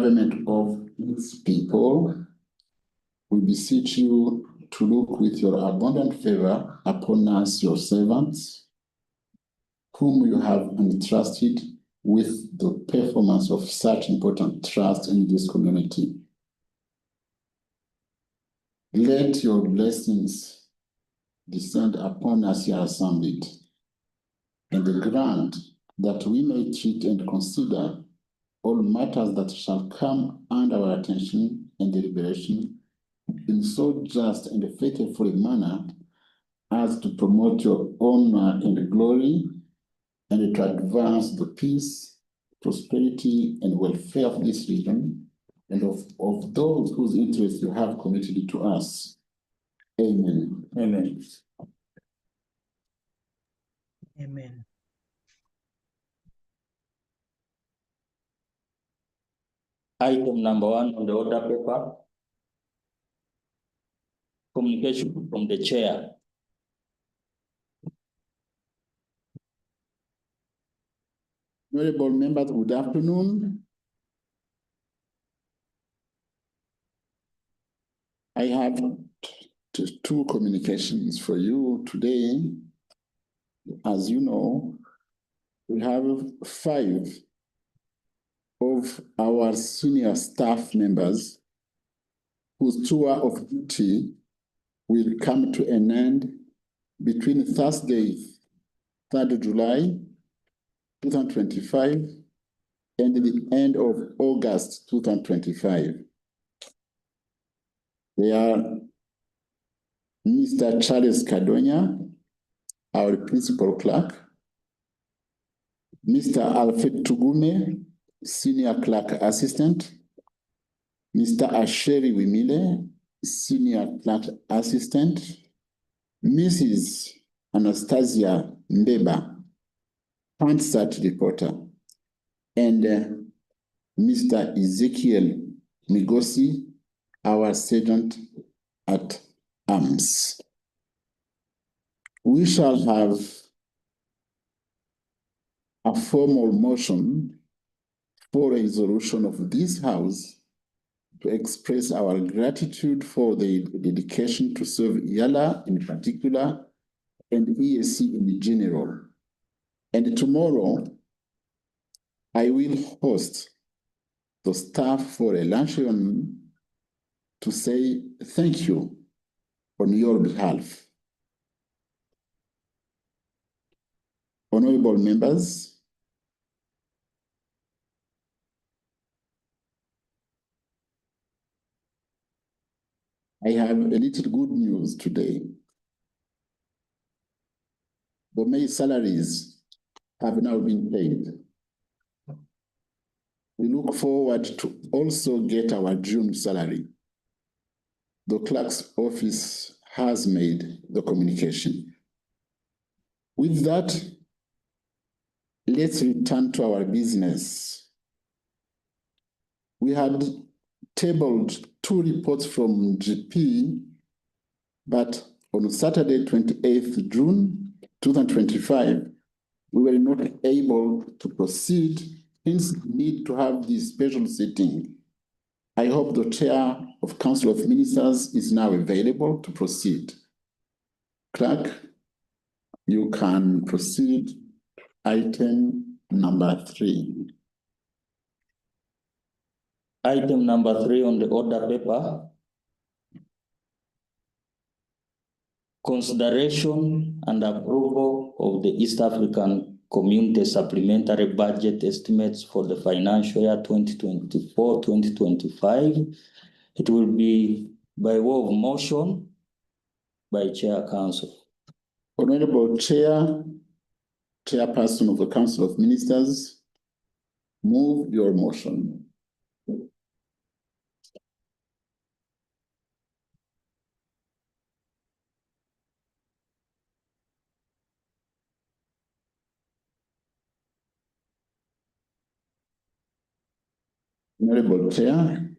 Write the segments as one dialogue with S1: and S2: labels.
S1: government of its people, we beseech you to look with your abundant favor upon us, your servants, whom you have entrusted with the performance of such important trust in this community. Let your blessings descend upon us here assembled, and grant that we may treat and consider all matters that shall come under our attention and deliberation in so just and faithful a manner as to promote your honor and glory, and to advance the peace, prosperity, and welfare of this region, and of those whose interests you have committed to us. Amen.
S2: Amen.
S3: Amen.
S2: Item number 1 on the order paper. Communication from the chair.
S1: Honorable members, good afternoon. I have two communications for you today. As you know, we have 5 of our senior staff members whose tour of duty will come to an end between Thursday, 3rd July 2025 and the end of August 2025. They are Mr. Charles Kadonya, our principal clerk, Mr. Alfred Tugume, senior clerk assistant, Mr. Asheri Wimile, senior clerk assistant, Mrs. Anastasia Mbeba, Hansat reporter, and Mr. Ezekiel Migosi, our sergeant at arms. We shall have a formal motion for a resolution of this House to express our gratitude for the dedication to serve Eala in particular and EAC in general. And tomorrow, I will host the staff for a luncheon to say thank you on your behalf. Honorable members, I have a little good news today. The May salaries have now been paid. We look forward to also get our June salary. The clerk's office has made the communication. With that, let's return to our business. We had tabled 2 reports from GP, but on Saturday, 28th June 2025, we were not able to proceed, hence the need to have this special sitting. I hope the chair of Council of Ministers is now available to proceed. Clerk, you can proceed. Item number 3.
S2: Item number 3 on the order paper. Consideration and approval of the East African Community Supplementary Budget Estimates for the financial year 2024-2025. It will be by way of motion by Chair Council.
S1: Honorable Chair, Chairperson of the Council of Ministers, move your motion. Honorable Chair,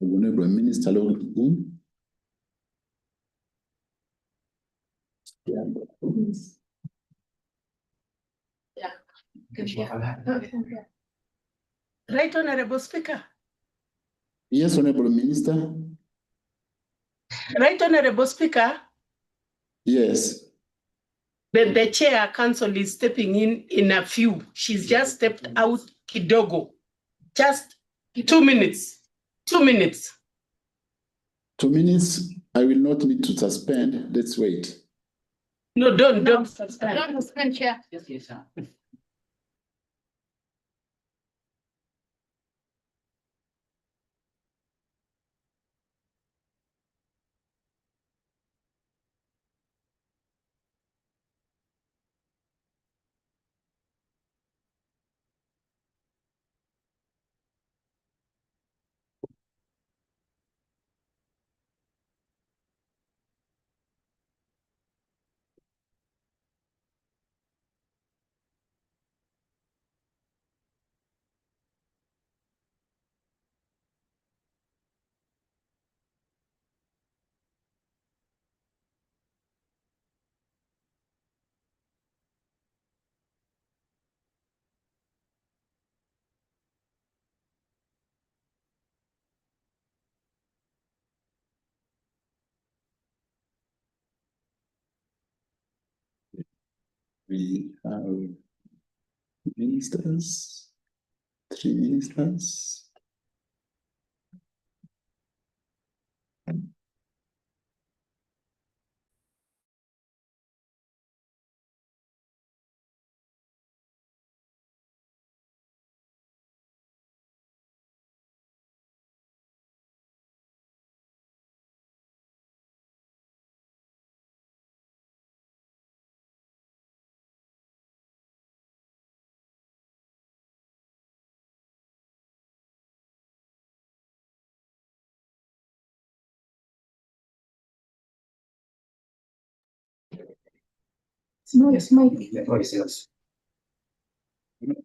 S1: Honorable Minister Logan.
S4: Yeah.
S3: Right, Honorable Speaker.
S1: Yes, Honorable Minister.
S3: Right, Honorable Speaker.
S1: Yes.
S3: The chair council is stepping in a few. She's just stepped out kidogo. Just 2 minutes. 2 minutes.
S1: 2 minutes. I will not need to suspend. Let's wait.
S3: No, don't suspend.
S4: Don't suspend, Chair.
S3: Yes, sir.
S1: We have ministers, 3 ministers.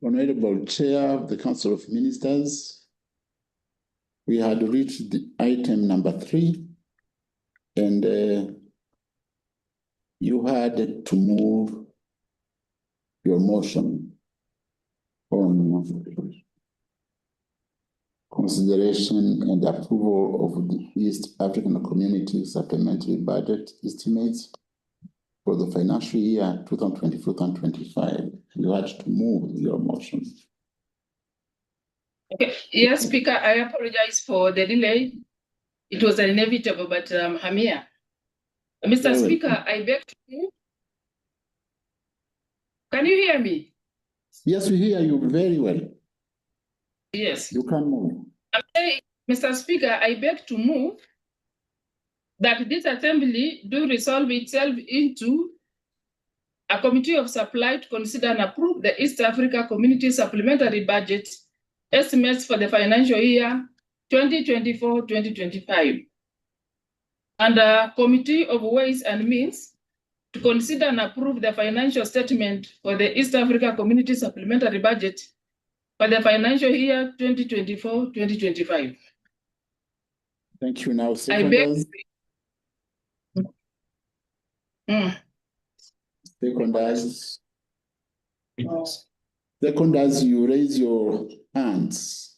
S1: Honorable Chair of the Council of Ministers, we had reached the item number 3, and you had to move your motion on consideration and approval of the East African Community Supplementary Budget Estimates for the financial year 2024-2025. You had to move your motion.
S5: Okay. Yes, Speaker, I apologize for the delay. It was inevitable, but I'm here. Mr. Speaker, I beg to you. Can you hear me?
S1: Yes, we hear you very well.
S5: Yes.
S1: You can move.
S5: I'm saying, Mr. Speaker, I beg to move that this assembly do resolve itself into a committee of supply to consider and approve the East Africa Community Supplementary Budget estimates for the financial year 2024-2025. And a committee of ways and means to consider and approve the financial statement for the East Africa Community Supplementary Budget for the financial year 2024-2025.
S1: Thank you. Now,
S5: I beg.
S1: Seconders, you raise your hands.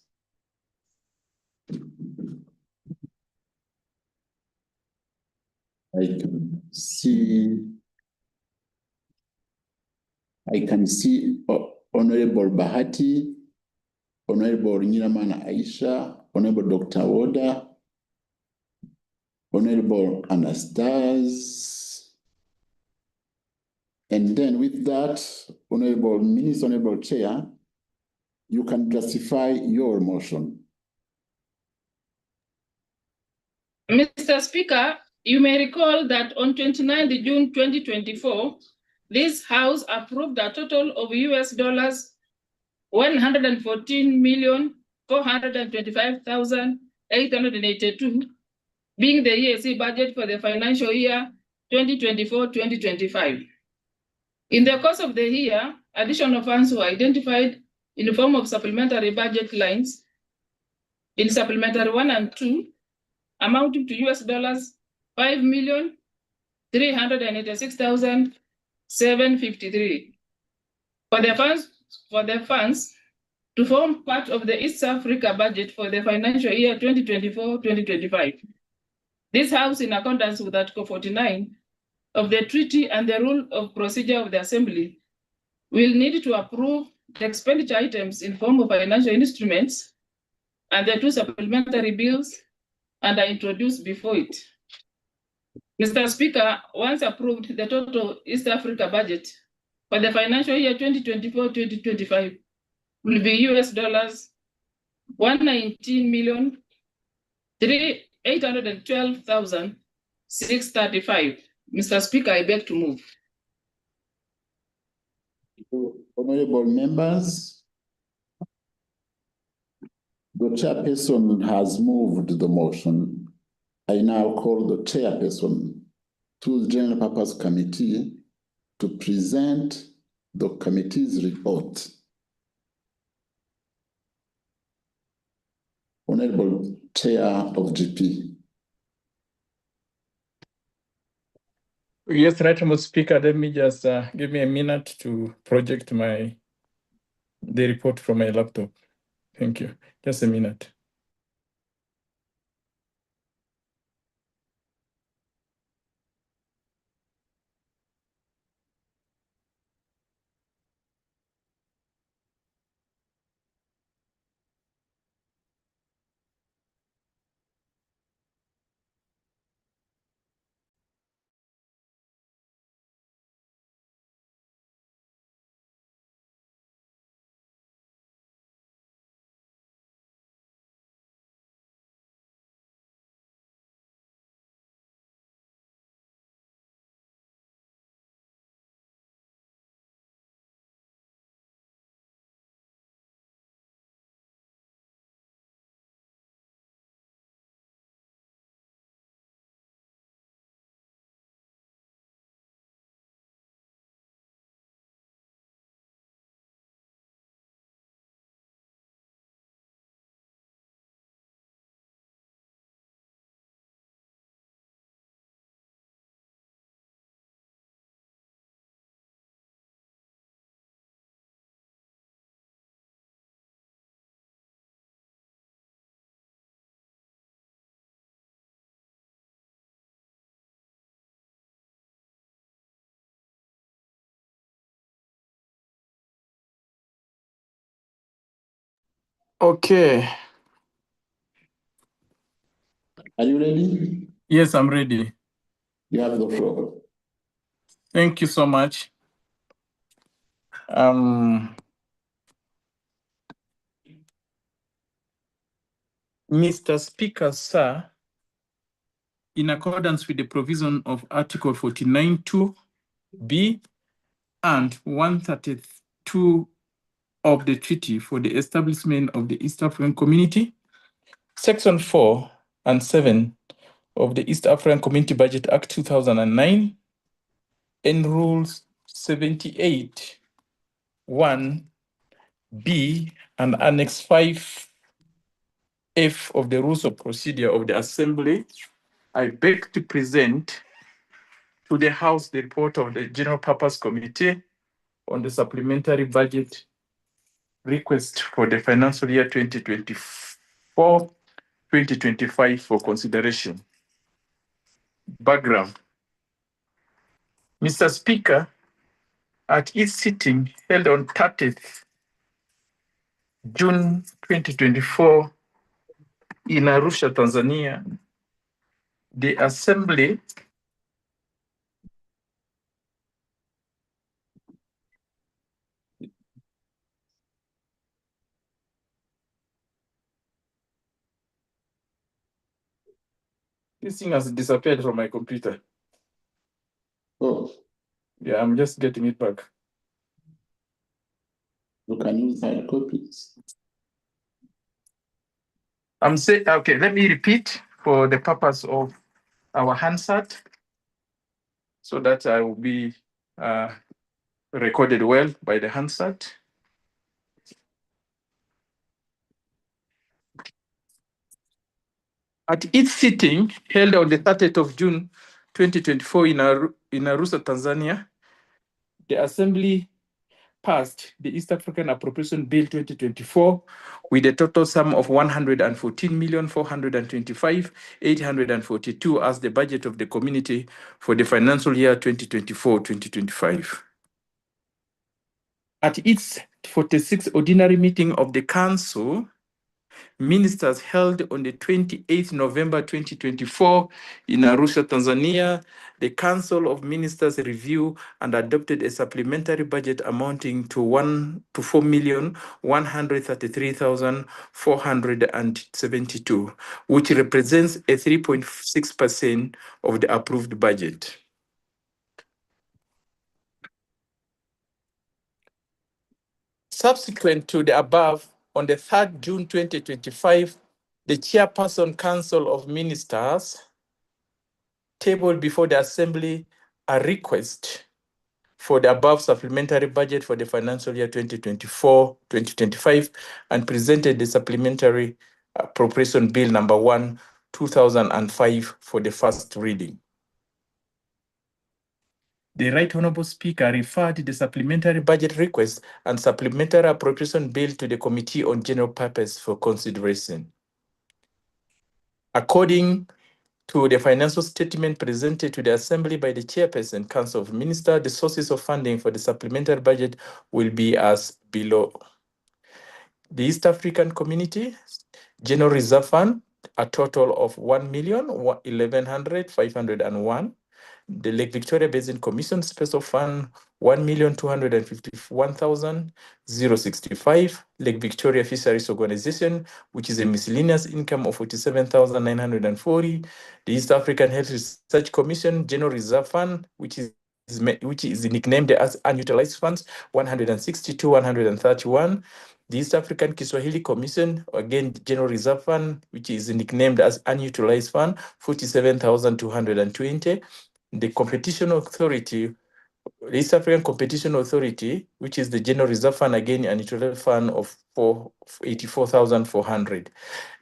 S1: I can see Honorable Bahati, Honorable Nyiramana Aisha, Honorable Dr. Oda, Honorable Anastas. And then with that, Honorable Minister, Honorable Chair, you can justify your motion.
S5: Mr. Speaker, you may recall that on 29 June 2024, this House approved a total of US dollars 114,425,882, being the EAC budget for the financial year 2024-2025. In the course of the year, additional funds were identified in the form of supplementary budget lines in Supplementary 1 and 2, amounting to US dollars 5,386,753. For the funds for the funds to form part of the East Africa budget for the financial year 2024-2025. This House, in accordance with Article 49 of the Treaty and the Rule of Procedure of the Assembly, will need to approve the expenditure items in form of financial instruments and the two supplementary bills and are introduced before it. Mr. Speaker, once approved, the total East Africa budget for the financial year 2024-2025 will be $119,812,635. Mr. Speaker, I beg to move.
S1: Honorable members, the chairperson has moved the motion. I now call the chairperson to the General Purpose Committee to present the committee's report. Honorable Chair of GP.
S4: Yes, right, Mr. Speaker. Let me just give me a minute to project the report from my laptop. Thank you. Just a minute. Okay.
S1: Are you ready?
S4: Yes, I'm ready.
S1: You have the floor.
S4: Thank you so much. Mr. Speaker, sir, in accordance with the provision of Article 49(2)(b) and 132 of the Treaty for the Establishment of the East African Community, Section 4 and 7 of the East African Community Budget Act 2009, and Rules 78(1)(b) and Annex 5(f) of the Rules of Procedure of the Assembly, I beg to present to the House the report of the General Purpose Committee on the supplementary budget request for the financial year 2024-2025 for consideration. Background. Mr. Speaker, at its sitting held on 30th June 2024 in Arusha, Tanzania, the Assembly This thing has disappeared from my computer.
S1: Oh,
S4: Yeah, I'm just getting it back.
S1: you can use hard copies.
S4: I'm saying, okay, let me repeat for the purpose of our Hansard so that I will be recorded well by the Hansard. At its sitting held on the 30th of June 2024 in Arusha, Tanzania, the Assembly passed the East African Appropriation Bill 2024 with a total sum of 114,425,842 as the budget of the community for the financial year 2024-2025. At its 46th ordinary meeting of the Council, ministers held on the 28th November 2024 in Arusha, Tanzania, the Council of Ministers reviewed and adopted a supplementary budget amounting to 4,133,472, which represents a 3.6% of the approved budget. Subsequent to the above, on the 3rd June 2025, the Chairperson Council of Ministers tabled before the Assembly a request for the above supplementary budget for the financial year 2024-2025 and presented the Supplementary Appropriation Bill number 1, 2005 for the first reading. The Right Honourable Speaker referred the supplementary budget request and supplementary appropriation bill to the Committee on General Purpose for consideration. According to the financial statement presented to the Assembly by the Chairperson, Council of Ministers, the sources of funding for the supplementary budget will be as below. The East African Community General Reserve Fund, a total of 1,11,501. The Lake Victoria Basin Commission Special Fund, 1,251,065. Lake Victoria Fisheries Organization, which is a miscellaneous income of 47,940. The East African Health Research Commission General Reserve Fund, which is nicknamed as unutilized funds, 162,131. The East African Kiswahili Commission, again, General Reserve Fund, which is nicknamed as unutilized fund, 47,220. The Competition Authority, the East African Competition Authority, which is the General Reserve Fund, again, unutilized fund of 84,400.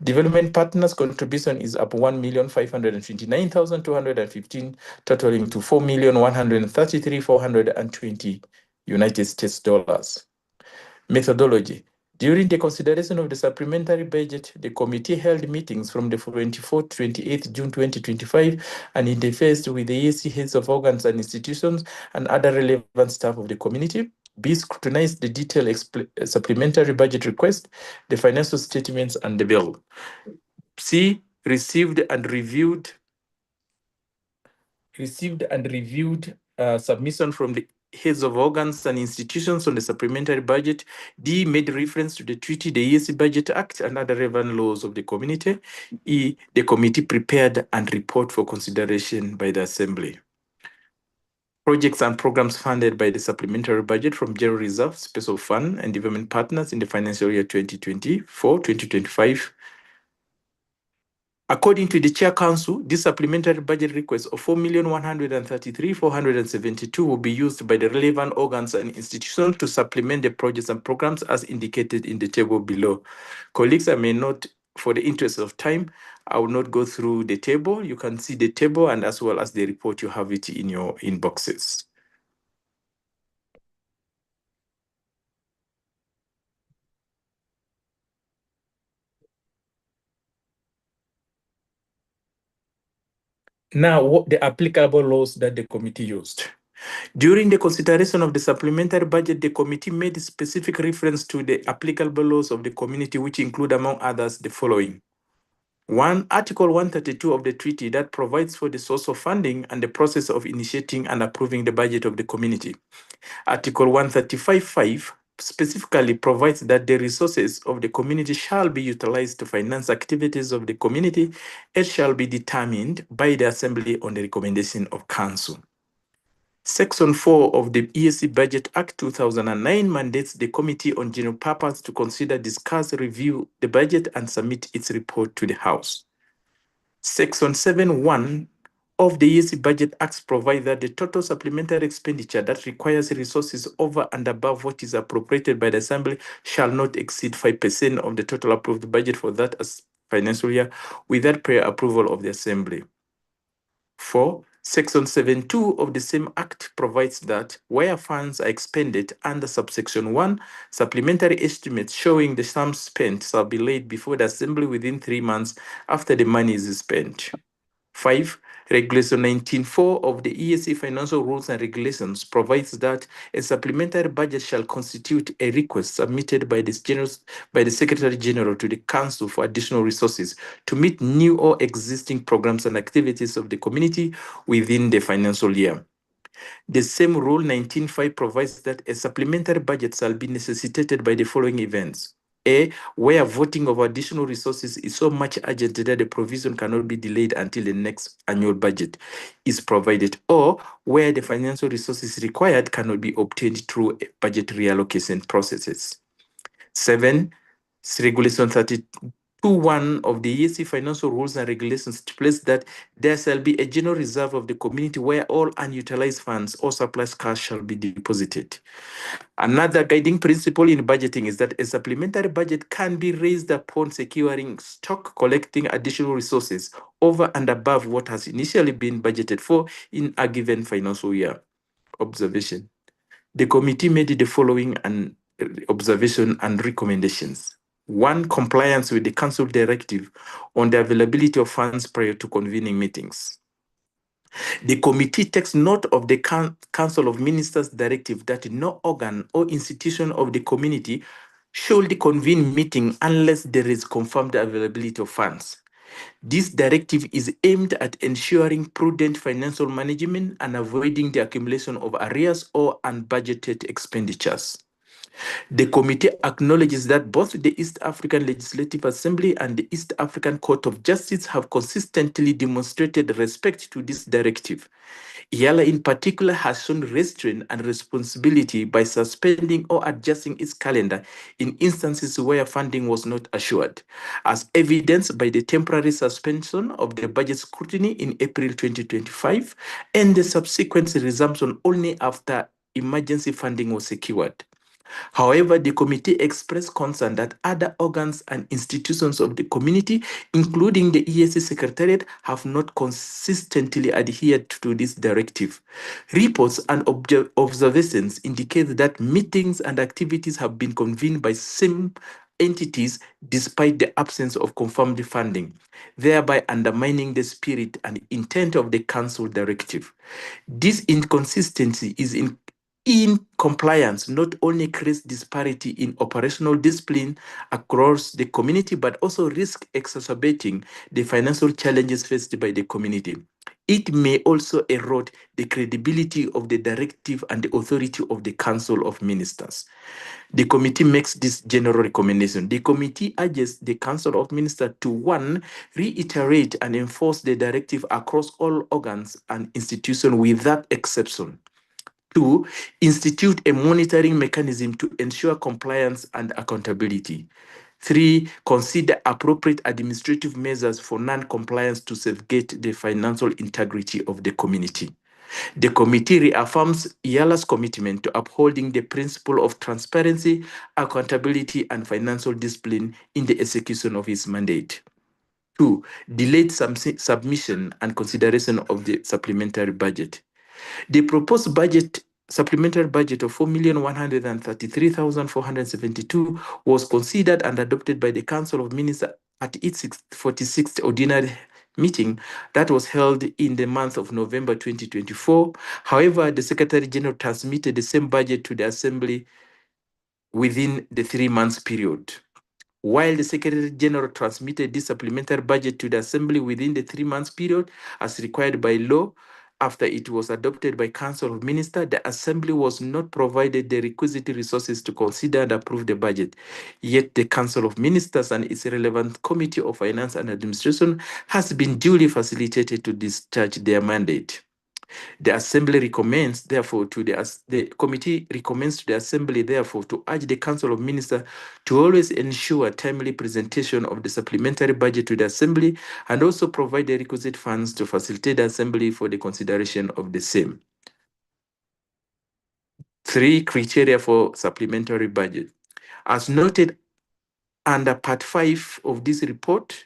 S4: Development Partners contribution is up 1,529,215, totaling to 4,133,420 United States dollars. Methodology. During the consideration of the supplementary budget, the committee held meetings from the 24th to 28th June 2025 and interfaced with the EAC heads of organs and institutions and other relevant staff of the community. B, scrutinized the detailed supplementary budget request, the financial statements, and the bill. C, received and reviewed submission from the heads of organs and institutions on the supplementary budget. D, made reference to the treaty, the EAC Budget Act, and other relevant laws of the community. E, the committee prepared and report for consideration by the Assembly. Projects and programs funded by the supplementary budget from General Reserve, Special Fund, and Development Partners in the financial year 2024-2025. According to the Chair Council, this supplementary budget request of 4,133,472 will be used by the relevant organs and institutions to supplement the projects and programs as indicated in the table below. Colleagues, I may not, for the interest of time, I will not go through the table. You can see the table, and as well as the report, you have it in your inboxes. Now, what the applicable laws that the committee used. During the consideration of the supplementary budget, the committee made specific reference to the applicable laws of the community, which include, among others, the following. 1, Article 132 of the treaty that provides for the source of funding and the process of initiating and approving the budget of the community. Article 135.5 specifically provides that the resources of the community shall be utilized to finance activities of the community and shall be determined by the Assembly on the recommendation of Council. Section 4 of the EAC Budget Act 2009 mandates the Committee on General Purpose to consider, discuss, review the budget and submit its report to the House. Section 7.1 of the EAC Budget Act provides that the total supplementary expenditure that requires resources over and above what is appropriated by the Assembly shall not exceed 5% of the total approved budget for that financial year without prior approval of the Assembly. 4. Section 7.2 of the same Act provides that where funds are expended under subsection 1, supplementary estimates showing the sums spent shall be laid before the Assembly within 3 months after the money is spent. 5. Regulation 19.4 of the EAC Financial Rules and Regulations provides that a supplementary budget shall constitute a request submitted by the Secretary General to the Council for additional resources to meet new or existing programs and activities of the community within the financial year. The same Rule 19.5 provides that a supplementary budget shall be necessitated by the following events. A, where voting of additional resources is so much urgent that the provision cannot be delayed until the next annual budget is provided, or where the financial resources required cannot be obtained through budget reallocation processes. 7, Regulation 32.1 of the EAC Financial Rules and Regulations stipulates that there shall be a general reserve of the community where all unutilized funds or surplus cash shall be deposited. Another guiding principle in budgeting is that a supplementary budget can be raised upon securing stock, collecting additional resources over and above what has initially been budgeted for in a given financial year. Observation. The committee made the following observation and recommendations. 1, compliance with the Council directive on the availability of funds prior to convening meetings. The committee takes note of the Council of Ministers directive that no organ or institution of the community should convene meeting unless there is confirmed availability of funds. This directive is aimed at ensuring prudent financial management and avoiding the accumulation of arrears or unbudgeted expenditures. The committee acknowledges that both the East African Legislative Assembly and the East African Court of Justice have consistently demonstrated respect to this directive. Eala in particular has shown restraint and responsibility by suspending or adjusting its calendar in instances where funding was not assured, as evidenced by the temporary suspension of the budget scrutiny in April 2025 and the subsequent resumption only after emergency funding was secured. However, the committee expressed concern that other organs and institutions of the community, including the EAC Secretariat, have not consistently adhered to this directive. Reports and observations indicate that meetings and activities have been convened by same entities despite the absence of confirmed funding, thereby undermining the spirit and intent of the Council directive. This inconsistency is in compliance not only creates disparity in operational discipline across the community, but also risk exacerbating the financial challenges faced by the community. It may also erode the credibility of the directive and the authority of the Council of Ministers. The committee makes this general recommendation. The committee urges the Council of Ministers to 1, reiterate and enforce the directive across all organs and institutions without exception. 2, institute a monitoring mechanism to ensure compliance and accountability. 3, consider appropriate administrative measures for non-compliance to safeguard the financial integrity of the community. The committee reaffirms Eala's commitment to upholding the principle of transparency, accountability, and financial discipline in the execution of its mandate. 2, delayed submission and consideration of the supplementary budget. The proposed supplementary budget of 4,133,472 was considered and adopted by the Council of Ministers at its 46th ordinary meeting that was held in the month of November 2024. However, the Secretary General transmitted the same budget to the Assembly within the 3 months period. While the Secretary General transmitted this supplementary budget to the Assembly within the 3 months period, as required by law, after it was adopted by Council of Ministers, the Assembly was not provided the requisite resources to consider and approve the budget. Yet the Council of Ministers and its relevant Committee of Finance and Administration has been duly facilitated to discharge their mandate. The Assembly recommends, therefore, the committee recommends to the Assembly, therefore, to urge the Council of Ministers to always ensure timely presentation of the supplementary budget to the Assembly and also provide the requisite funds to facilitate the Assembly for the consideration of the same. 3, criteria for supplementary budget. As noted under Part 5 of this report,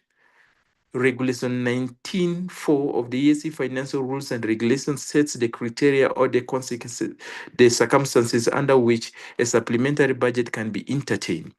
S4: Regulation 19.4 of the EAC Financial Rules and Regulations sets the criteria or the consequences, the circumstances under which a supplementary budget can be entertained.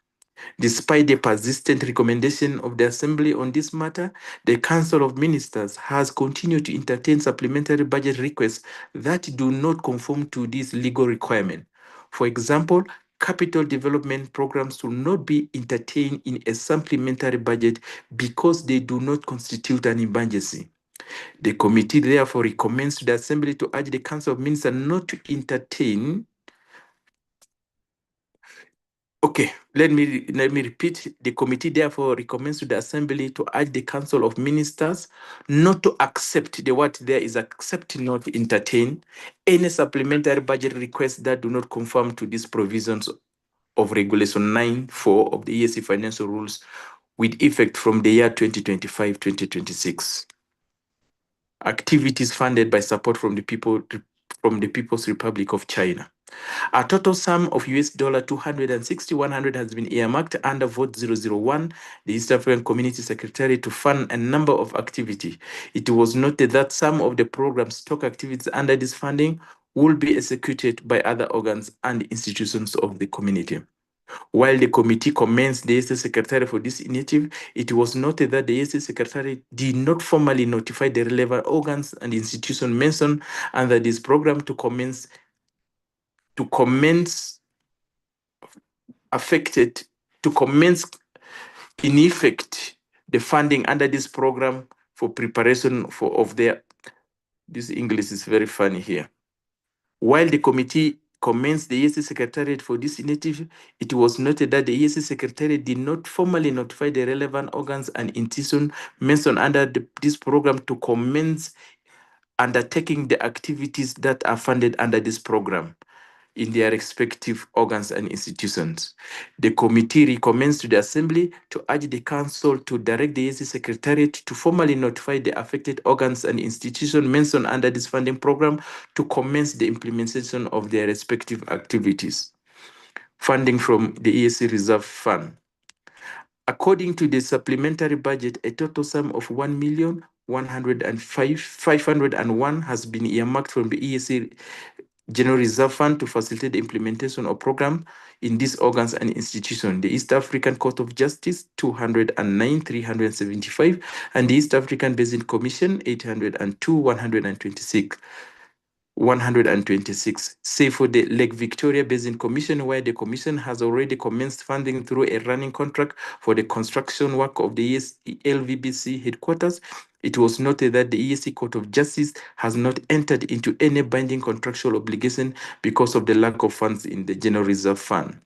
S4: Despite the persistent recommendation of the Assembly on this matter, the Council of Ministers has continued to entertain supplementary budget requests that do not conform to this legal requirement. For example, capital development programs will not be entertained in a supplementary budget because they do not constitute an emergency. The committee therefore recommends to the Assembly to urge the Council of Ministers not to entertain. Okay, let me repeat. The committee therefore recommends to the Assembly to urge the Council of Ministers not to accept, the word there is accept, not entertain, any supplementary budget requests that do not conform to these provisions of Regulation 9.4 of the EAC Financial Rules with effect from the year 2025-2026. Activities funded by support from the People's Republic of China. A total sum of $260,100 has been earmarked under Vote 001, the East African Community Secretariat, to fund a number of activities. It was noted that some of the program's stock activities under this funding will be executed by other organs and institutions of the community. While the committee commends the EAC Secretary for this initiative, it was noted that the EAC Secretary did not formally notify the relevant organs and institutions mentioned under this program to commence in effect the funding under this program for preparation of their. This English is very funny here. While the committee commends the EAC Secretariat for this initiative, it was noted that the EAC Secretariat did not formally notify the relevant organs and institutions mentioned under this program to commence undertaking the activities that are funded under this program in their respective organs and institutions. The committee recommends to the Assembly to urge the Council to direct the EAC Secretariat to formally notify the affected organs and institutions mentioned under this funding program to commence the implementation of their respective activities. Funding from the EAC Reserve Fund. According to the supplementary budget, a total sum of $1,105,501 has been earmarked from the EAC General Reserve Fund to facilitate the implementation of programs in these organs and institutions. The East African Court of Justice, $209,375, and the East African Basin Commission, $802,126. 126. Save for the Lake Victoria Basin Commission, where the Commission has already commenced funding through a running contract for the construction work of the LVBC headquarters. It was noted that the EAC Court of Justice has not entered into any binding contractual obligation because of the lack of funds in the General Reserve Fund.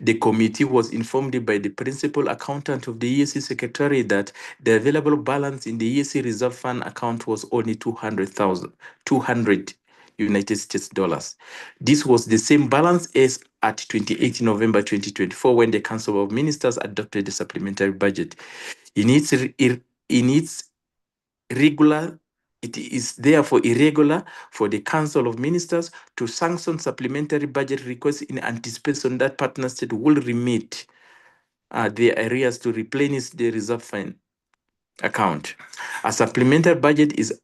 S4: The committee was informed by the principal accountant of the EAC Secretary that the available balance in the EAC Reserve Fund account was only $200 United States dollars. This was the same balance as at 28 November 2024 when the Council of Ministers adopted the supplementary budget. It is therefore irregular for the Council of Ministers to sanction supplementary budget requests in anticipation that partner states will remit their arrears to replenish the reserve fund account. A supplementary budget is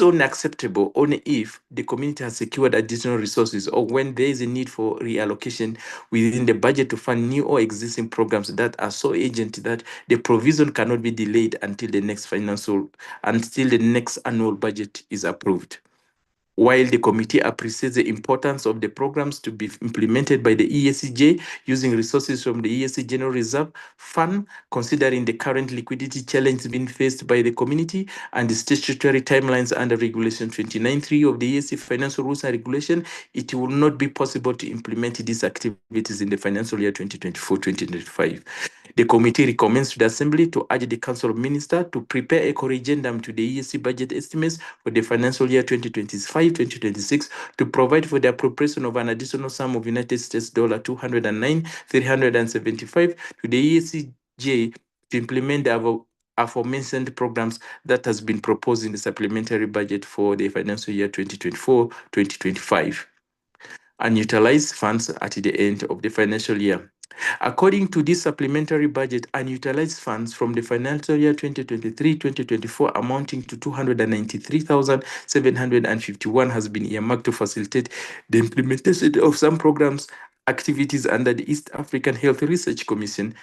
S4: only acceptable only if the community has secured additional resources or when there is a need for reallocation within the budget to fund new or existing programs that are so urgent that the provision cannot be delayed until the next annual budget is approved. While the committee appreciates the importance of the programs to be implemented by the EACJ using resources from the EAC General Reserve Fund, considering the current liquidity challenge being faced by the community and the statutory timelines under Regulation 29.3 of the EAC Financial Rules and Regulation, it will not be possible to implement these activities in the financial year 2024-2025. The committee recommends to the Assembly to urge the Council of Ministers to prepare a corrigendum to the EAC budget estimates for the financial year 2025-2026 to provide for the appropriation of an additional sum of United States $209,375 to the EACJ to implement the aforementioned programs that has been proposed in the supplementary budget for the financial year 2024-2025. unutilized funds at the end of the financial year. According to this supplementary budget, unutilized funds from the financial year 2023-2024 amounting to 293,751 has been earmarked to facilitate the implementation of some programs, activities under the East African Health Research Commission,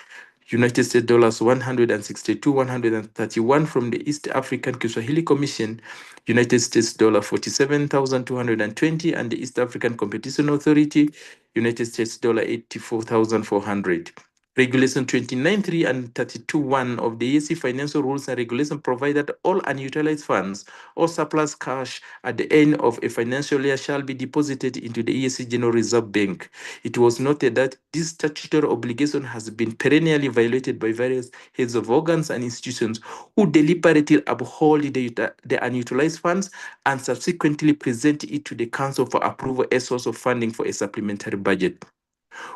S4: United States dollars 131 from the East African Kiswahili Commission, United States dollar 47,220, and the East African Competition Authority, United States dollar 84,400. Regulation 29.3 and 32.1 of the EAC Financial Rules and Regulation provide that all unutilized funds or surplus cash at the end of a financial year shall be deposited into the EAC General Reserve Bank. It was noted that this statutory obligation has been perennially violated by various heads of organs and institutions who deliberately uphold the unutilized funds and subsequently present it to the Council for approval as source of funding for a supplementary budget.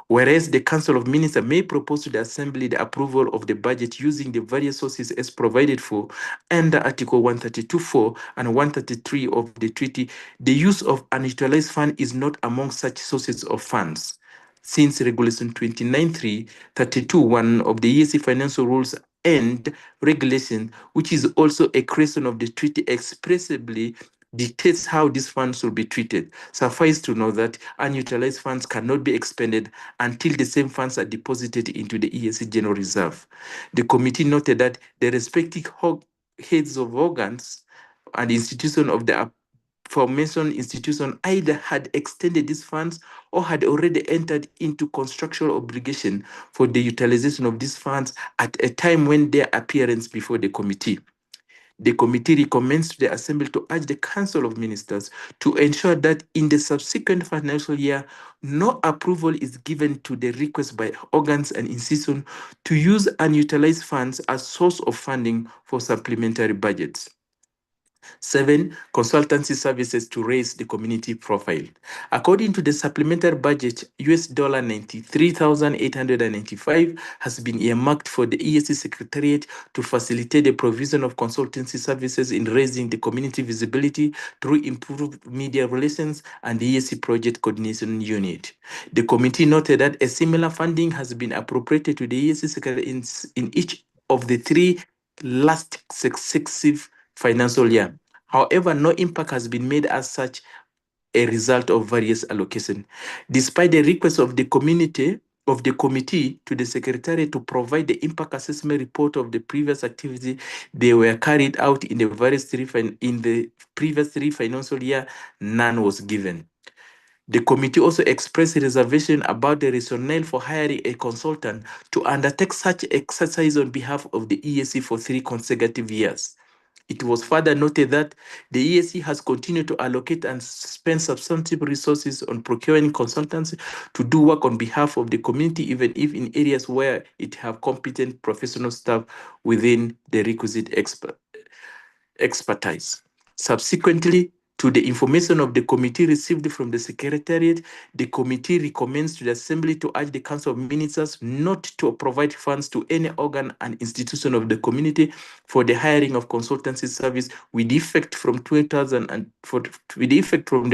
S4: Whereas the Council of Ministers may propose to the Assembly the approval of the budget using the various sources as provided for under Article 132.4 and 133 of the treaty, the use of unutilized fund is not among such sources of funds. Since Regulation 29.3, 32.1 of the EAC Financial Rules and Regulation, which is also a creation of the treaty, expressly dictates how these funds will be treated. Suffice to know that unutilized funds cannot be expended until the same funds are deposited into the EAC General Reserve. The committee noted that the respective heads of organs and institutions of the aforementioned institution either had extended these funds or had already entered into contractual obligation for the utilization of these funds at a time when their appearance before the committee. The committee recommends to the Assembly to urge the Council of Ministers to ensure that in the subsequent financial year, no approval is given to the request by organs and institutions to use unutilized funds as source of funding for supplementary budgets. 7. Consultancy services to raise the community profile. According to the supplementary budget, US dollar 93,895 has been earmarked for the EAC Secretariat to facilitate the provision of consultancy services in raising the community visibility through improved media relations and the EAC Project Coordination Unit. The committee noted that a similar funding has been appropriated to the EAC Secretariat in each of the 3 last successive financial year. However, no impact has been made as such a result of various allocations. Despite the request of the committee to the Secretariat to provide the impact assessment report of the previous activity they were carried out in the previous 3 financial year, none was given. The committee also expressed reservation about the rationale for hiring a consultant to undertake such exercise on behalf of the EAC for 3 consecutive years. It was further noted that the EAC has continued to allocate and spend substantive resources on procuring consultants to do work on behalf of the community, even if in areas where it have competent professional staff within the requisite expertise. Subsequently, to the information of the committee received from the Secretariat, the committee recommends to the Assembly to urge the Council of Ministers not to provide funds to any organ and institution of the community for the hiring of consultancy service with effect from the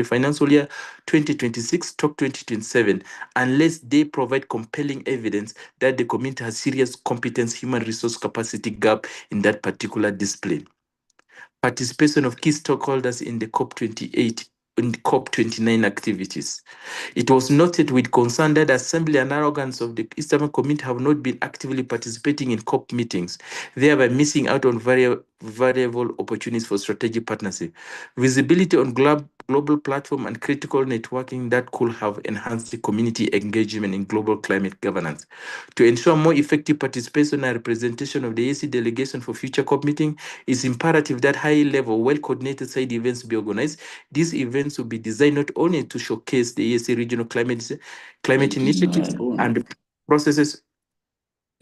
S4: financial year 2026-2027, unless they provide compelling evidence that the community has serious competence human resource capacity gap in that particular discipline. Participation of key stakeholders in the COP28 and COP29 activities. It was noted with concern that Assembly and organs of the East African Community have not been actively participating in COP meetings, thereby missing out on variable opportunities for strategic partnership, visibility on global platform and critical networking that could have enhanced the community engagement in global climate governance. To ensure more effective participation and representation of the EAC delegation for future COP meeting, it's imperative that high-level, well-coordinated side events be organized. These events will be designed not only to showcase the EAC regional climate initiatives and the processes.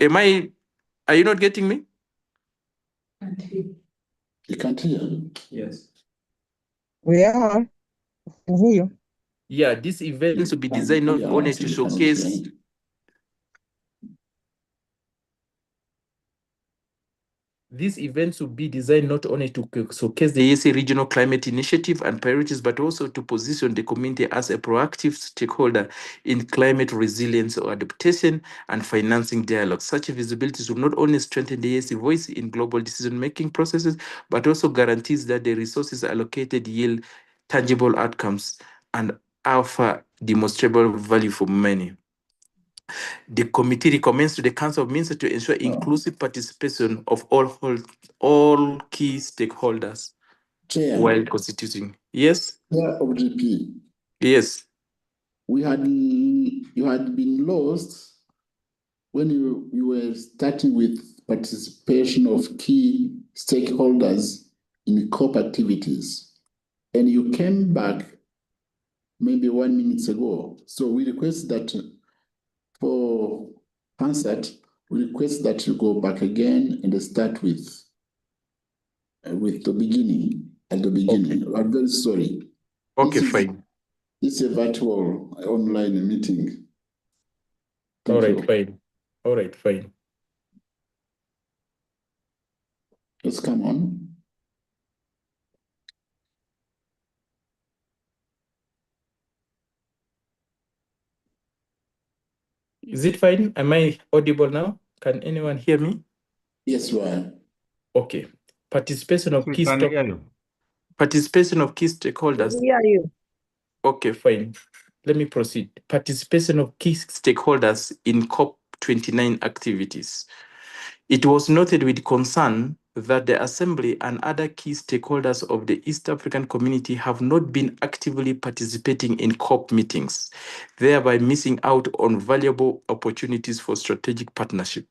S4: Are you not getting me?
S1: You can't hear.
S4: Yes.
S6: We are.
S4: Yeah, these events will be designed not only to showcase These events will be designed not only to showcase the EAC Regional Climate Initiative and priorities, but also to position the community as a proactive stakeholder in climate resilience or adaptation and financing dialogue. Such visibilities will not only strengthen the EAC voice in global decision-making processes, but also guarantees that the resources allocated yield tangible outcomes and offer demonstrable value for many. The committee recommends to the Council of Ministers to ensure inclusive participation of all key stakeholders
S1: Chair,
S4: while constituting. Yes?
S1: Chair of GP,
S4: Yes.
S1: you had been lost when you were starting with participation of key stakeholders in COP activities, and you came back maybe 1 minute ago. So we request that for Hansat, we request that you go back again and start with the beginning, at the beginning. Okay. I'm very sorry.
S4: Okay, fine.
S1: It's a virtual online meeting.
S4: All right, fine. All right, fine.
S1: Let's come on.
S4: Is it fine? Am I audible now? Can anyone hear me?
S1: Yes, you are.
S4: Okay. Participation of key stakeholders.
S6: hear you.
S4: Okay, fine. Let me proceed. Participation of key stakeholders in COP29 activities. It was noted with concern that the Assembly and other key stakeholders of the East African community have not been actively participating in COP meetings, thereby missing out on valuable opportunities for strategic partnership,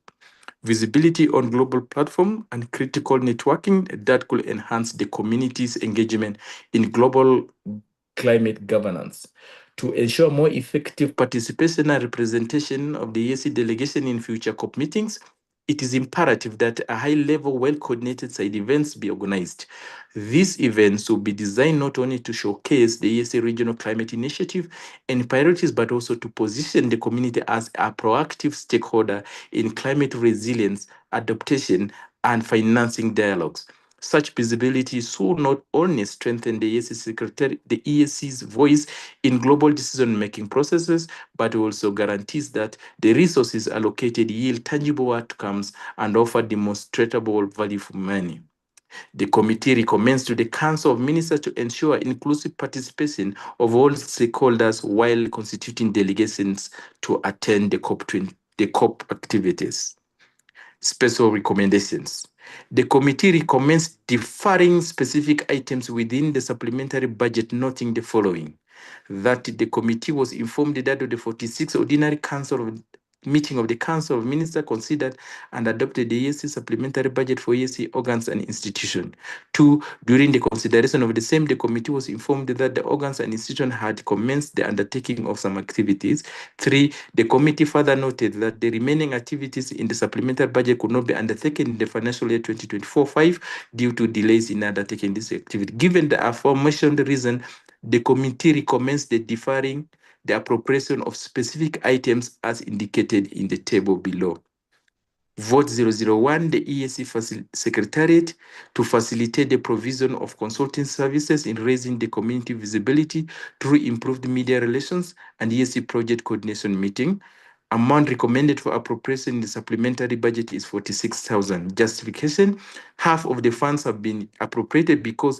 S4: visibility on global platform, and critical networking that could enhance the community's engagement in global climate governance. To ensure more effective participation and representation of the EAC delegation in future COP meetings, it is imperative that a high-level, well-coordinated side events be organized. These events will be designed not only to showcase the EAC Regional Climate Initiative and priorities, but also to position the community as a proactive stakeholder in climate resilience, adaptation, and financing dialogues. Such visibility should not only strengthen the EAC's voice in global decision-making processes, but also guarantees that the resources allocated yield tangible outcomes and offer demonstrable value for many. The committee recommends to the Council of Ministers to ensure inclusive participation of all stakeholders while constituting delegations to attend the COP activities. Special recommendations. The committee recommends deferring specific items within the supplementary budget, noting the following: that the committee was informed that the 46th Ordinary Meeting of the Council of Ministers considered and adopted the EAC supplementary budget for EAC organs and institutions. 2, during the consideration of the same, the committee was informed that the organs and institutions had commenced the undertaking of some activities. 3, the committee further noted that the remaining activities in the supplementary budget could not be undertaken in the financial year 2024-5 due to delays in undertaking this activity. Given the aforementioned reason, the committee recommends the deferring the appropriation of specific items as indicated in the table below. Vote 001, the EAC Secretariat, to facilitate the provision of consulting services in raising the community visibility through improved media relations and EAC project coordination meeting. Amount recommended for appropriation in the supplementary budget is 46,000. Justification: half of the funds have been appropriated because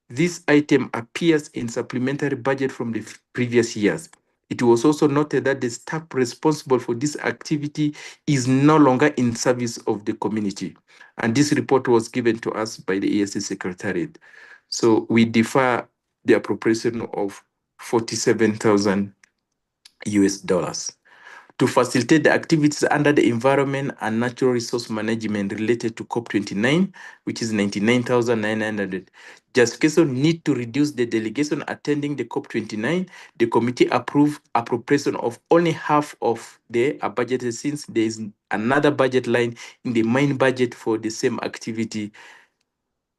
S4: this item appears in supplementary budget from the previous years. It was also noted that the staff responsible for this activity is no longer in service of the community. And this report was given to us by the EAC Secretariat. So we defer the appropriation of $47,000 US. To facilitate the activities under the Environment and Natural Resource Management related to COP29, which is 99,900. Justification: need to reduce the delegation attending the COP29. The committee approved appropriation of only half of the budget, since there is another budget line in the main budget for the same activity.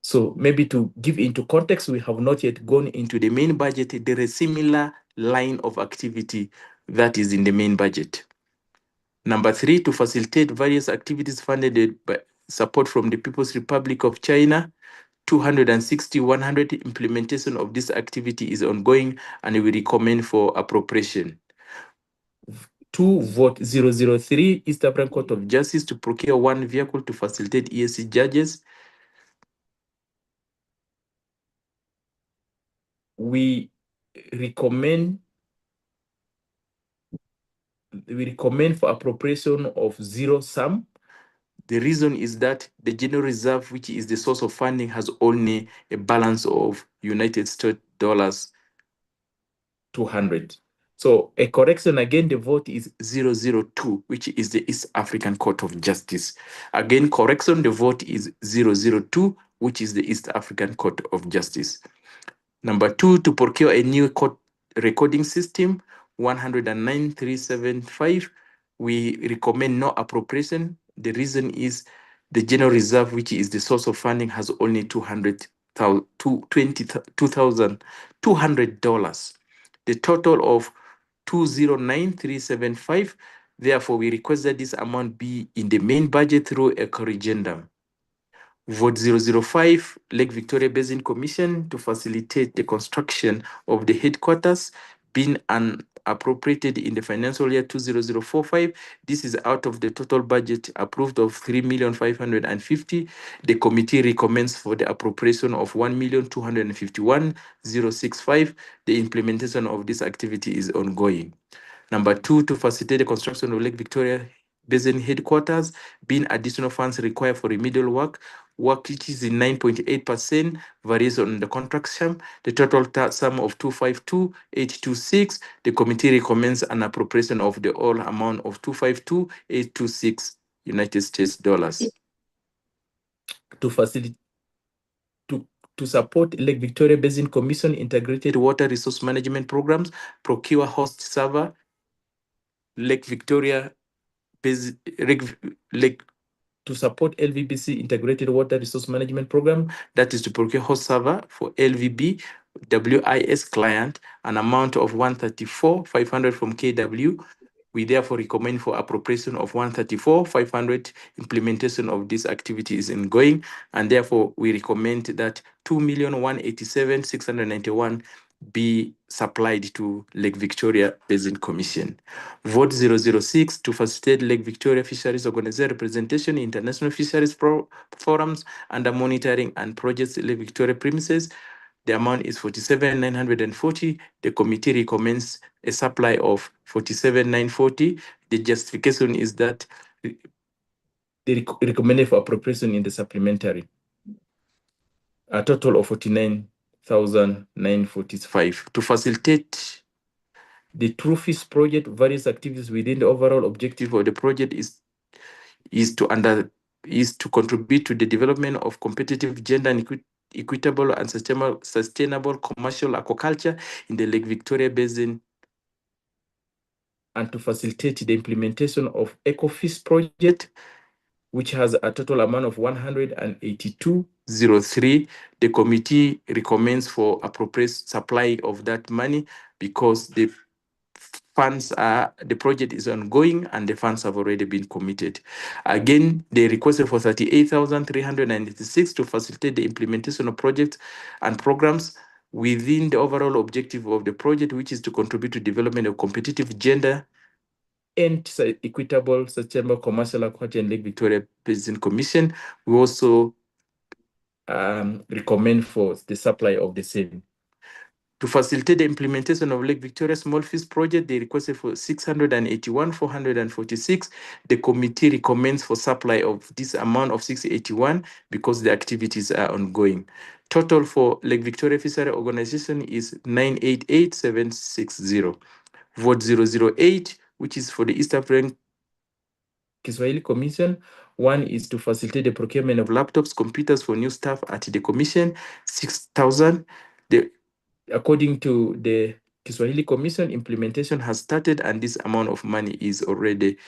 S4: So maybe to give into context, we have not yet gone into the main budget. There is a similar line of activity that is in the main budget. Number 3, to facilitate various activities funded support from the People's Republic of China, 260,100. Implementation of this activity is ongoing and we recommend for appropriation. 2 vote 003, East African Court of Justice to procure 1 vehicle to facilitate EAC judges. We recommend for appropriation of 0 sum. The reason is that the general reserve, which is the source of funding, has only a balance of United States dollars 200. So a correction, again, the vote is 002, which is the East African Court of Justice. Again, correction, the vote is 002, which is the East African Court of Justice. Number 2, to procure a new court recording system, 109,375. We recommend no appropriation. The reason is the general reserve, which is the source of funding, has only $22,200. The total of 209,375. Therefore, we request that this amount be in the main budget through a corrigendum. Vote 005, Lake Victoria Basin Commission to facilitate the construction of the headquarters being appropriated in the financial year 20045. This is out of the total budget approved of 3,550,000. The committee recommends for the appropriation of 1,251,065. The implementation of this activity is ongoing. Number 2, to facilitate the construction of Lake Victoria Basin headquarters, being additional funds required for remedial work which is in 9.8%, varies on the contract sum. The total sum of 252,826. The committee recommends an appropriation of the all amount of 252,826 United States dollars. To facilitate to support Lake Victoria Basin Commission integrated water resource management programs, procure host server, Lake Victoria Basin, to support LVBC integrated water resource management program, that is to procure host server for LVB WIS client, an amount of 134,500 from KW. We therefore recommend for appropriation of 134,500. Implementation of this activity is ongoing, and therefore we recommend that 2,187,691 be supplied to Lake Victoria Basin Commission. Vote 006 to facilitate Lake Victoria Fisheries Organization representation in international fisheries forums under monitoring and projects Lake Victoria premises. The amount is 47,940. The committee recommends a supply of 47,940. The justification is that they recommended for appropriation in the supplementary. A total of 49,945. To facilitate the True Fish project, various activities within the overall objective of the project is to contribute to the development of competitive, gender and equitable and sustainable commercial aquaculture in the Lake Victoria Basin, and to facilitate the implementation of Ecofish project, which has a total amount of 182,03. The committee recommends for appropriate supply of that money because the project is ongoing and the funds have already been committed. Again, they requested for 38,396 to facilitate the implementation of projects and programs within the overall objective of the project, which is to contribute to development of competitive, gender and equitable, sustainable commercial aquaculture in Lake Victoria Basin Commission. We also recommend for the supply of the same. To facilitate the implementation of Lake Victoria Small Fish Project, they requested for 681,446. The committee recommends for supply of this amount of 681 because the activities are ongoing. Total for Lake Victoria Fishery Organization is 988,760. Vote 008, which is for the East African Kiswahili Commission. 1 is to facilitate the procurement of laptops, computers for new staff at the commission, 6,000. According to the Kiswahili Commission, implementation has started and this amount of money is already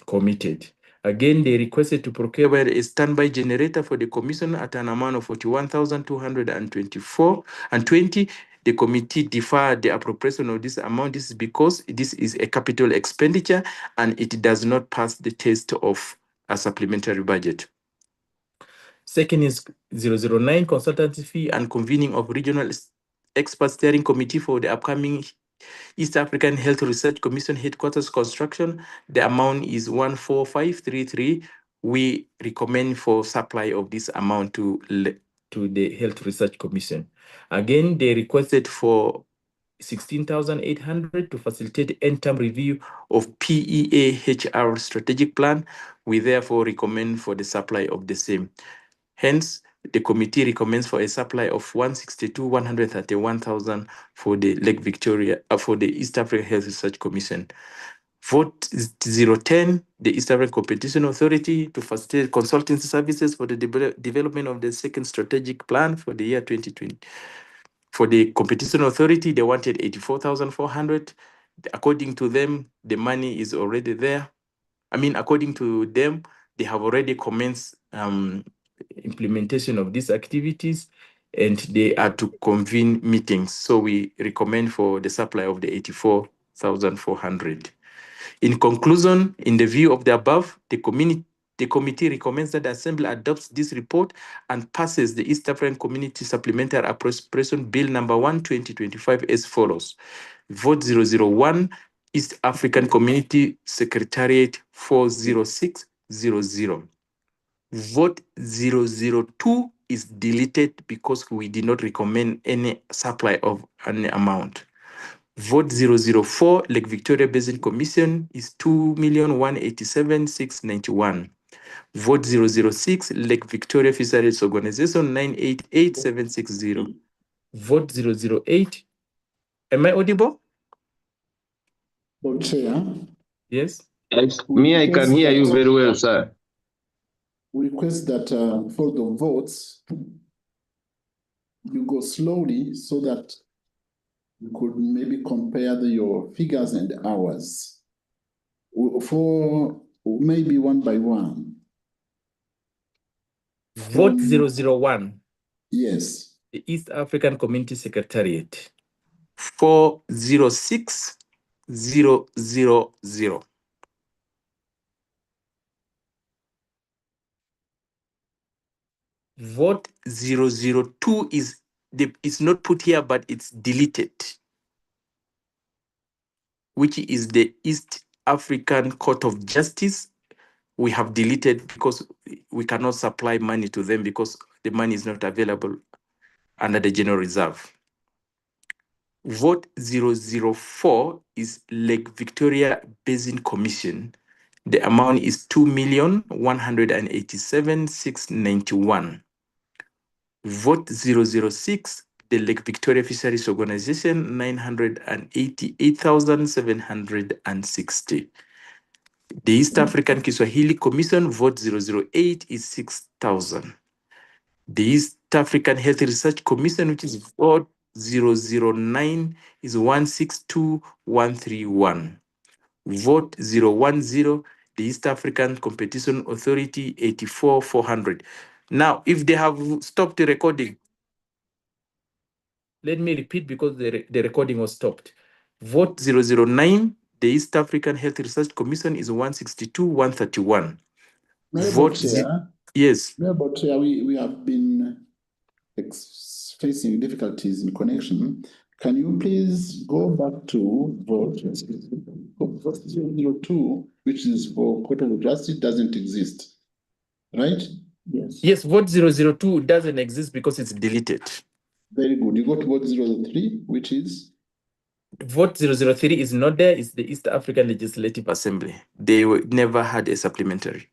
S4: committed. Again, they requested to procure a standby generator for the commission at an amount of 41,224.20. The committee deferred the appropriation of this amount. This is because this is a capital expenditure and it does not pass the test of a supplementary budget. Second is 009 consultancy fee and convening of regional expert steering committee for the upcoming East African Health Research Commission headquarters construction. The amount is 14533. We recommend for supply of this amount to the Health Research Commission. Again, they requested for 16,800 to facilitate end-term review of PEAHR strategic plan. We therefore recommend for the supply of the same. Hence, the committee recommends for a supply of 131,000 for the Lake Victoria, for the East African Health Research Commission. Vote 010, the East African Competition Authority to facilitate consultancy services for the development of the second strategic plan for the year 2020. For the Competition Authority, they wanted 84,400. According to them, the money is already there. I mean, according to them, they have already commenced implementation of these activities, and they are to convene meetings. So we recommend for the supply of the 84,400. In conclusion, in the view of the above, the committee recommends that the Assembly adopts this report and passes the East African Community Supplementary Appropriation Bill number 1, 2025 as follows. Vote 001, East African Community Secretariat 40600. Vote 002 is deleted because we did not recommend any supply of any amount. Vote 004, Lake Victoria Basin Commission is 2,187,691. Vote 006, Lake Victoria Fisheries Organization 988,760. Vote 008. Am I audible?
S1: So, Chair.
S4: Yes.
S7: Yes, me, I can hear you very well, sir.
S1: We request that for the votes, you go slowly so that you could maybe compare your figures and ours. For maybe one by one.
S4: Vote 001.
S1: Yes.
S4: The East African Community Secretariat. 406,000. Vote 002 is it's not put here, but it's deleted, which is the East African Court of Justice. We have deleted because we cannot supply money to them because the money is not available under the General Reserve. Vote 004 is Lake Victoria Basin Commission. The amount is 2,187,691. Vote 006, the Lake Victoria Fisheries Organization, 988,760. The East African Kiswahili Commission, vote 008 is 6,000. The East African Health Research Commission, which is vote 009, is 162,131. Vote 010, the East African Competition Authority, 84,400. Now, if they have stopped the recording, let me repeat because the recording was stopped. Vote 009, the East African Health Research Commission is 162,131. Vote yes.
S1: But we have been facing difficulties in connection. Can you please go back to vote 002, which is for Court of Justice, doesn't exist, right?
S4: Yes. Yes, vote 002 doesn't exist because it's deleted.
S1: Very good. You go to vote 003, which is?
S4: Vote 003 is not there. It's the East African Legislative Assembly. They never had a supplementary.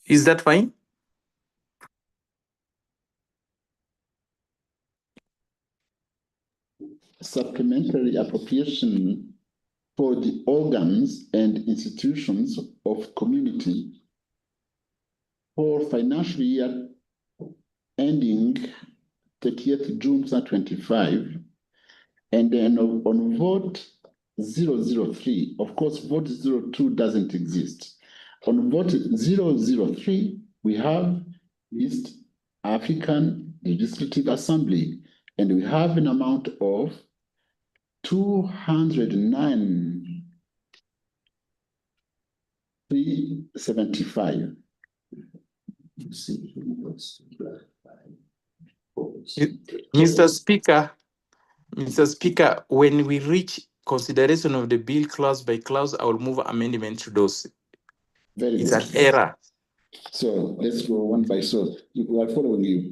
S4: Is that fine?
S1: Supplementary appropriation for the organs and institutions of community for financial year ending 30th June 2025, and then on vote 003, of course, vote 02 doesn't exist. On vote 003, we have East African Legislative Assembly, And we have an amount of 209,375.
S4: Mr. Speaker, when we reach consideration of the bill clause by clause, I will move amendment to those.
S1: Very
S4: It's
S1: good.
S4: an error.
S1: So let's go one by so. We are following you.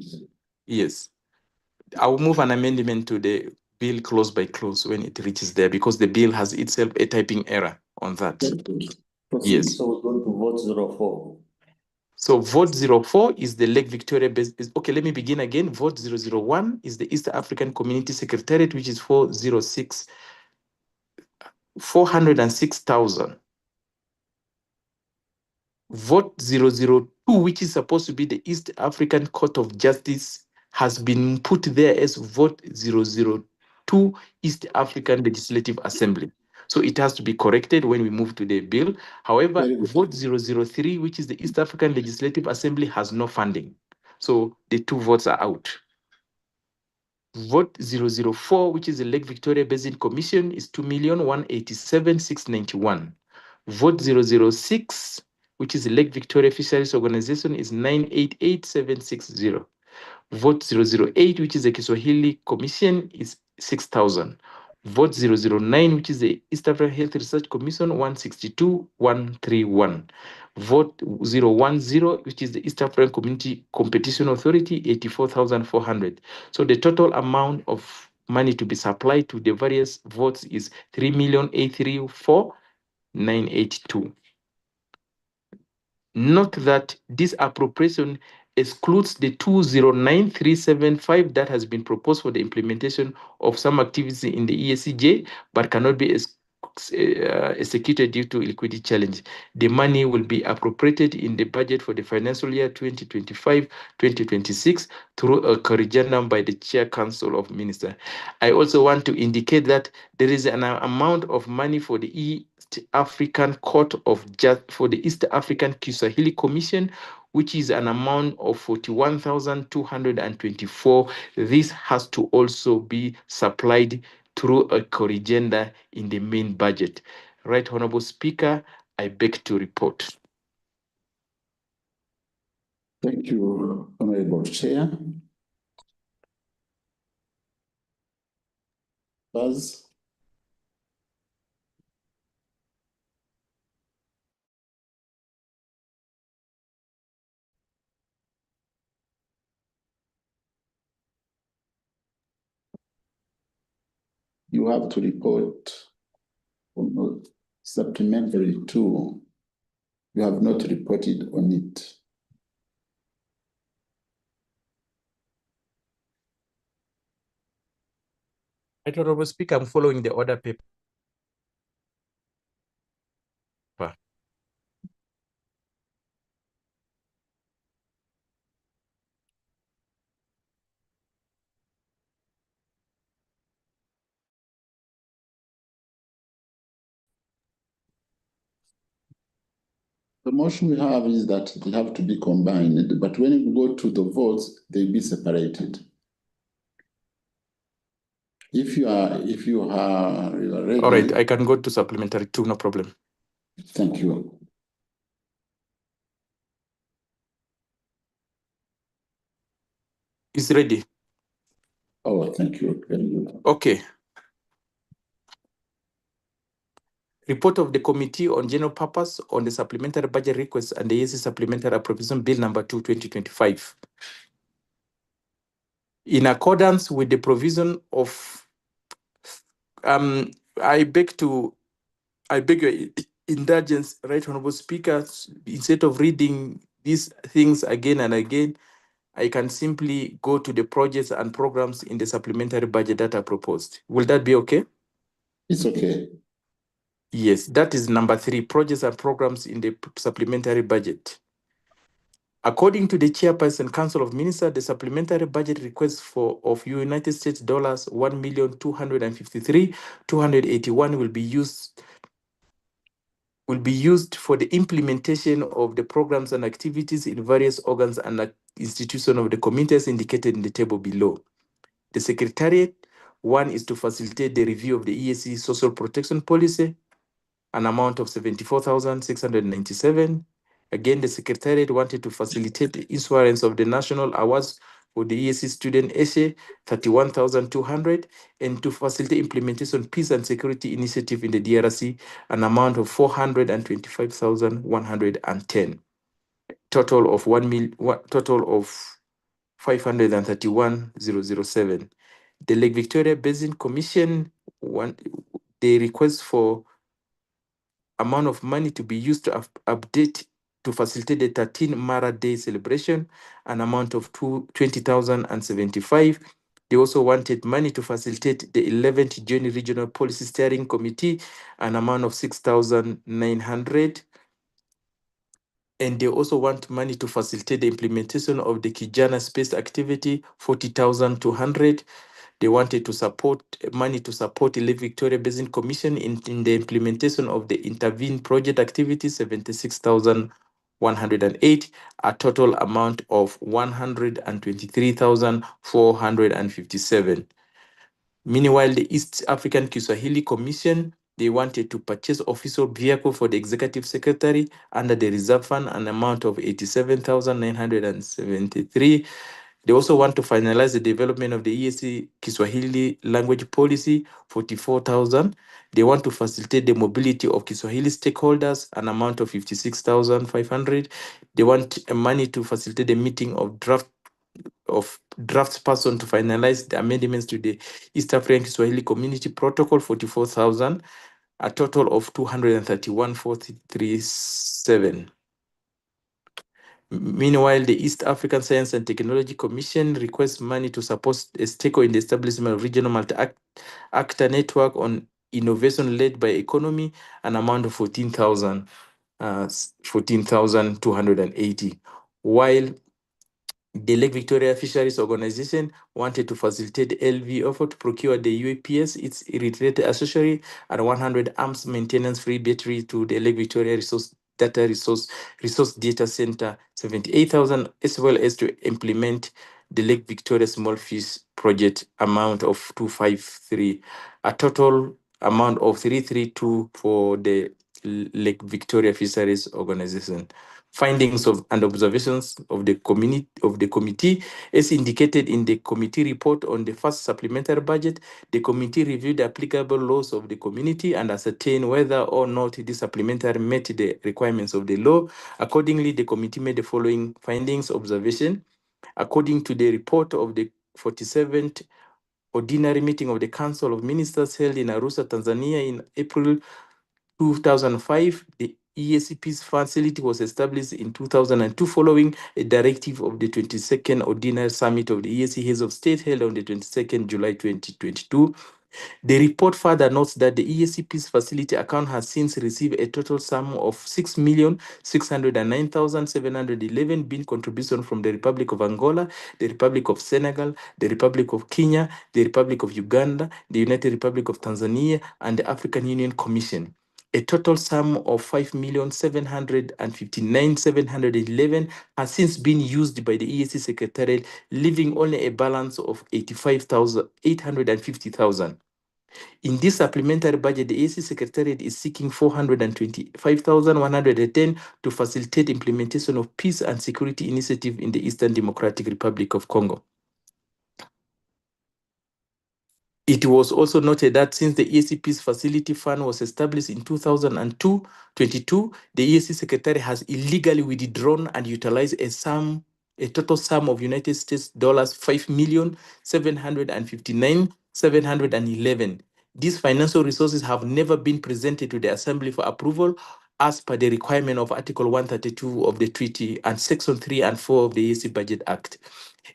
S4: Yes. I will move an amendment to the bill clause by clause when it reaches there, because the bill has itself a typing error on that.
S1: Very good. Proceed.
S4: Yes.
S2: So we go to vote 04.
S4: So vote 04 is the Lake Victoria base. Okay, let me begin again. Vote 001 is the East African Community Secretariat, which is 406,000. Vote 002, which is supposed to be the East African Court of Justice, has been put there as vote 002 East African Legislative Assembly. So it has to be corrected when we move to the bill. However, vote 003, which is the East African Legislative Assembly, has no funding. So the two votes are out. Vote 004, which is the Lake Victoria Basin Commission, is 2,187,691. Vote 006, which is the Lake Victoria Fisheries Organization, is 988,760. Vote 008, which is the Kiswahili Commission, is 6,000. Vote 009, which is the East African Health Research Commission, 162,131. Vote 010, which is the East African Community Competition Authority, 84,400. So the total amount of money to be supplied to the various votes is 3,834,982. Note that this appropriation excludes the 209,375 that has been proposed for the implementation of some activities in the ESCJ, but cannot be executed due to liquidity challenge. The money will be appropriated in the budget for the financial year 2025-2026 through a corrigendum by the Chair Council of Ministers. I also want to indicate that there is an amount of money for the East African Court of Justice, for the East African Kiswahili Commission, which is an amount of 41,224. This has to also be supplied through a corrigenda in the main budget. Right, Honorable Speaker, I beg to report.
S1: Thank you, Honorable Chair. Buzz. You have to report on supplementary 2. You have not reported on it.
S4: Right, Honorable Speaker, I'm following the order paper.
S1: The motion we have is that they have to be combined, but when you go to the votes, they'll be separated. If you are ready.
S4: All right, I can go to supplementary 2, no problem.
S1: Thank you.
S4: It's ready.
S1: Oh, thank you. Very good.
S4: Okay. Report of the Committee on General Purpose on the Supplementary Budget Request and the ESC Supplementary Appropriation Bill number 2, 2025. In accordance with the provision of, I beg your indulgence, Right Honorable Speaker, instead of reading these things again and again, I can simply go to the projects and programs in the supplementary budget that are proposed. Will that be okay?
S1: It's okay.
S4: Yes, that is number 3, projects and programs in the supplementary budget. According to the Chairperson Council of Ministers, the supplementary budget request of United States dollars 1,253,281 will be used for the implementation of the programs and activities in various organs and institutions of the committees indicated in the table below. the secretariat. One is to facilitate the review of the EAC social protection policy, an amount of 74,697. Again, the secretariat wanted to facilitate the issuance of the national awards for the EAC student essay, 31,200, and to facilitate implementation peace and security initiative in the DRC, an amount of 425,110. Total of 531,007. The Lake Victoria Basin Commission, they request for amount of money to be used to update to facilitate the 13 Mara Day celebration, an amount of 20,075. They also wanted money to facilitate the 11th Joint Regional Policy Steering Committee, an amount of 6,900. And they also want money to facilitate the implementation of the Kijana Space Activity, 40,200. They wanted to support money to support the Lake Victoria Basin Commission in the implementation of the Intervene project activity, 76,108, a total amount of 123,457. Meanwhile, the East African Kiswahili Commission, they wanted to purchase official vehicle for the executive secretary under the reserve fund, an amount of 87,973. They also want to finalize the development of the EAC Kiswahili language policy, 44,000. They want to facilitate the mobility of Kiswahili stakeholders, an amount of 56,500. They want money to facilitate the meeting of draftsperson to finalize the amendments to the East African Kiswahili Community Protocol, 44,000, a total of 231,437. Meanwhile, the East African Science and Technology Commission requests money to support a stakeholder in the establishment of regional multi-actor network on innovation led by economy, an amount of 14,280. While the Lake Victoria Fisheries Organization wanted to facilitate the LV effort to procure the UAPS, its related accessory, and 100 arms maintenance-free battery to the Lake Victoria Resource Data Center, 78,000, as well as to implement the Lake Victoria Small Fish Project amount of 253, a total amount of 332 for the Lake Victoria Fisheries Organization. Findings and observations of the committee, as indicated in the committee report on the first supplementary budget. The committee reviewed the applicable laws of the community and ascertained whether or not the supplementary met the requirements of the law. Accordingly, the committee made the following findings, observation. According to the report of the 47th ordinary meeting of the Council of Ministers held in Arusha, Tanzania in April 2005, the EAC Peace Facility was established in 2002 following a directive of the 22nd Ordinary Summit of the EAC Heads of State held on the 22nd July 2022. The report further notes that the EAC Peace Facility account has since received a total sum of 6,609,711 being contribution from the Republic of Angola, the Republic of Senegal, the Republic of Kenya, the Republic of Uganda, the United Republic of Tanzania, and the African Union Commission. A total sum of 5,759,711 has since been used by the EAC Secretariat, leaving only a balance of 85,850,000. In this supplementary budget, the EAC Secretariat is seeking 425,110 to facilitate implementation of peace and security initiative in the Eastern Democratic Republic of Congo. It was also noted that since the EAC Peace Facility Fund was established in 2022, the EAC Secretary has illegally withdrawn and utilized a total sum of United States dollars 5,759,711. These financial resources have never been presented to the Assembly for approval as per the requirement of Article 132 of the treaty and Section 3 and 4 of the EAC Budget Act.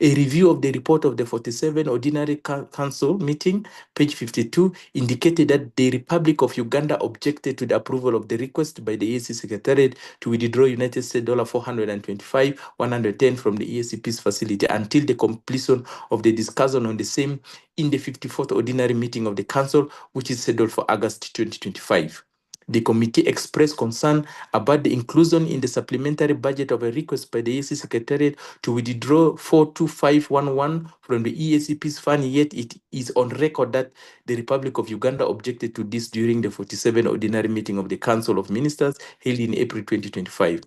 S4: A review of the report of the 47 Ordinary Council meeting, page 52, indicated that the Republic of Uganda objected to the approval of the request by the EAC Secretariat to withdraw United States dollar 425,110 from the EAC Peace Facility until the completion of the discussion on the same in the 54th Ordinary Meeting of the Council, which is scheduled for August 2025. The committee expressed concern about the inclusion in the supplementary budget of a request by the EAC Secretariat to withdraw 42511 from the EAC Peace Fund, yet it is on record that the Republic of Uganda objected to this during the 47th ordinary meeting of the Council of Ministers held in April 2025.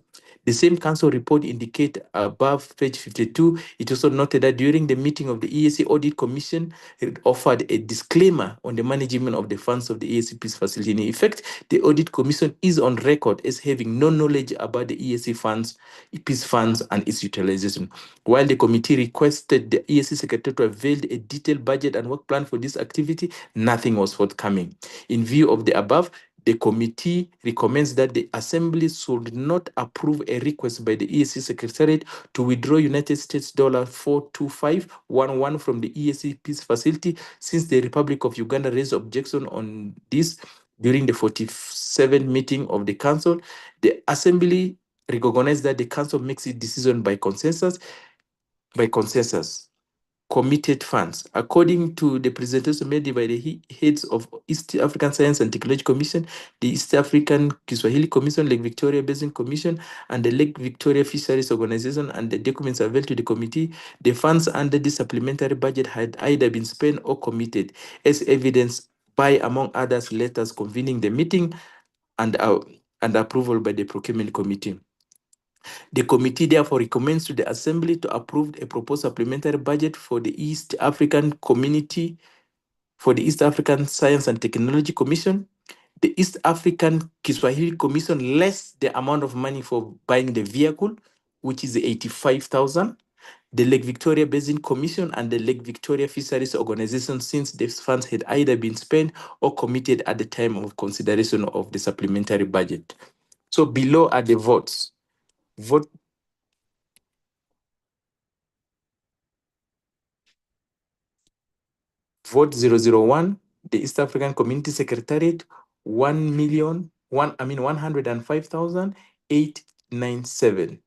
S4: The same council report indicate above page 52, it also noted that during the meeting of the EAC Audit Commission, it offered a disclaimer on the management of the funds of the EAC Peace Facility. In effect, the Audit Commission is on record as having no knowledge about the EAC funds, peace funds, and its utilization. While the committee requested the EAC Secretary to avail a detailed budget and work plan for this activity, nothing was forthcoming. In view of the above, the committee recommends that the Assembly should not approve a request by the EAC Secretariat to withdraw United States $42511 from the EAC Peace Facility, since the Republic of Uganda raised objection on this during the 47th meeting of the Council. The Assembly recognized that the Council makes its decision by consensus. Committed funds. According to the presentation made by the heads of East African Science and Technology Commission, the East African Kiswahili Commission, Lake Victoria Basin Commission, and the Lake Victoria Fisheries Organization, and the documents available to the committee, the funds under the supplementary budget had either been spent or committed, as evidenced by, among others, letters convening the meeting and approval by the procurement committee. The committee therefore recommends to the Assembly to approve a proposed supplementary budget for the East African Community, for the East African Science and Technology Commission, the East African Kiswahili Commission, less the amount of money for buying the vehicle, which is 85,000, the Lake Victoria Basin Commission, and the Lake Victoria Fisheries Organization, since these funds had either been spent or committed at the time of consideration of the supplementary budget. So below are the votes. Vote 001, the East African Community Secretariat, 105,897.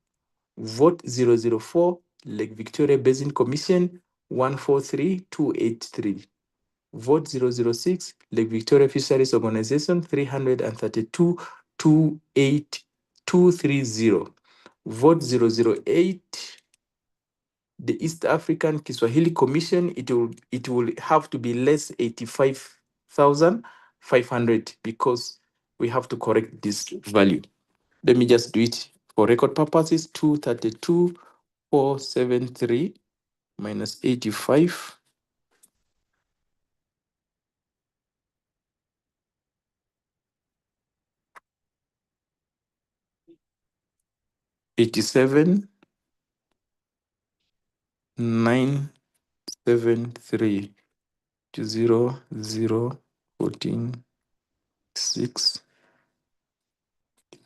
S4: Vote 004, Lake Victoria Basin Commission, 143,283. Vote 006, Lake Victoria Fisheries Organization, 332,230. Vote 008, the East African Kiswahili Commission, it will have to be less 85,500 because we have to correct this value. Let me just do it for record purposes. 232,473 minus 85. 87,973 to 0,014, 6,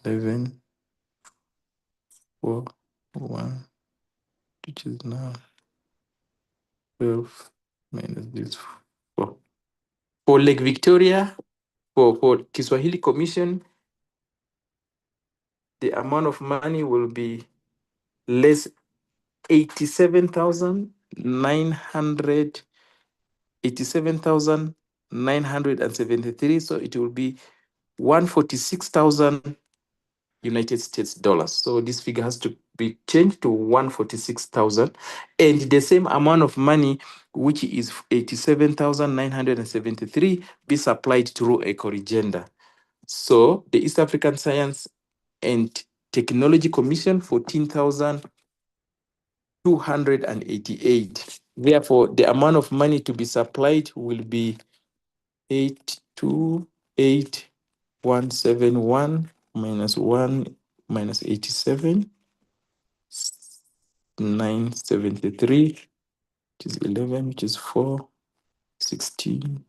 S4: 11, 4, 1, which is now 12 minus this 4. For Lake Victoria, for Kiswahili Commission, the amount of money will be less 87,973. So it will be 146,000 United States dollars. So this figure has to be changed to 146,000, and the same amount of money, which is 87,973, be supplied through a corrigenda. So the East African Science and Technology Commission, 14,288. Therefore, the amount of money to be supplied will be 828,171 minus 1 minus 87, 973, which is 11, which is 4, 16,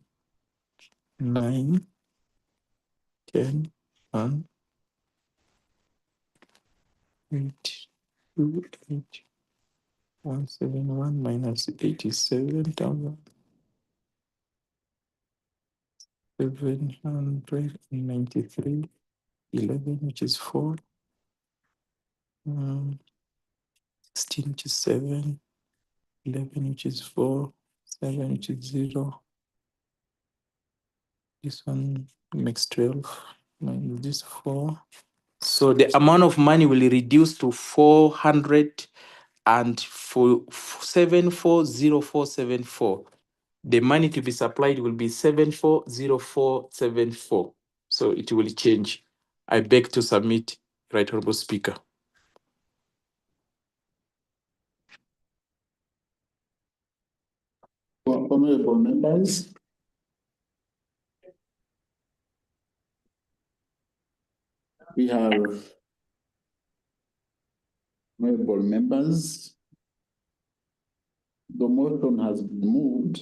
S4: 9, 10, 1, 8, 2, 8, 171 minus 87,000. 793, 11, which is 4, 16, which is 7, 11, which is 4, 7, which is 0. This one makes 12. minus this 4. So the amount of money will reduce to 407,404,74. The money to be supplied will be 740474. So it will change. I beg to submit, Right Honorable Speaker.
S1: Honorable members, we have honorable members. The motion has been moved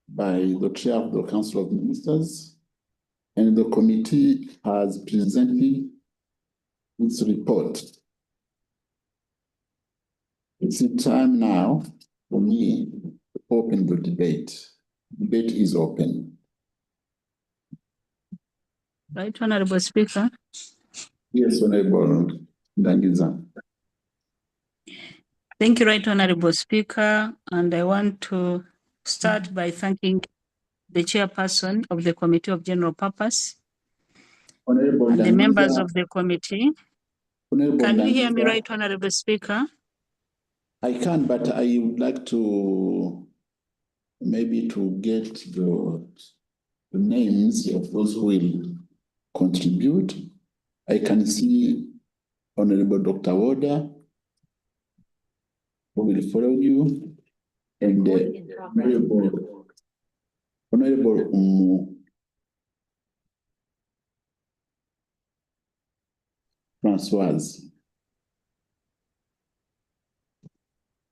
S1: by the chair of the Council of Ministers, and the committee has presented its report. It's the time now for me to open the debate. Debate is open.
S8: Right, Honorable Speaker.
S1: Yes, Honorable Ndangiza.
S8: Thank you, Right Honorable Speaker. And I want to start by thanking the chairperson of the Committee of General Purpose
S1: Honorable
S8: and the members
S1: Ndangiza,
S8: of the committee.
S1: Honorable
S8: Can you hear me,
S1: Ndangiza,
S8: Right Honorable Speaker?
S1: I can, but I would like to maybe to get the names of those who will contribute. I can see Honorable Dr. Woda, who will follow you, and Honorable Françoise.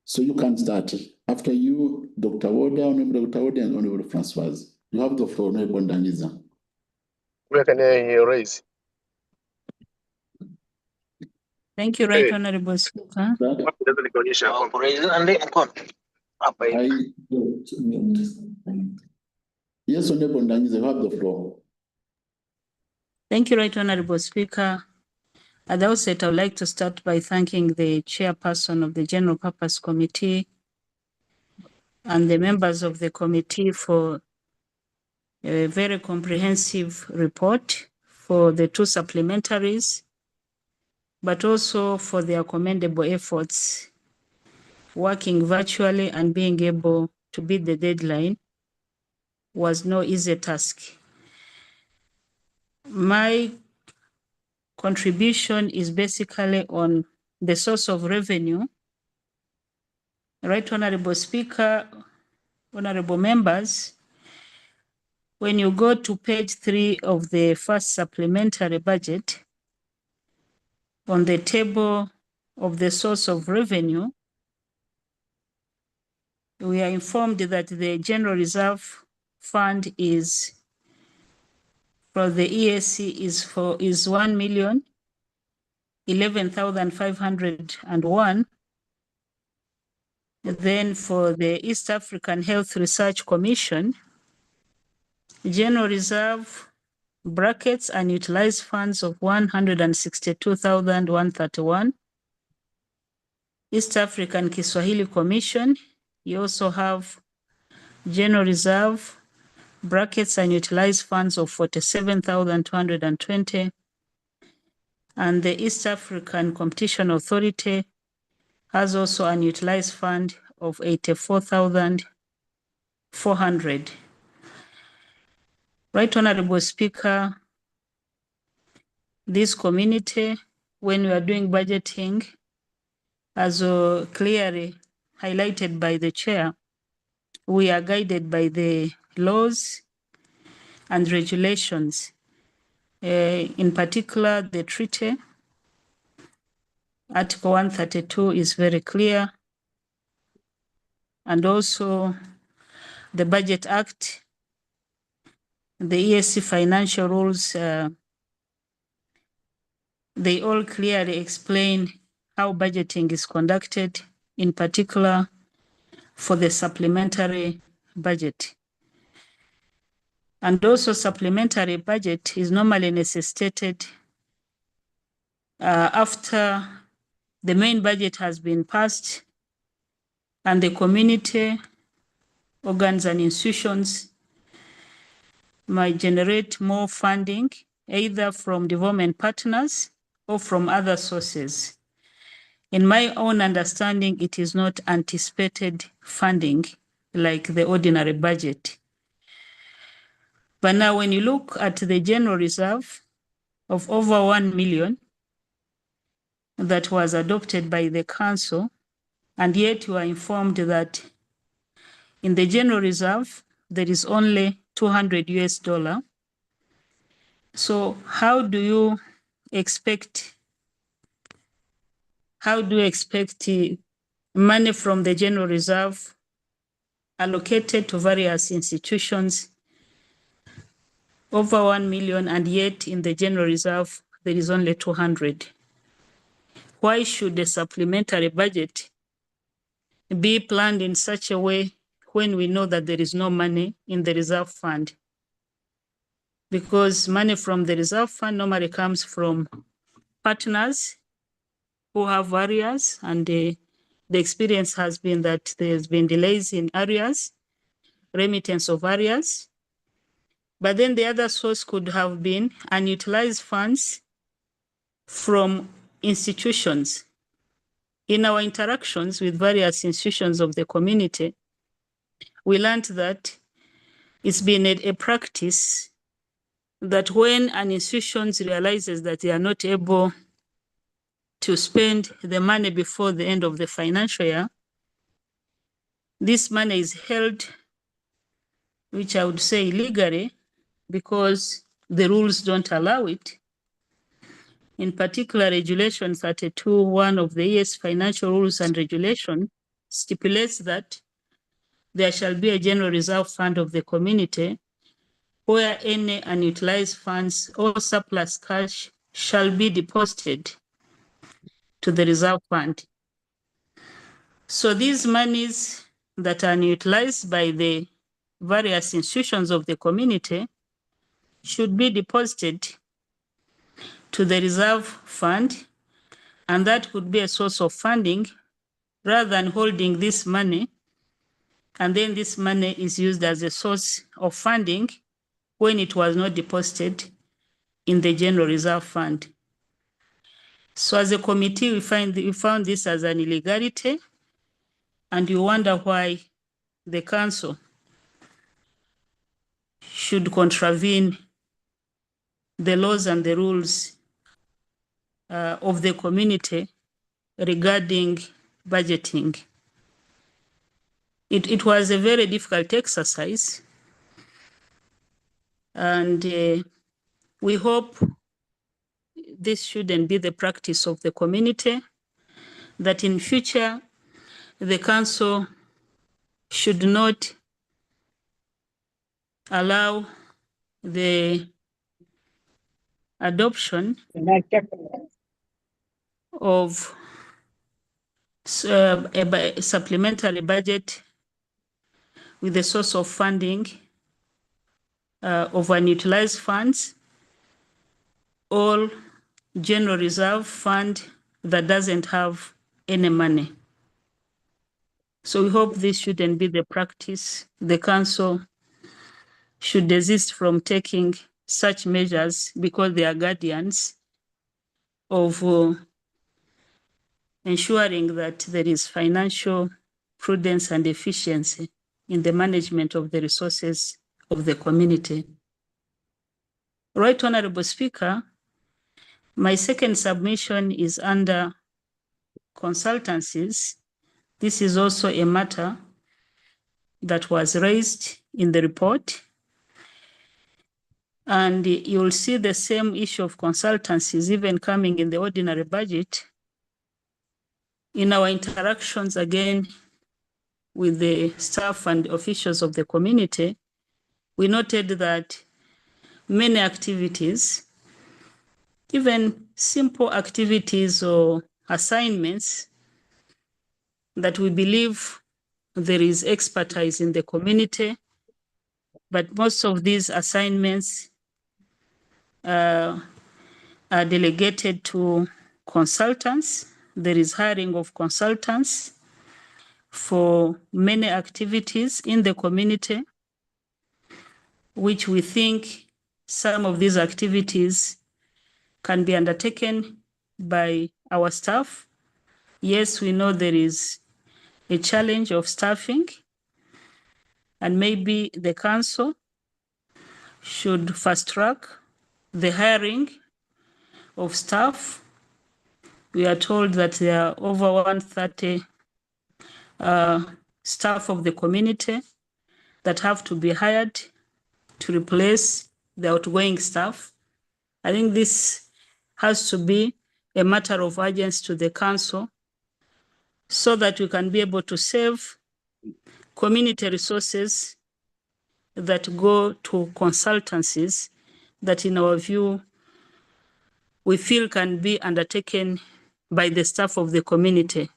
S1: So you can start. After you, Dr. Woda, Honorable Dr. Woda, and Honorable Françoise. You have the floor, Honorable Ndangiza.
S9: Where can I raise?
S8: Thank you, Right Honorable Speaker.
S1: Yes, Honorable Ndangiza, you have the floor.
S8: Thank you, Right Honorable Speaker. At the outset, I would like to start by thanking the chairperson of the General Purpose Committee and the members of the committee for a very comprehensive report for the 2 supplementaries, but also for their commendable efforts working virtually and being able to beat the deadline was no easy task. My contribution is basically on the source of revenue. Right Honorable Speaker, honorable members, when you go to page 3 of the first supplementary budget, on the table of the source of revenue, we are informed that the General Reserve Fund is for the EAC is 1,011,501. Then for the East African Health Research Commission, General Reserve brackets unutilized funds of 162,131. East African Kiswahili Commission, you also have General Reserve brackets unutilized funds of 47,220. And the East African Competition Authority has also unutilized fund of 84,400. Right Honorable Speaker, this community, when we are doing budgeting, as clearly highlighted by the chair, we are guided by the laws and regulations. In particular, the treaty, Article 132 is very clear. And also the Budget Act, the EAC financial rules, they all clearly explain how budgeting is conducted, in particular for the supplementary budget. And also supplementary budget is normally necessitated after the main budget has been passed and the community, organs and institutions might generate more funding either from development partners or from other sources. In my own understanding, it is not anticipated funding like the ordinary budget. But now when you look at the general reserve of over 1 million that was adopted by the council, and yet you are informed that in the general reserve, there is only $200 US. So how do you expect money from the general reserve allocated to various institutions over 1 million, and yet in the general reserve, there is only 200? Why should a supplementary budget be planned in such a way when we know that there is no money in the reserve fund? Because money from the reserve fund normally comes from partners who have areas, and the experience has been that there's been delays in areas, remittance of areas. But then the other source could have been unutilized funds from institutions. In our interactions with various institutions of the community, we learned that it's been a practice that when an institution realizes that they are not able to spend the money before the end of the financial year, this money is held, which I would say illegally, because the rules don't allow it. In particular, Regulation 32(1) of the ES Financial Rules and Regulation stipulates that there shall be a general reserve fund of the community where any unutilized funds or surplus cash shall be deposited to the reserve fund. So these monies that are unutilized by the various institutions of the community should be deposited to the reserve fund, and that would be a source of funding rather than holding this money, and then this money is used as a source of funding when it was not deposited in the general reserve fund. So as a committee, we found this as an illegality, and you wonder why the council should contravene the laws and the rules of the community regarding budgeting. It was a very difficult exercise, and we hope this shouldn't be the practice of the community, that in future the council should not allow the adoption of a supplementary budget with the source of funding of unutilized funds or general reserve fund that doesn't have any money. So we hope this shouldn't be the practice. The council should desist from taking such measures because they are guardians of ensuring that there is financial prudence and efficiency in the management of the resources of the community. Right, Honorable Speaker, my second submission is under consultancies. This is also a matter that was raised in the report. And you'll see the same issue of consultancies even coming in the ordinary budget. In our interactions again with the staff and officials of the community, we noted that many activities, even simple activities or assignments that we believe there is expertise in the community, but most of these assignments are delegated to consultants. There is hiring of consultants for many activities in the community, which we think some of these activities can be undertaken by our staff. Yes, we know there is a challenge of staffing, and maybe the council should fast track the hiring of staff. We are told that there are over 130 staff of the community that have to be hired to replace the outgoing staff. I think this has to be a matter of urgency to the council so that we can be able to save community resources that go to consultancies that, in our view, we feel can be undertaken by the staff of the community.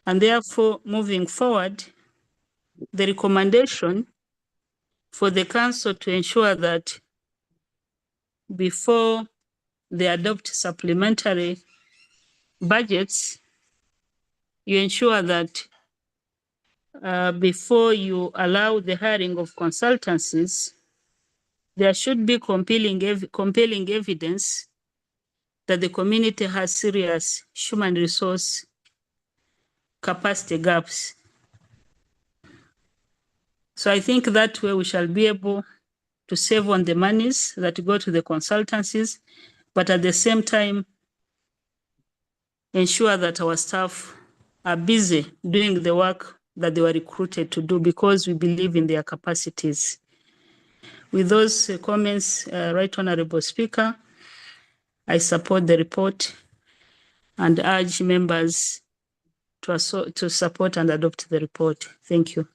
S8: And therefore, moving forward, the recommendation for the council to ensure that before they adopt supplementary budgets, you ensure that before you allow the hiring of consultancies, there should be compelling evidence that the community has serious human resource capacity gaps. So I think that way we shall be able to save on the monies that go to the consultancies, but at the same time, ensure that our staff are busy doing the work that they were recruited to do, because we believe in their capacities. With those comments, Right Honorable Speaker, I support the report and urge members to support and adopt the report. Thank you.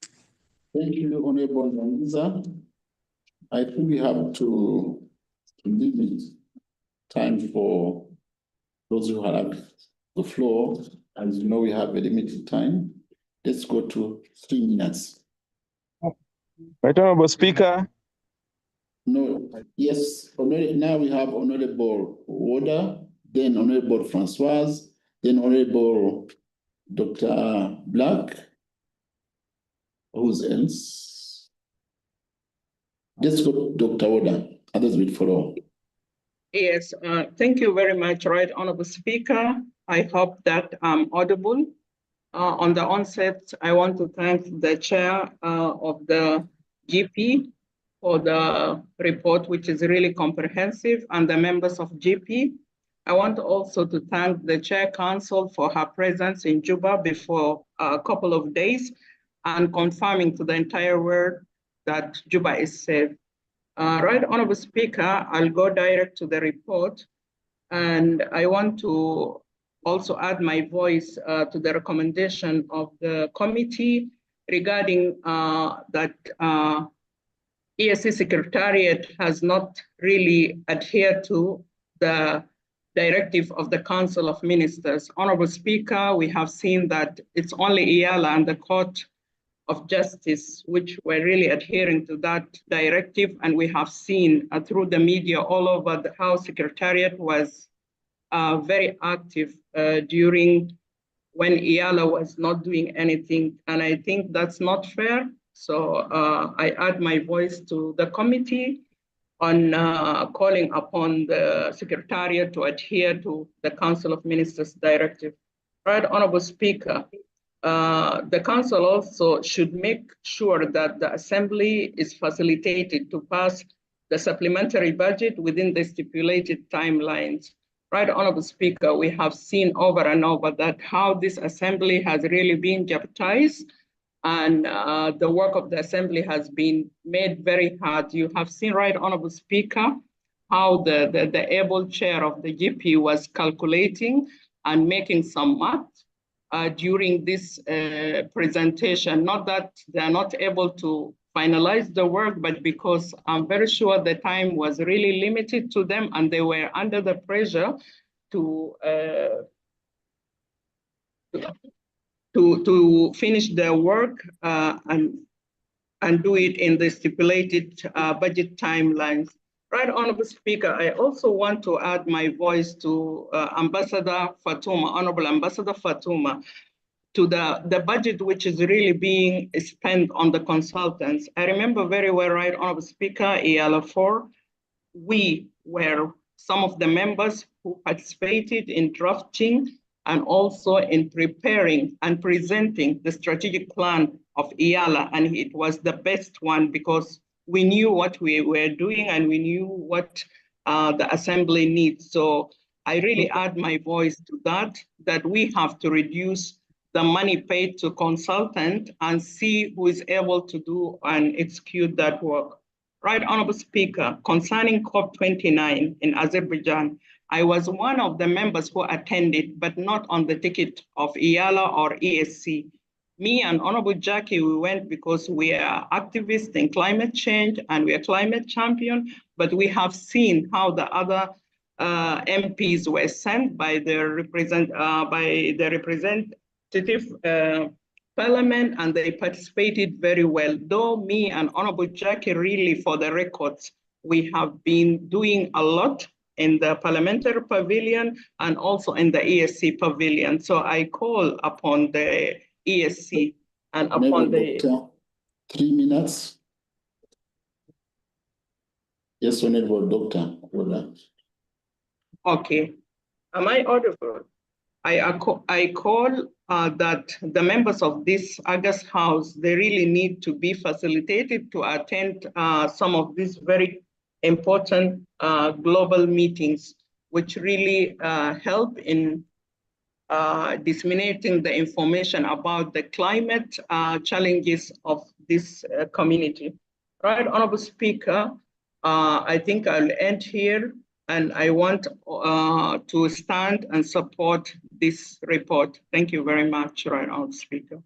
S1: Thank you, Honorable Nyanza. I think we have to limit time for those who have the floor. As you know, we have a limited time. Let's go to 3 minutes.
S7: Right Honorable Speaker.
S1: No, yes, now we have Honorable Woda, then Honorable Francoise, then Honorable Dr. Black. Who's else? Let's go Dr. Woda, others will follow.
S10: Yes, thank you very much, Right Honorable Speaker. I hope that I'm audible. On the onset, I want to thank the chair of the GP for the report, which is really comprehensive, and the members of GP. I want also to thank the Chair Council for her presence in Juba before a couple of days and confirming to the entire world that Juba is safe. Right Honorable Speaker, I'll go direct to the report, and I want to also add my voice to the recommendation of the committee regarding that EAC Secretariat has not really adhered to the directive of the Council of Ministers. Honorable Speaker, we have seen that it's only Eala and the Court of Justice which were really adhering to that directive, and we have seen through the media all over how Secretariat was very active during when Eala was not doing anything, and I think that's not fair. So I add my voice to the committee on calling upon the Secretariat to adhere to the Council of Ministers directive. Right, Honorable Speaker, the Council also should make sure that the Assembly is facilitated to pass the supplementary budget within the stipulated timelines. Right, Honorable Speaker, we have seen over and over that how this Assembly has really been jeopardized, and the work of the Assembly has been made very hard. You have seen, Right Honorable Speaker, how the able chair of the GP was calculating and making some math during this presentation. Not that they are not able to finalize the work, but because I'm very sure the time was really limited to them and they were under the pressure to finish their work and do it in the stipulated budget timelines. Right, Honorable Speaker, I also want to add my voice to Ambassador Fatuma, Honorable Ambassador Fatuma, to the budget which is really being spent on the consultants. I remember very well, Right, Honorable Speaker, Eala 4, we were some of the members who participated in drafting and also in preparing and presenting the strategic plan of Eala. And it was the best one because we knew what we were doing and we knew what the assembly needs. So I really add my voice to that we have to reduce the money paid to consultant and see who is able to do and execute that work. Right, Honorable Speaker, concerning COP29 in Azerbaijan, I was one of the members who attended, but not on the ticket of Eala or ESC. Me and Honorable Jackie, we went because we are activists in climate change and we are climate champion, but we have seen how the other MPs were sent by the representative parliament, and they participated very well. Though me and Honorable Jackie, really for the records, we have been doing a lot in the parliamentary pavilion and also in the ESC pavilion. So I call upon the ESC and upon the...
S1: Doctor, 3 minutes. Yes, Honorable Doctor.
S10: Okay. Am I audible? I call that the members of this August House, they really need to be facilitated to attend some of these very important global meetings, which really help in disseminating the information about the climate challenges of this community. Right, Honorable Speaker, I think I'll end here. And I want to stand and support this report. Thank you very much, Right Honorable Speaker.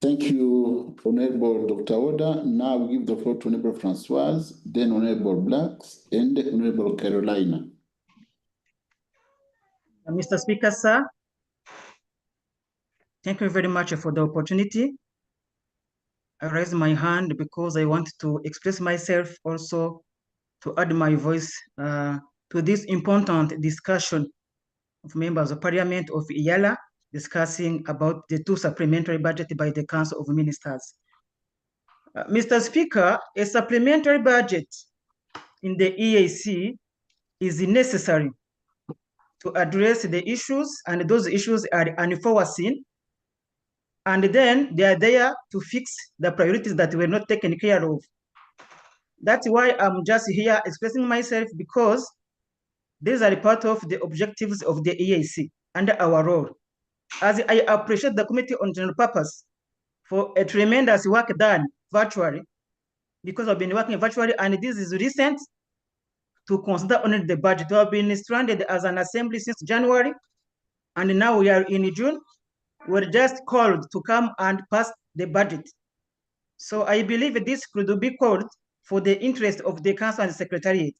S1: Thank you, Honorable Dr. Oda. Now we give the floor to Honorable Francoise, then Honorable Blacks, and Honorable Carolina.
S11: Mr. Speaker, sir, thank you very much for the opportunity. I raise my hand because I want to express myself also to add my voice to this important discussion of members of Parliament of Eala discussing about the 2 supplementary budget by the Council of Ministers. Mr. Speaker, a supplementary budget in the EAC is necessary to address the issues, and those issues are unforeseen, and then they are there to fix the priorities that were not taken care of. That's why I'm just here expressing myself, because these are part of the objectives of the EAC and our role. As I appreciate the Committee on General Purpose for a tremendous work done virtually, because I've been working virtually, and this is recent to consider only the budget. We have been stranded as an assembly since January, and now we are in June. We're just called to come and pass the budget. So I believe this could be called for the interest of the Council and the Secretariat.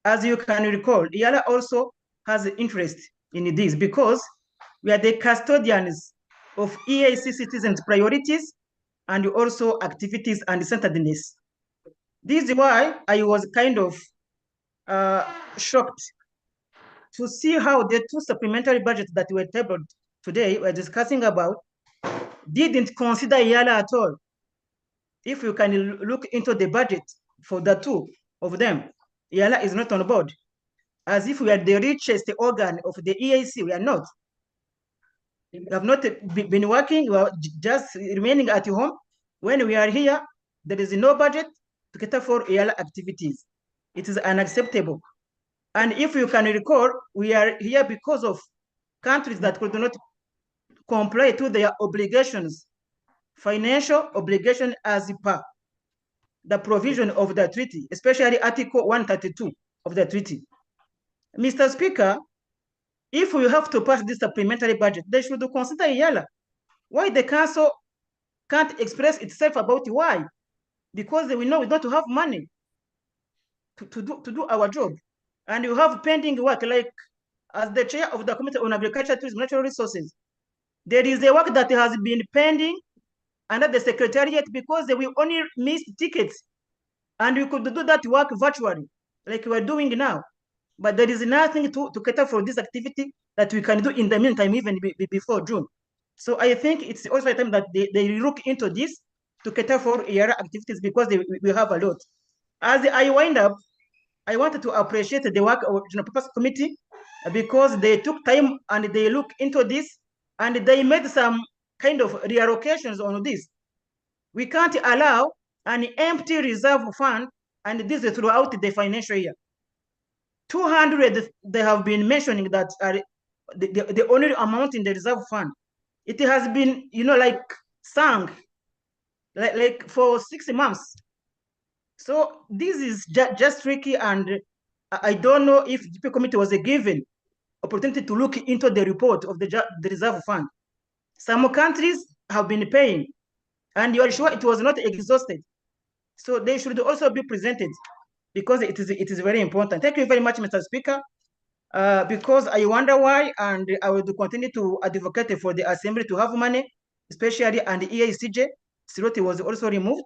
S11: As you can recall, Eala also has interest in this because we are the custodians of EAC citizens' priorities and also activities and centeredness. This is why I was kind of shocked to see how the 2 supplementary budgets that were tabled today, we're discussing about, didn't consider Eala at all. If you can look into the budget for the 2 of them, Eala is not on board. As if we are the richest organ of the EAC, we are not. We have not been working, we are just remaining at home. When we are here, there is no budget to cater for Eala activities. It is unacceptable. And if you can recall, we are here because of countries that could not comply to their obligations, financial obligation as per the provision of the treaty, especially Article 132 of the treaty. Mr. Speaker, if we have to pass this supplementary budget, they should consider Eala. Why the Council can't express itself about why? Because we know we don't have money to do our job. And you have pending work, like as the chair of the Committee on Agriculture, Tourism, Natural Resources, there is a work that has been pending under the secretariat because we only missed tickets, and we could do that work virtually, like we're doing now. But there is nothing to cater for this activity that we can do in the meantime, even before June. So I think it's also a time that they look into this to cater for Eala activities, because we have a lot. As I wind up, I wanted to appreciate the work of the General Purpose Committee because they took time and they looked into this and they made some kind of reallocations on this. We can't allow an empty reserve fund and this is throughout the financial year. 200, they have been mentioning that are the only amount in the reserve fund. It has been, like sunk like for 6 months. So this is just tricky, and I don't know if the GP committee was given opportunity to look into the report of the reserve fund. Some countries have been paying, and you are sure it was not exhausted. So they should also be presented because it is very important. Thank you very much, Mr. Speaker. Because I wonder why, and I will continue to advocate for the Assembly to have money, especially and the EACJ. Siroti was also removed,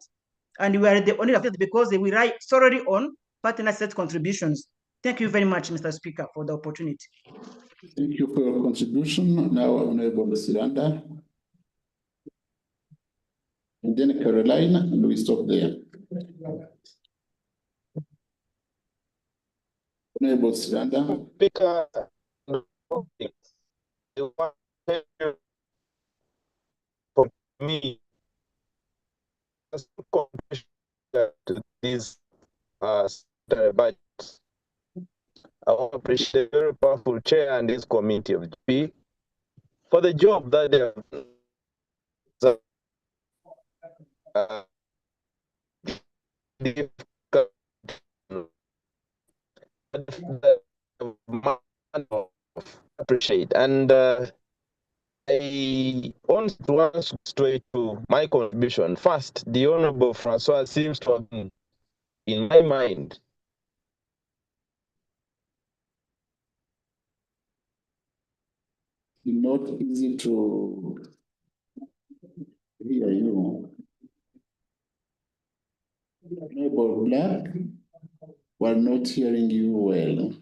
S11: and we are the only affected because we rely solely on partner state contributions. Thank you very much, Mr. Speaker, for the opportunity.
S1: Thank you for your contribution. Now, Honorable Siranda. And then Caroline, and we stop there. Honorable Siranda.
S7: Speaker, for me, to this budget. I want to appreciate the very powerful chair and this committee of GP for the job that they have appreciate. And I want to answer straight to my contribution. First, the Honorable Francois seems to have been, in my mind,
S1: not easy to hear you. Honorable Black, we're not hearing you well.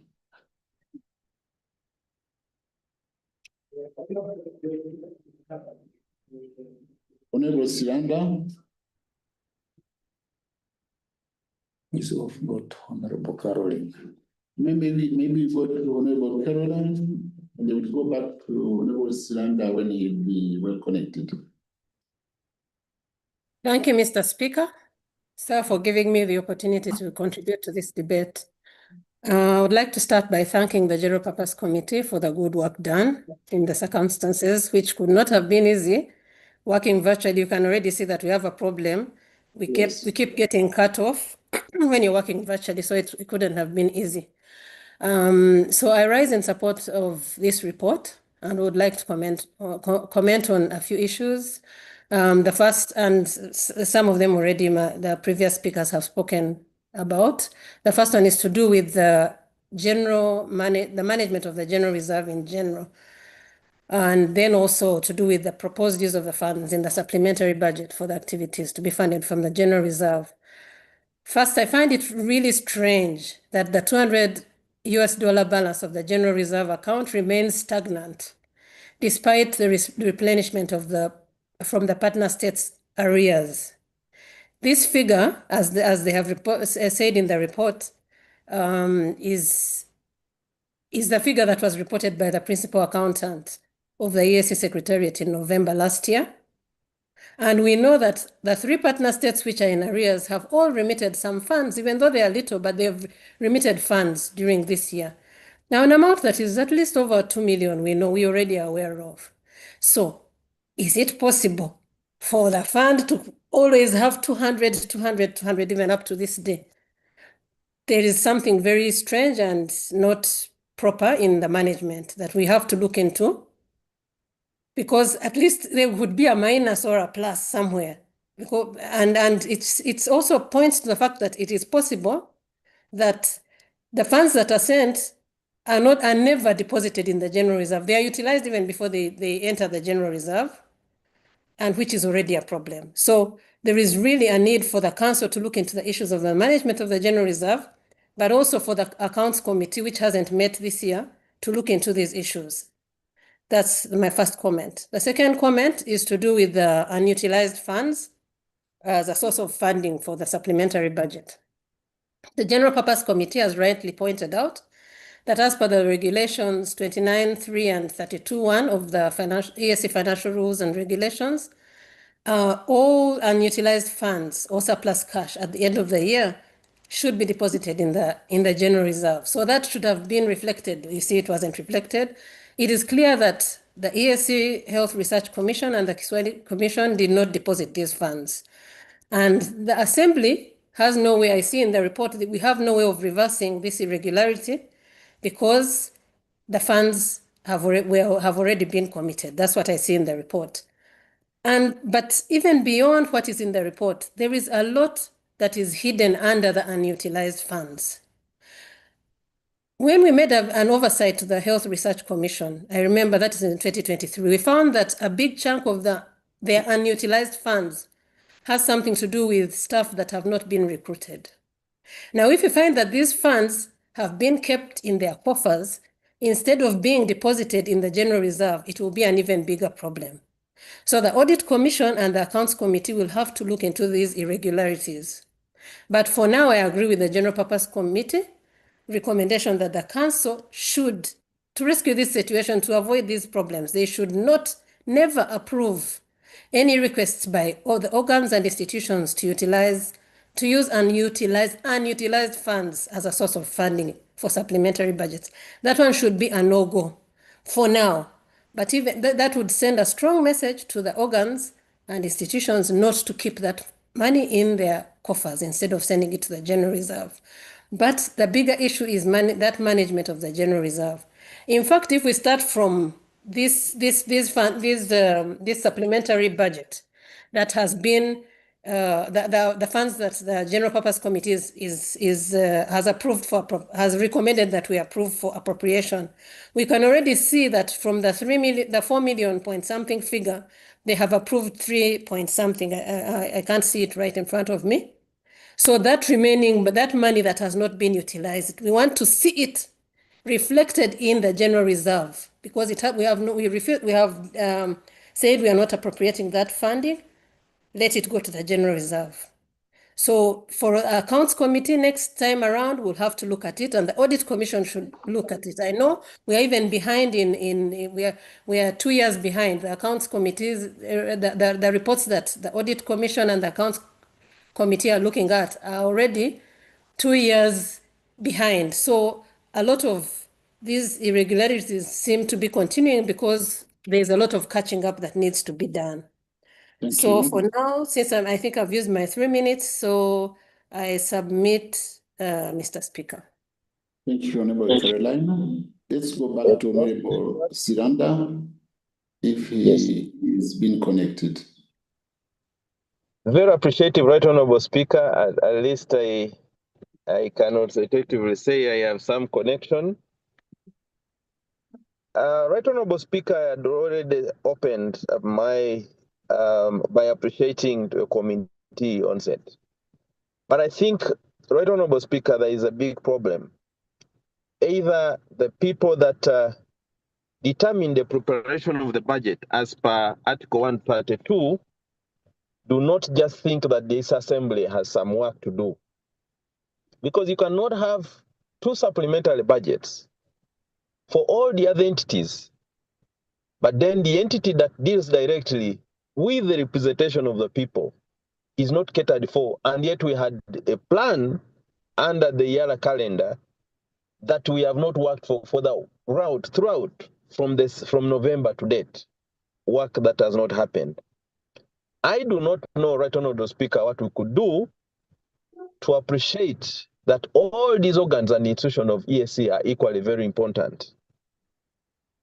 S1: Honorable Siranda.
S2: Is of not Honorable Caroline.
S1: Maybe we go to Honorable Caroline, and then we'll go back to Honorable Siranda when he'll be well connected.
S3: Thank you, Mr. Speaker, sir, for giving me the opportunity to contribute to this debate. I would like to start by thanking the General Purpose Committee for the good work done in the circumstances, which could not have been easy. Working virtually, you can already see that we have a problem. We keep getting cut off when you're working virtually, so it couldn't have been easy. So I rise in support of this report and would like to comment on a few issues. The first, and some of them already the previous speakers have spoken about. The first one is to do with the management of the general reserve in general, and then also to do with the proposed use of the funds in the supplementary budget for the activities to be funded from the general reserve. First, I find it really strange that the $200 balance of the general reserve account remains stagnant, despite the replenishment of from the partner states' arrears. This figure, as they have said in the report, is the figure that was reported by the principal accountant of the EAC secretariat in November last year. And we know that the 3 partner states which are in arrears have all remitted some funds, even though they are little, but they have remitted funds during this year. Now, an amount that is at least over 2 million, we already are aware of. So, is it possible for the fund to always have 200, even up to this day? There is something very strange and not proper in the management that we have to look into, because at least there would be a minus or a plus somewhere. And it's also points to the fact that it is possible that the funds that are sent are never deposited in the general reserve. They are utilized even before they enter the general reserve, and which is already a problem. So there is really a need for the council to look into the issues of the management of the general reserve, but also for the accounts committee, which hasn't met this year, to look into these issues. That's my first comment. The second comment is to do with the unutilized funds as a source of funding for the supplementary budget. The General Purpose Committee has rightly pointed out that as per the regulations 29.3 and 32.1 of the EAC financial rules and regulations, all unutilized funds or surplus cash at the end of the year should be deposited in the general reserve. So that should have been reflected. You see, it wasn't reflected. It is clear that the EAC Health Research Commission and the Kiswahili Commission did not deposit these funds. And the Assembly has no way, I see in the report, that we have no way of reversing this irregularity because the funds have already been committed. That's what I see in the report. But even beyond what is in the report, there is a lot that is hidden under the unutilized funds. When we made an oversight to the Health Research Commission, I remember that is in 2023, we found that a big chunk of their unutilized funds has something to do with staff that have not been recruited. Now, if you find that these funds have been kept in their coffers, instead of being deposited in the general reserve, it will be an even bigger problem. So the Audit Commission and the Accounts Committee will have to look into these irregularities. But for now, I agree with the General Purpose Committee recommendation that the Council should, to rescue this situation, to avoid these problems, they should never approve any requests by all the organs and institutions to use unutilized funds as a source of funding for supplementary budgets. That one should be a no-go for now. But even that would send a strong message to the organs and institutions not to keep that money in their coffers instead of sending it to the general reserve. But the bigger issue is that management of the general reserve. In fact, if we start from this supplementary budget that has been the funds that the General Purpose Committee has approved has recommended that we approve for appropriation, we can already see that from the 4 million point something figure, they have approved 3 point something. I can't see it right in front of me. So that remaining, but that money that has not been utilized, we want to see it reflected in the general reserve because we have said we are not appropriating that funding. Let it go to the general reserve. So for Accounts Committee next time around, we'll have to look at it, and the Audit Commission should look at it. I know we are even behind we are 2 years behind. The Accounts Committees, the reports that the Audit Commission and the Accounts Committee are looking at are already 2 years behind. So a lot of these irregularities seem to be continuing because there's a lot of catching up that needs to be done. So for now, since I think I've used my 3 minutes, so I submit, Mr. Speaker.
S1: Thank you, Honorable Caroline. Let's go back to Honorable Siranda, if he is being connected.
S7: Very appreciative, Right Honorable Speaker. At least I cannot effectively say I have some connection. Right Honorable Speaker, I had already opened my by appreciating the committee onset. But I think, Right Honorable Speaker, there is a big problem. Either the people that determine the preparation of the budget as per Article 132 do not just think that this assembly has some work to do. Because you cannot have 2 supplementary budgets for all the other entities, but then the entity that deals directly with the representation of the people is not catered for, and yet we had a plan under the Eala calendar that we have not worked for the route throughout from November to date, work that has not happened. I do not know, Right Honorable Speaker, what we could do to appreciate that all these organs and institutions of EAC are equally very important.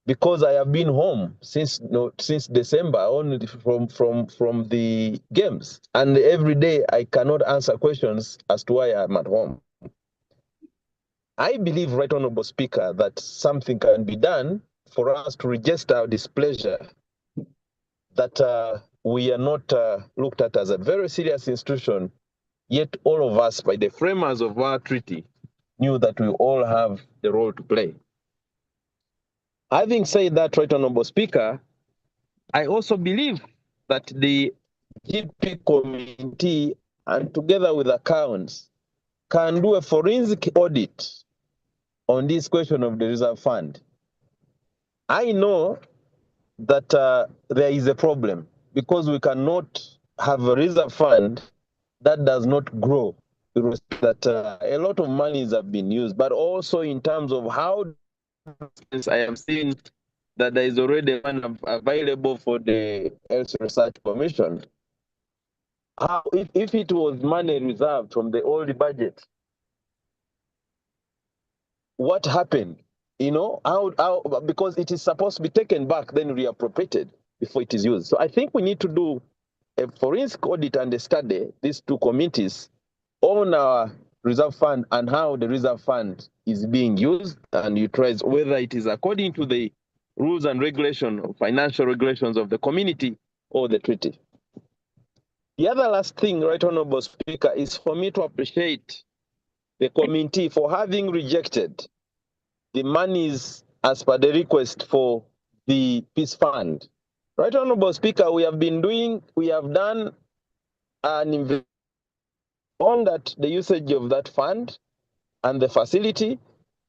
S7: Because I have been home since December, only from the games, and every day I cannot answer questions as to why I'm at home. I believe, Right Honorable Speaker, that something can be done for us to register our displeasure that we are not looked at as a very serious institution, yet all of us, by the framers of our treaty, knew that we all have the role to play. Having said that, Right Honorable Speaker, I also believe that the GP committee, and together with accounts, can do a forensic audit on this question of the reserve fund. I know that there is a problem because we cannot have a reserve fund that does not grow. That a lot of monies have been used, but also in terms of how I am seeing that there is already one available for the Health Research Commission. How, if it was money reserved from the old budget, what happened? You know, how because it is supposed to be taken back, then reappropriated before it is used. So I think we need to do a forensic audit and a study, these two committees, on our reserve fund and how the reserve fund is being used and utilized, whether it is according to the rules and regulation, financial regulations of the community or the treaty. The other last thing, Right Honorable Speaker, is for me to appreciate the committee for having rejected the monies as per the request for the peace fund. Right Honorable Speaker, we have done an investigation on that, the usage of that fund and the facility.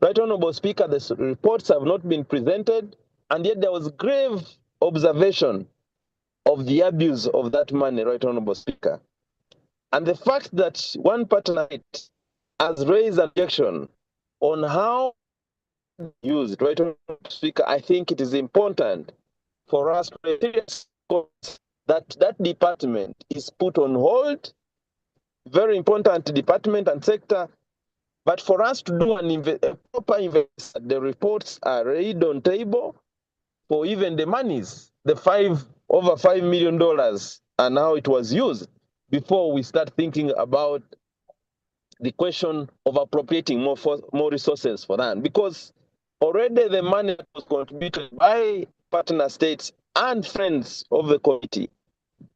S7: Right Honorable Speaker, the reports have not been presented, and yet there was grave observation of the abuse of that money, Right Honorable Speaker. And the fact that one partner has raised objection on how used, Right Honorable Speaker, I think it is important for us to that department is put on hold, very important department and sector, but for us to do a proper investigation, the reports are laid on table for even the monies, the over $5 million, and how it was used, before we start thinking about the question of appropriating more resources for that. Because already the money was contributed by partner states and friends of the committee.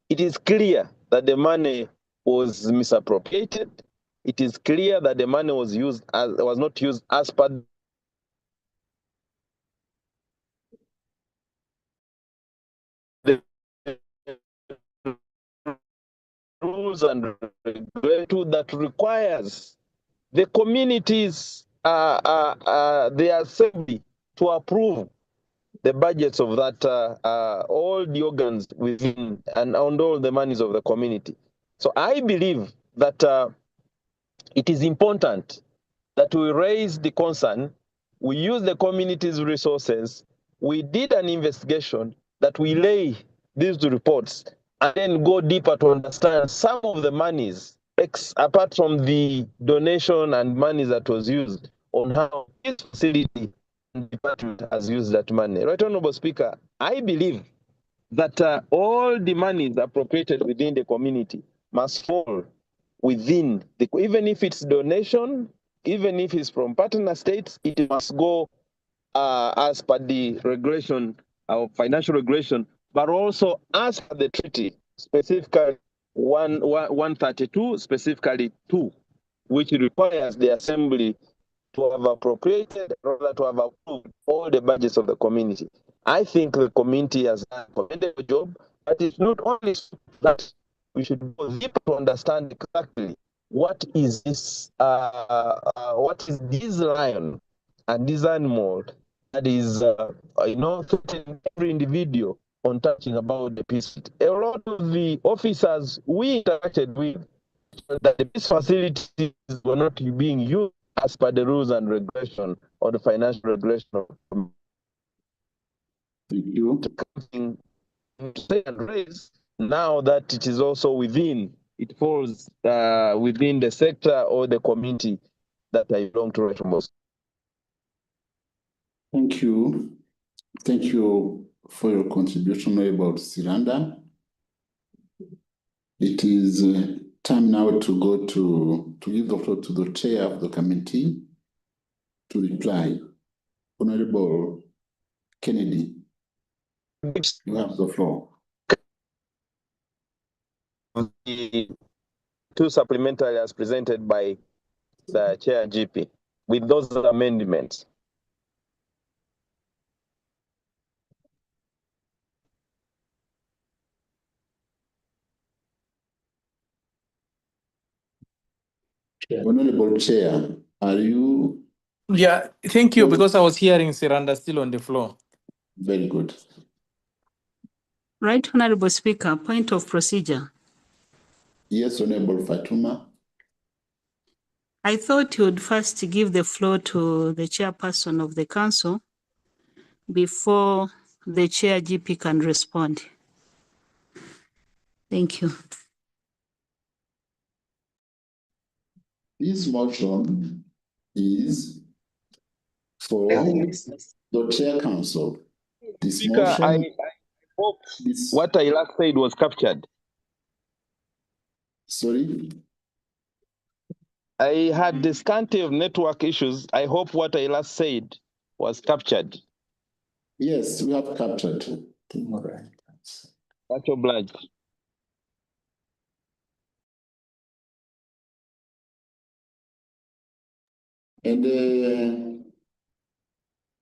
S7: It is clear that the money was misappropriated. It is clear that the money was not used as per the rules and regulations that requires the communities, the assembly, to approve the budgets of that all the organs within and on all the monies of the community. So I believe that it is important that we raise the concern, we use the community's resources, we did an investigation, that we lay these reports and then go deeper to understand some of the monies, apart from the donation and money that was used, on how this facility and department has used that money. Right Honorable Speaker, I believe that all the monies appropriated within the community must fall within even if it's donation, even if it's from partner states, it must go as per the regulation of financial regulation, but also as per the treaty, specifically 132, specifically 2, which requires the assembly to have appropriated, rather to have approved all the budgets of the community. I think the community has done a commendable job, but it's not only that we should go deeper to understand exactly what is this lion and this animal that is threatening every individual on touching about the peace. A lot of the officers we interacted with, that the peace facilities were not being used as per the rules and regulation or the financial regulation of now that it is also within, it falls within the sector or the community that I belong to.
S1: Thank you. Thank you for your contribution about Siranda. It is time now to go to give the floor to the chair of the committee to reply. Honorable Kennedy, you have the floor.
S7: The two supplementary as presented by the chair GP with those amendments.
S1: Honorable Chair, are you?
S4: Yeah, thank you, because I was hearing Siranda still on the floor.
S1: Very good.
S8: Right, Honorable Speaker, point of procedure.
S1: Yes, Honorable Fatuma.
S8: I thought you would first give the floor to the chairperson of the council before the chair GP can respond. Thank you.
S1: This motion is for the chair council. This
S7: Speaker,
S1: motion.
S7: I hope what I last said was captured.
S1: Sorry?
S7: I had the scanty of network issues. I hope what I last said was captured.
S1: Yes, we have captured.
S7: Much obliged.
S1: And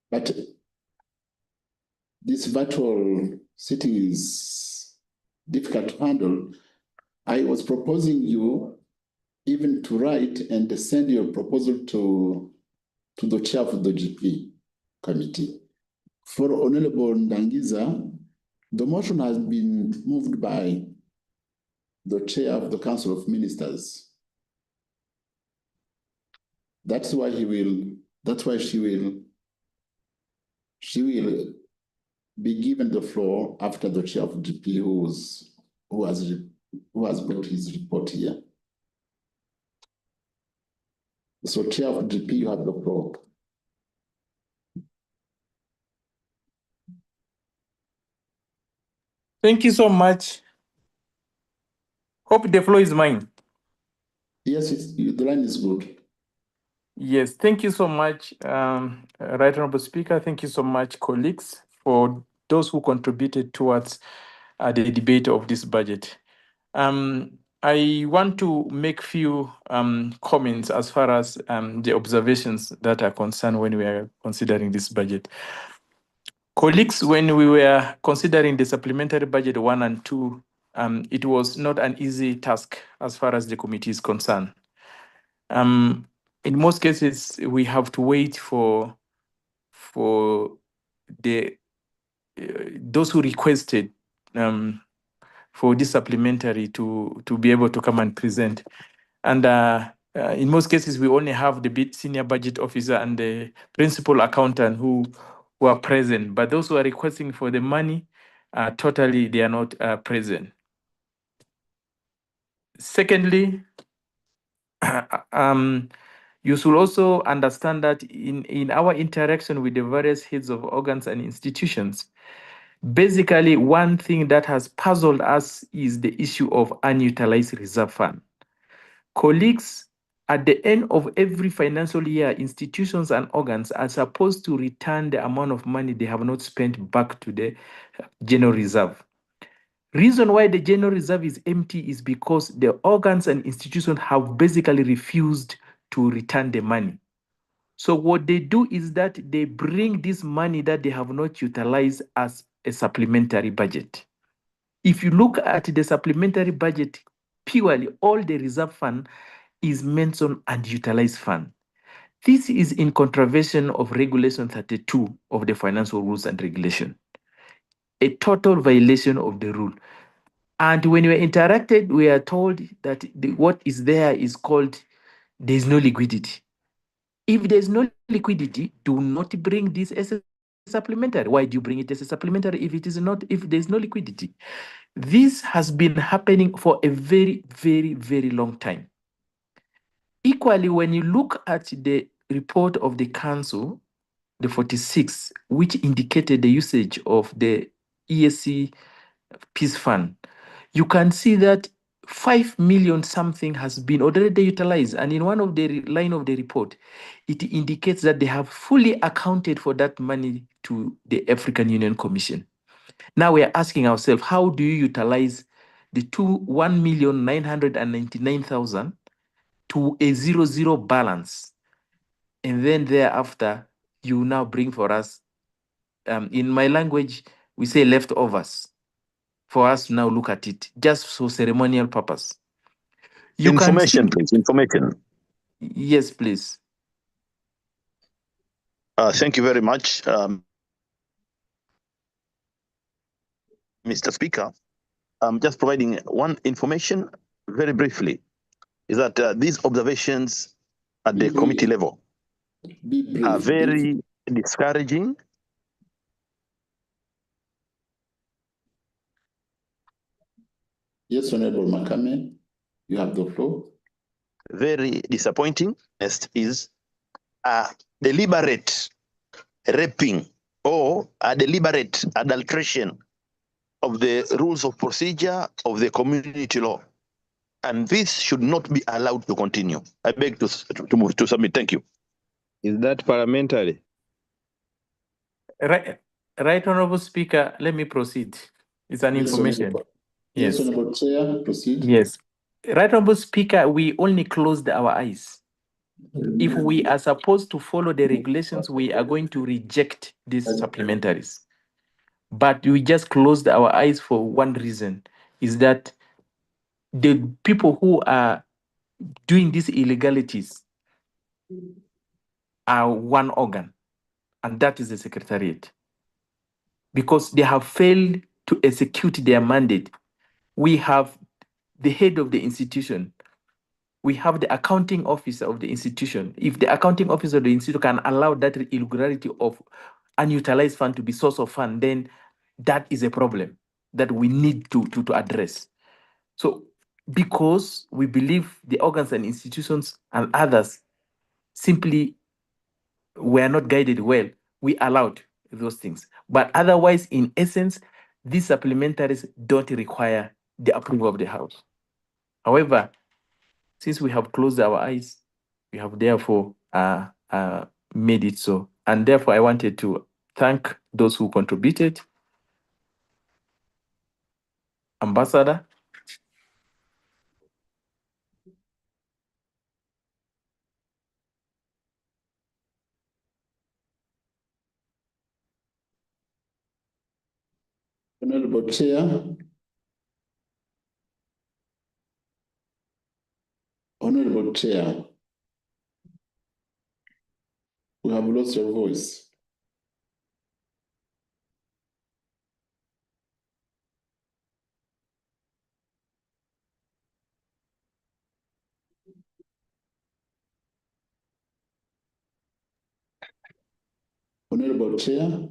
S1: but this virtual sitting is difficult to handle. I was proposing you even to write and send your proposal to the chair of the GP committee. For Honorable Ndangiza, the motion has been moved by the chair of the Council of Ministers. That's why she will be given the floor after the chair of GP who has brought his report here. So chair of GP, you have the floor.
S4: Thank you so much. Hope the floor is mine.
S1: Yes, the line is good.
S4: Yes, thank you so much, Right Honorable Speaker. Thank you so much, colleagues, for those who contributed towards the debate of this budget. I want to make few comments as far as the observations that are concerned when we are considering this budget. Colleagues, when we were considering the supplementary budget 1 and 2, it was not an easy task as far as the committee is concerned. In most cases, we have to wait for the those who requested for this supplementary to be able to come and present. And in most cases, we only have the senior budget officer and the principal accountant who are present. But those who are requesting for the money, totally they are not present. Secondly, you should also understand that in our interaction with the various heads of organs and institutions, basically one thing that has puzzled us is the issue of unutilized reserve fund. Colleagues, at the end of every financial year, institutions and organs are supposed to return the amount of money they have not spent back to the general reserve. Reason why the general reserve is empty is because the organs and institutions have basically refused to return the money. So what they do is that they bring this money that they have not utilized as a supplementary budget. If you look at the supplementary budget, purely all the reserve fund is mentioned and utilized fund. This is in contravention of Regulation 32 of the Financial Rules and Regulation, a total violation of the rule. And when we interacted, we are told that what is there is called, there is no liquidity. If there's no liquidity, do not bring this as a supplementary. Why do you bring it as a supplementary if there's no liquidity? This has been happening for a very, very, very long time. Equally, when you look at the report of the council, the 46, which indicated the usage of the ESC Peace Fund, you can see that 5 million something has been already utilized. And in one of the line of the report, it indicates that they have fully accounted for that money to the African Union Commission. Now we are asking ourselves, how do you utilize the 1,999,000 to a 0 balance? And then thereafter, you now bring for us, in my language, we say leftovers, for us to now look at it, just for ceremonial purpose.
S12: Information, please, information.
S4: Yes, please.
S9: Thank you very much, Mr. Speaker. I'm just providing one information very briefly, is that these observations at the committee level are very discouraging.
S1: Yes, Honorable Makame, you have the floor.
S9: Very disappointing. Next is a deliberate raping or a deliberate adulteration of the rules of procedure of the community law. And this should not be allowed to continue. I beg to submit. Thank you.
S7: Is that parliamentary?
S4: Right, Honorable Speaker, let me proceed. It's an information.
S1: Yes, Honorable Chair, proceed.
S4: Yes. Right, Honorable Speaker, we only closed our eyes. If we are supposed to follow the regulations, we are going to reject these supplementaries. But we just closed our eyes for one reason, is that the people who are doing these illegalities are one organ, and that is the secretariat. Because they have failed to execute their mandate. We have the head of the institution. We have the accounting officer of the institution. If the accounting officer of the institution can allow that irregularity of unutilized fund to be source of fund, then that is a problem that we need to address. So because we believe the organs and institutions and others simply were not guided well, we allowed those things. But otherwise, in essence, these supplementaries don't require the approval of the House. However, since we have closed our eyes, we have therefore made it so. And therefore, I wanted to thank those who contributed. Ambassador.
S1: Honorable Chair. Honorable Chair. We have lost your voice. Honorable Chair.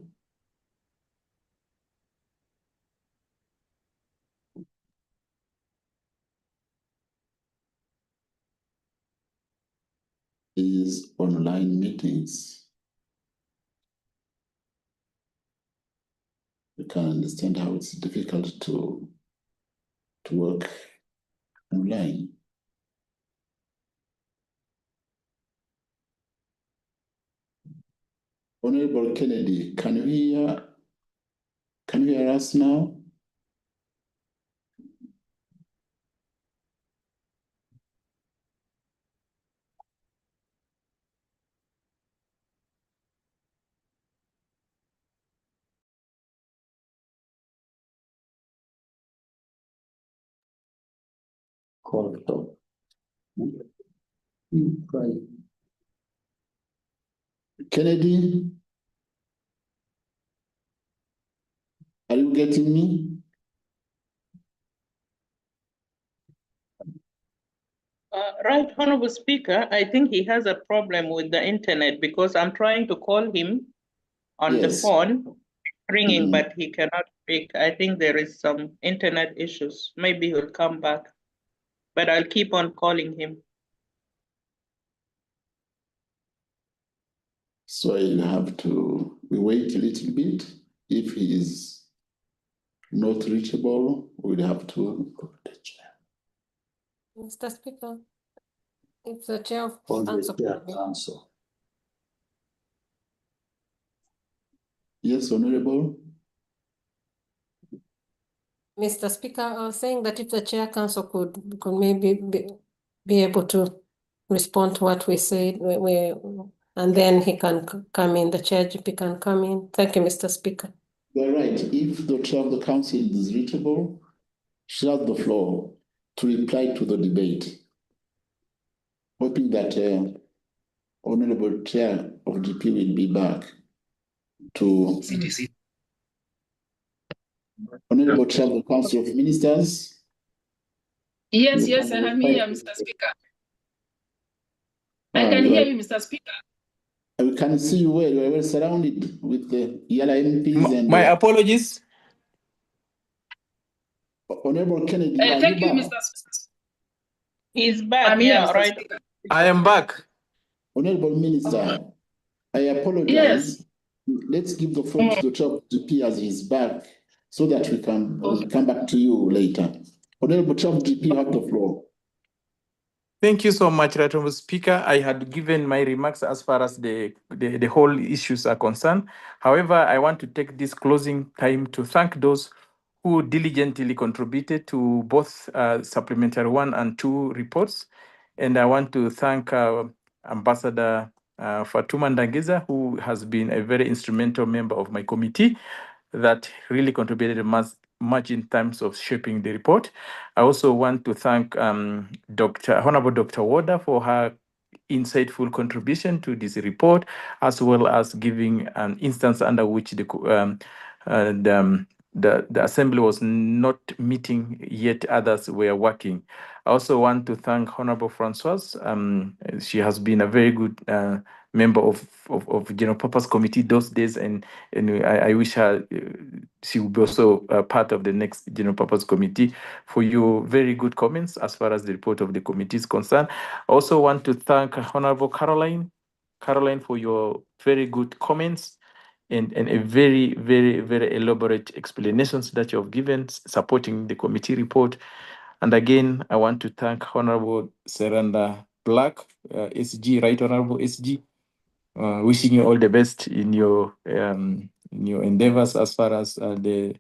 S1: Is online meetings. You can understand how it's difficult to work online. Honorable Kennedy, can you hear us now? Kennedy, are you getting me?
S10: Right, Honorable Speaker, I think he has a problem with the internet because I'm trying to call him on the phone, ringing, but he cannot speak. I think there is some internet issues. Maybe he'll come back, but I'll keep on calling him.
S1: So you have to wait a little bit. If he is not reachable, we'll have to go to the chair.
S3: Mr. Speaker, if the chair of council.
S1: Yes, Honorable.
S3: Mr. Speaker, I was saying that if the chair council could maybe be able to respond to what we said, and then he can come in, the chair GP can come in. Thank you, Mr. Speaker.
S1: You're right. If the chair of the council is reachable, she has the floor to reply to the debate. hoping that Honorable Chair of GP will be back to Honorable Chair of the Council of Ministers.
S5: Yes, yes, I am here, Mr. Speaker. I can hear you, Mr. Speaker.
S1: We can see you well. You are well surrounded with the Eala MPs and
S4: my apologies.
S1: Honorable Kennedy.
S5: Thank you, Mr. Speaker.
S10: He's back.
S5: I'm here,
S10: Yeah,
S5: Mr.
S10: right.
S5: Speaker.
S4: I am back.
S1: Honorable Minister, I apologize.
S5: Yes.
S1: Let's give the floor to the Chair of GP as he's back, so that we can come back to you later. Honorable Chair of GP, you have the floor.
S4: Thank you so much, Right Honourable Speaker. I had given my remarks as far as the whole issues are concerned. However, I want to take this closing time to thank those who diligently contributed to both Supplementary 1 and 2 reports. And I want to thank Ambassador Fatuma Ndangiza, who has been a very instrumental member of my committee that really contributed much in terms of shaping the report. I also want to thank Honorable Dr. Warder for her insightful contribution to this report, as well as giving an instance under which the assembly was not meeting, yet others were working. I also want to thank Honorable Francoise. She has been a very good member of General Purpose Committee those days, and I wish her she will be also part of the next General Purpose Committee for your very good comments as far as the report of the committee is concerned. I also want to thank Honorable Caroline for your very good comments and a very, very, very elaborate explanations that you have given supporting the committee report. And again, I want to thank Honorable Seranda Black, SG, Right Honorable SG, wishing you all the best in your endeavors as far as the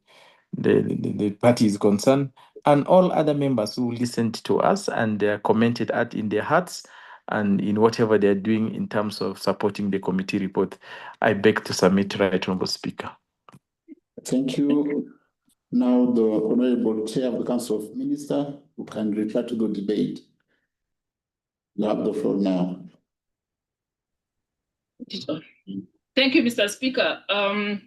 S4: party is concerned, and all other members who listened to us and commented in their hearts and in whatever they're doing in terms of supporting the committee report. I beg to submit, Right Honourable Speaker.
S1: Thank you. Now the Honorable Chair of the Council of Ministers, who can refer to the debate. You have the floor now.
S5: Thank you, Mr. Speaker. I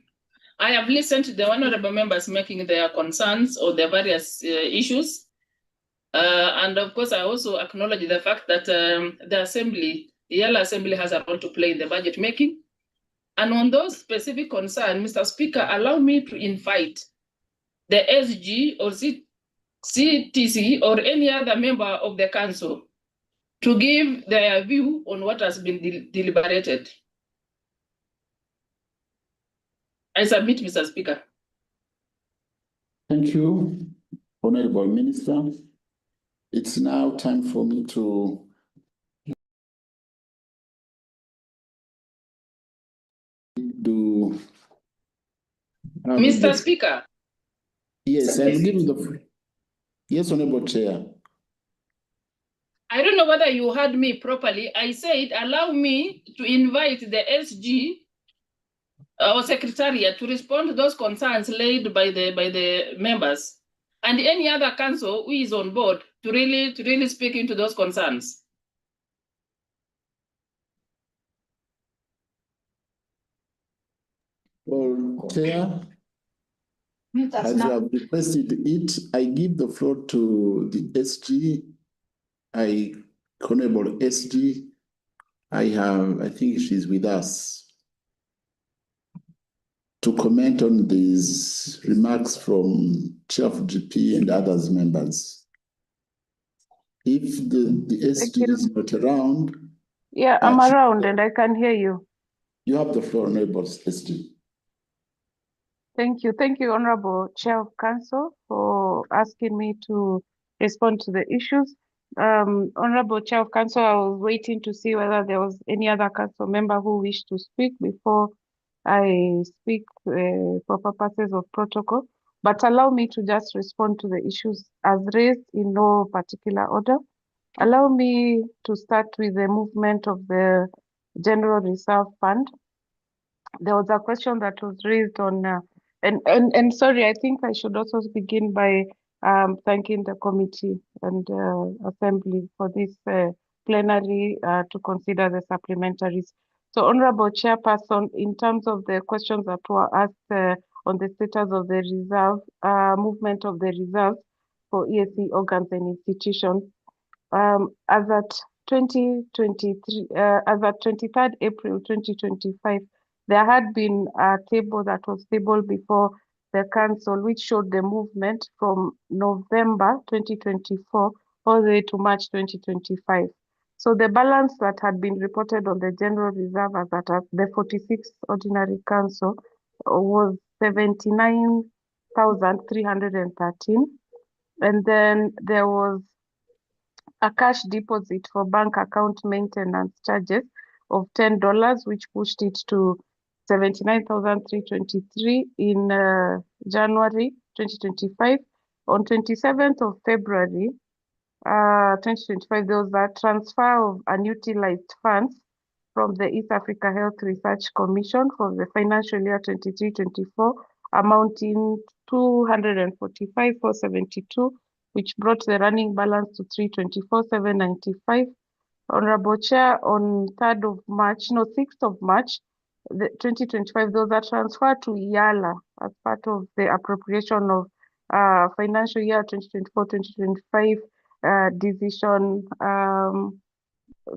S5: have listened to the honorable members making their concerns on the various issues. And of course, I also acknowledge the fact that the Eala Assembly has a role to play in the budget making. And on those specific concerns, Mr. Speaker, allow me to invite the SG or CTC or any other member of the council to give their view on what has been deliberated. I submit, Mr. Speaker.
S1: Thank you, Honorable Minister. It's now time for me to do...
S5: Mr. Speaker.
S1: Yes, I'm giving the floor. Yes, Honorable Chair.
S5: I don't know whether you heard me properly. I said, allow me to invite the SG or secretariat to respond to those concerns laid by the members, and any other council who is on board to really speak into those concerns.
S1: Well, Chair, as you have requested it, I give the floor to the SG. Honorable SG, I think she's with us to comment on these remarks from Chair of GP and others members. If the SG is not around.
S6: Yeah, I'm around and I can hear you.
S1: You have the floor, Honorable SG.
S6: Thank you. Thank you, Honorable Chair of Council, for asking me to respond to the issues. Honorable Chair of Council, I was waiting to see whether there was any other council member who wished to speak before I speak for purposes of protocol. But allow me to just respond to the issues as raised in no particular order. Allow me to start with the movement of the General Reserve Fund. There was a question that was raised on, and sorry, I think I should also begin by thanking the committee and assembly for this plenary to consider the supplementaries. So, Honorable Chairperson, in terms of the questions that were asked on the status of the reserve, movement of the reserves for EAC organs and institutions, as at 2023, as at 23rd April 2025, there had been a table that was tabled before the council, which showed the movement from November 2024 all the way to March 2025. So the balance that had been reported on the general reserve as at the 46th Ordinary Council was 79,313. And then there was a cash deposit for bank account maintenance charges of $10, which pushed it to 79,323 in January 2025. On 27th of February 2025, there was a transfer of unutilized funds from the East Africa Health Research Commission for the financial year 23-24, amounting to 245,472, which brought the running balance to 324,795. Honorable Chair, on 6th of March, 2025, there was a transfer to Eala as part of the appropriation of financial year 2024-2025 decision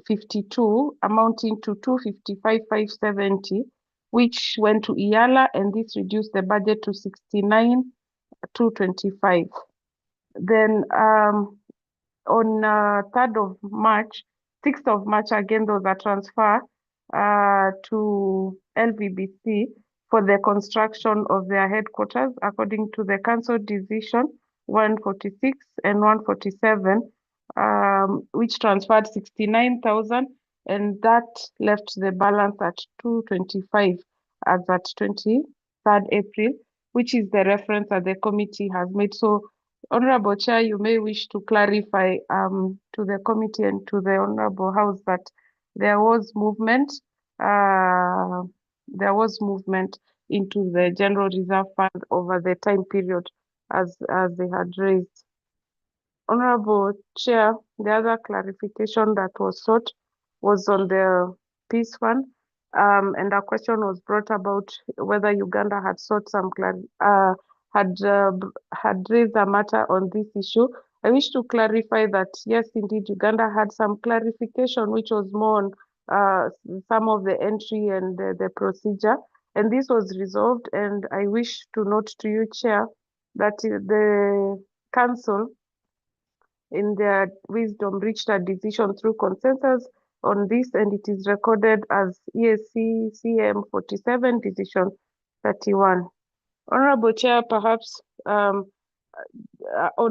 S6: 52, amounting to 255,570, which went to Eala, and this reduced the budget to 69,225. Then on 6th of March, again, there was a transfer to LVBC for the construction of their headquarters, according to the council decision 146 and 147, which transferred 69,000, and that left the balance at 225 as at 23rd April, which is the reference that the committee has made. So, Honorable Chair, you may wish to clarify to the committee and to the Honorable House that there was movement into the General Reserve Fund over the time period as they had raised. Honorable Chair, the other clarification that was sought was on the peace fund, and a question was brought about whether Uganda had sought some had raised a matter on this issue. I wish to clarify that yes, indeed, Uganda had some clarification, which was more on some of the entry and the procedure, and this was resolved. And I wish to note to you, Chair, that the Council, in their wisdom, reached a decision through consensus on this, and it is recorded as EAC CM 47 decision 31. Honorable Chair, perhaps on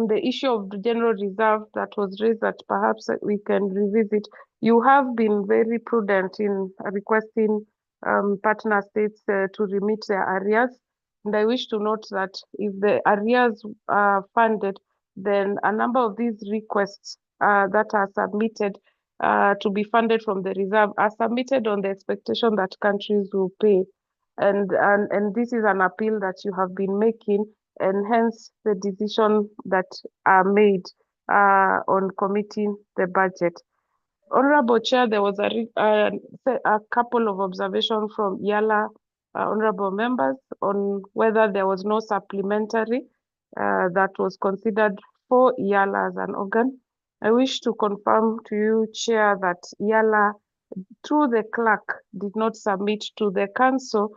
S6: the issue of the General Reserve that was raised, that perhaps we can revisit. You have been very prudent in requesting partner states to remit their arrears, and I wish to note that if the arrears are funded, then a number of these requests that are submitted to be funded from the reserve are submitted on the expectation that countries will pay. And this is an appeal that you have been making, and hence the decision that are made on committing the budget. Honorable Chair, there was a couple of observations from Eala honorable members on whether there was no supplementary that was considered for Eala as an organ. I wish to confirm to you, Chair, that Eala, through the clerk, did not submit to the council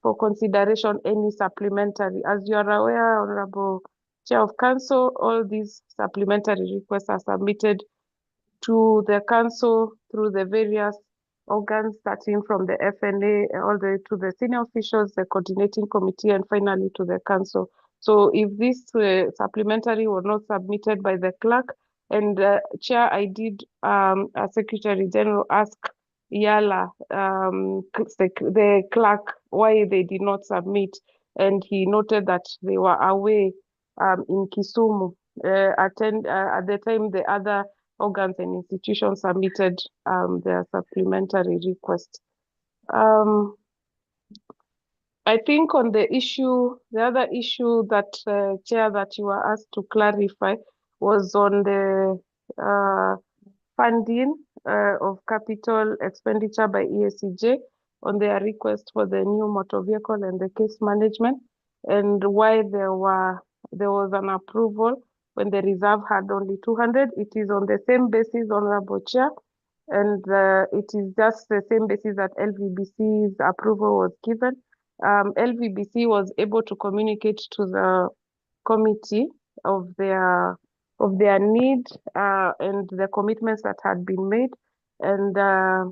S6: for consideration any supplementary. As you are aware, Honorable Chair of Council, all these supplementary requests are submitted to the council through the various organs, starting from the FNA all the way to the senior officials, the coordinating committee, and finally to the council. So if this supplementary was not submitted by the clerk, and Chair, I did as Secretary General ask Eala, the clerk, why they did not submit, and he noted that they were away in Kisumu at the time the other organs and institutions submitted their supplementary request. I think on the issue, the other issue that, Chair, that you were asked to clarify was on the funding of capital expenditure by ESCJ on their request for the new motor vehicle and the case management, and why there was an approval when the reserve had only 200. It is on the same basis, Honorable Chair, and it is just the same basis that LVBC's approval was given. LVBC was able to communicate to the committee of their need and the commitments that had been made, and I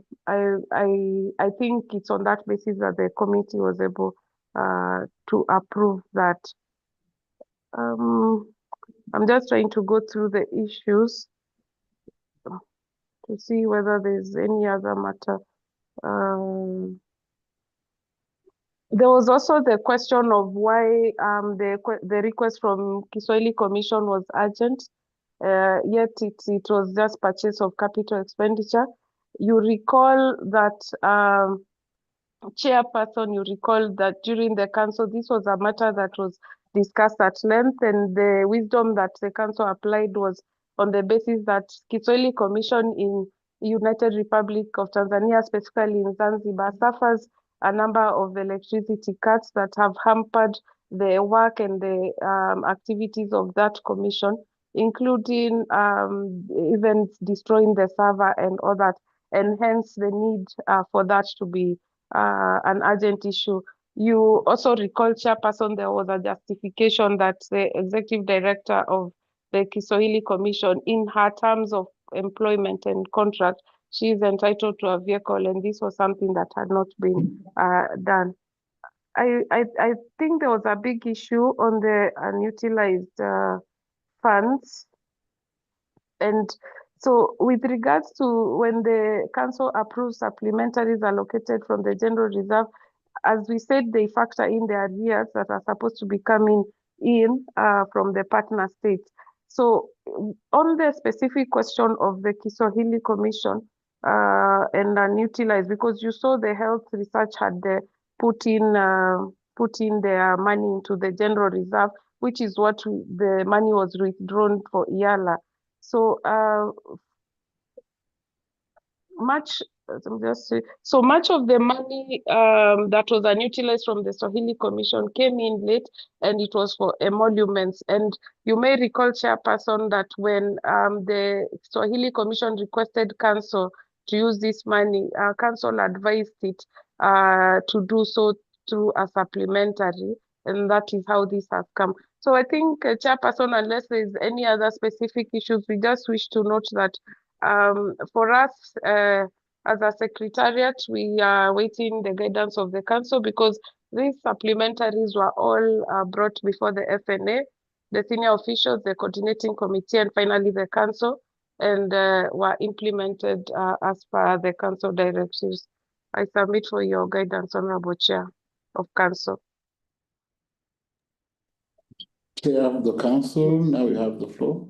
S6: think it's on that basis that the committee was able to approve that. I'm just trying to go through the issues to see whether there's any other matter. There was also the question of why the request from Kiswahili Commission was urgent, yet it was just purchase of capital expenditure. You recall that, Chairperson, you recall that during the council, this was a matter that was discussed at length, and the wisdom that the council applied was on the basis that Kiswahili Commission in United Republic of Tanzania, specifically in Zanzibar, suffers a number of electricity cuts that have hampered the work and the activities of that commission, including even destroying the server and all that, and hence the need for that to be an urgent issue. You also recall, Chairperson, there was a justification that the executive director of the Kiswahili Commission, in her terms of employment and contract, she is entitled to a vehicle, and this was something that had not been done. I think there was a big issue on the unutilized funds. And so with regards to when the council approves supplementaries allocated from the general reserve, as we said, they factor in the arrears that are supposed to be coming in from the partner states. So on the specific question of the Kiswahili Commission and unutilized, because you saw the health research had put in their money into the general reserve, which is what the money was withdrawn for Eala. So much of the money that was unutilized from the Swahili Commission came in late, and it was for emoluments. And you may recall, Chairperson, that when the Swahili Commission requested council to use this money, council advised it to do so through a supplementary, and that is how this has come. So I think, Chairperson, unless there is any other specific issues, we just wish to note that for us, as a secretariat, we are waiting the guidance of the council, because these supplementaries were all brought before the FNA, the senior officials, the coordinating committee, and finally the council, and were implemented as per the council directives. I submit for your guidance, Honorable Chair of Council.
S1: Chair of the council, now you have the floor.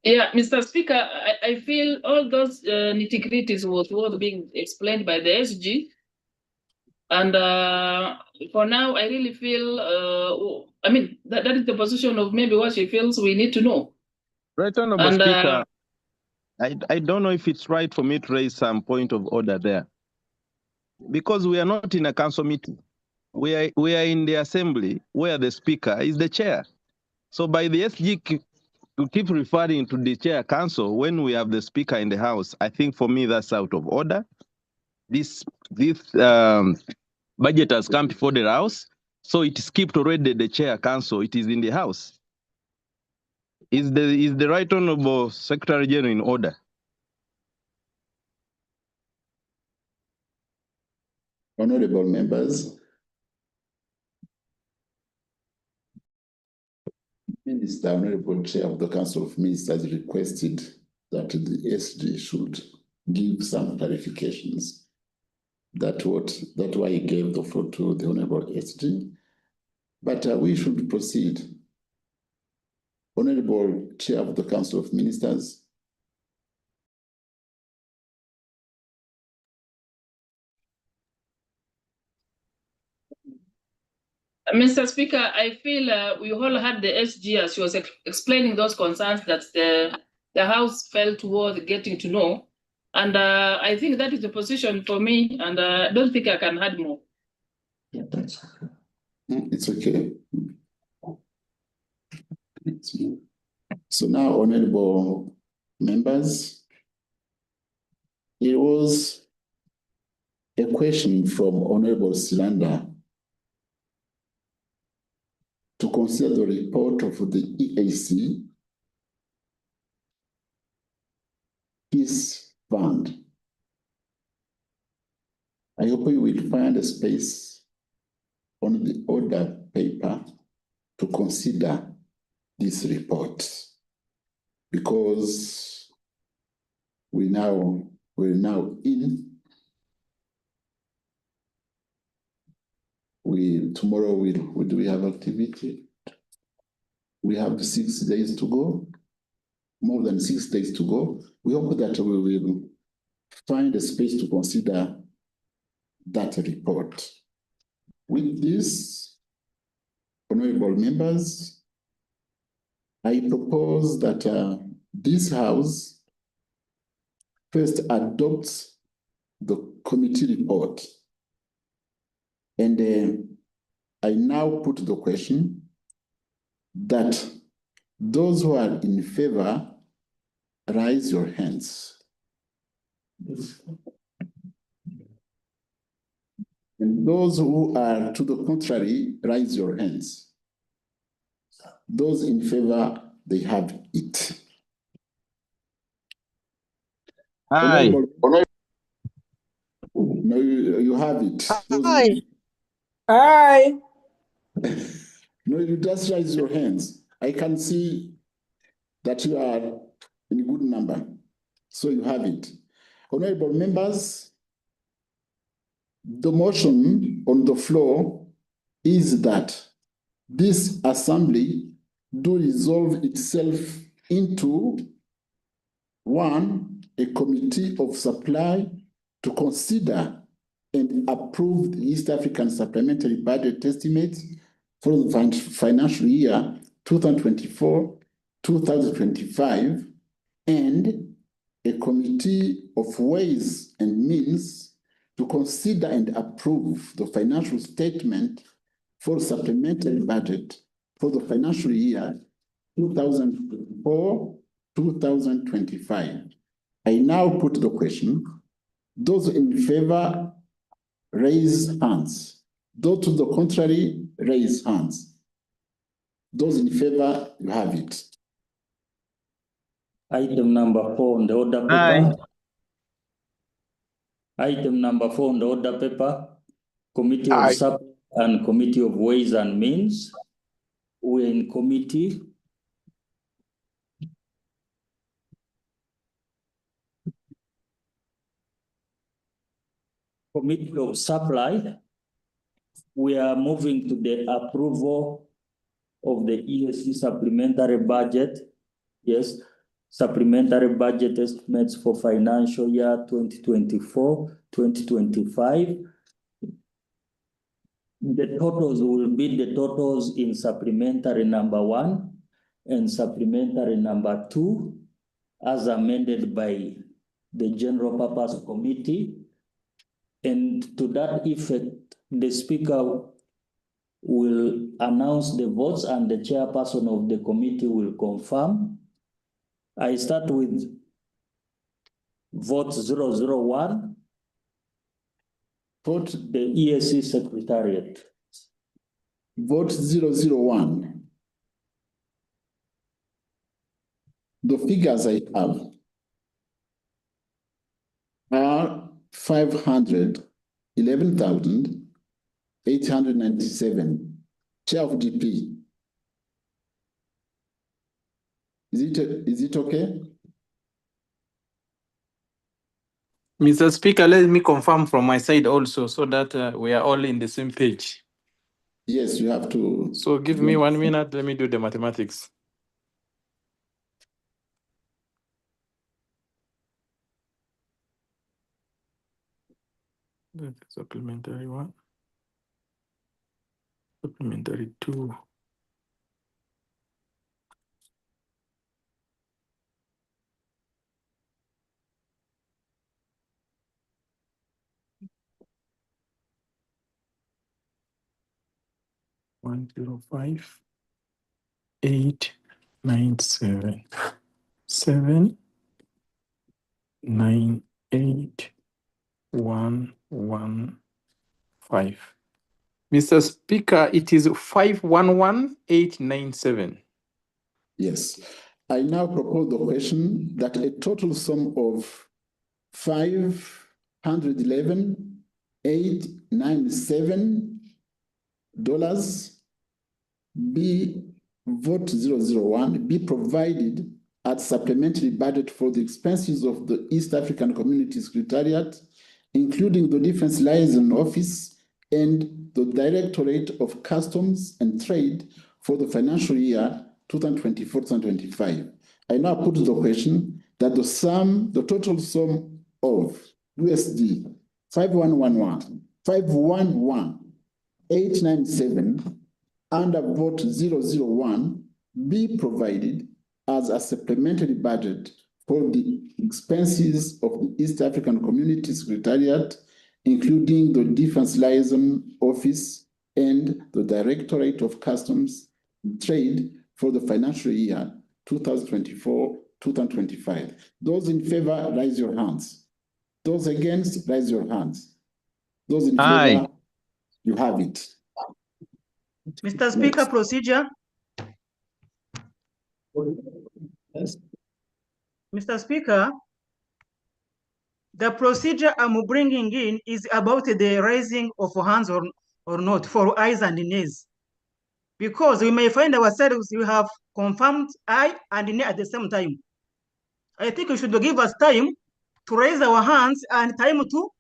S5: Yeah, Mr. Speaker, I feel all those nitty-gritties was being explained by the SG. And for now, I really feel, I mean, that is the position of maybe what she feels we need to know.
S7: Right, Honorable Speaker, I don't know if it's right for me to raise some point of order there. Because we are not in a council meeting. We are in the assembly where the speaker is the chair. So by the SG to keep referring to the chair council when we have the speaker in the house, I think for me that's out of order. This budget has come before the house, so it skipped already the chair council. It is in the house. Is the right honorable Secretary General in order?
S1: Honorable members, Minister, Honorable Chair of the Council of Ministers requested that the SG should give some clarifications. That's why he gave the floor to the Honorable SG. But we should proceed. Honorable Chair of the Council of Ministers.
S5: Mr. Speaker, I feel we all had the SG as she was explaining those concerns that the House felt worth getting to know. And I think that is the position for me, and I don't think I can add more.
S2: Yeah, that's
S1: It's okay. So now, honorable members, it was a question from Honorable Silanda to consider the report of the EAC Peace Fund. I hope you will find a space on the order paper to consider this report, because we're now in. Tomorrow do we have activity? We have 6 days to go, more than 6 days to go. We hope that we will find a space to consider that report. With this, honorable members, I propose that this House first adopts the committee report. And I now put the question that those who are in favor, raise your hands. And those who are to the contrary, raise your hands. Those in favor, they have it.
S7: Aye.
S1: No, you have it.
S12: Aye. Aye.
S1: No, you just raise your hands. I can see that you are in a good number. So you have it. Honorable members, the motion on the floor is that this assembly do resolve itself into 1, a committee of supply to consider and approve the East African Supplementary Budget Estimates for the financial year 2024-2025, and a committee of Ways and Means to consider and approve the financial statement for supplementary budget for the financial year 2024-2025. I now put the question. Those in favor, raise hands. Those to the contrary, raise hands. Those in favor, you have it.
S2: item number 4 on the order paper.
S7: Aye.
S2: Item number 4 on the order paper. Committee
S12: Aye.
S2: of Sub and Committee of Ways and Means. We're in committee. Committee of Supply. We are moving to the approval of the EAC supplementary budget. Yes, supplementary budget estimates for financial year 2024-2025. The totals will be the totals in supplementary number 1 and supplementary number 2 as amended by the General Purpose Committee. And to that effect, the Speaker will announce the votes and the chairperson of the committee will confirm. I start with vote 001. Vote the EAC secretariat.
S1: Vote 001. The figures I have are 511,897. Chair of DP. Is it okay?
S4: Mr. Speaker, let me confirm from my side also so that we are all in the same page.
S1: Yes, you have to.
S4: So give me 1 minute, let me do the mathematics. The supplementary one. Supplementary 2. One 105 897 798 115. Mr. Speaker, it is 511897.
S1: Yes. I now propose the question that a total sum of 511,897 dollars be vote 001 be provided as supplementary budget for the expenses of the East African Community Secretariat, including the Defense Liaison Office and the Directorate of Customs and Trade for the financial year 2024-2025. I now put the question that the total sum of USD 511,897 under vote 001 be provided as a supplementary budget for the expenses of the East African Community Secretariat, including the Defense Liaison Office and the Directorate of Customs and Trade for the financial year 2024-2025. Those in favor, raise your hands. Those against, raise your hands. Those in favor, you have it.
S11: Mr. Speaker, procedure.
S2: Yes.
S11: Mr. Speaker, the procedure I'm bringing in is about the raising of hands or not for ayes and nays. Because we may find ourselves, we have confirmed aye and nay at the same time. I think you should give us time to raise our hands and time to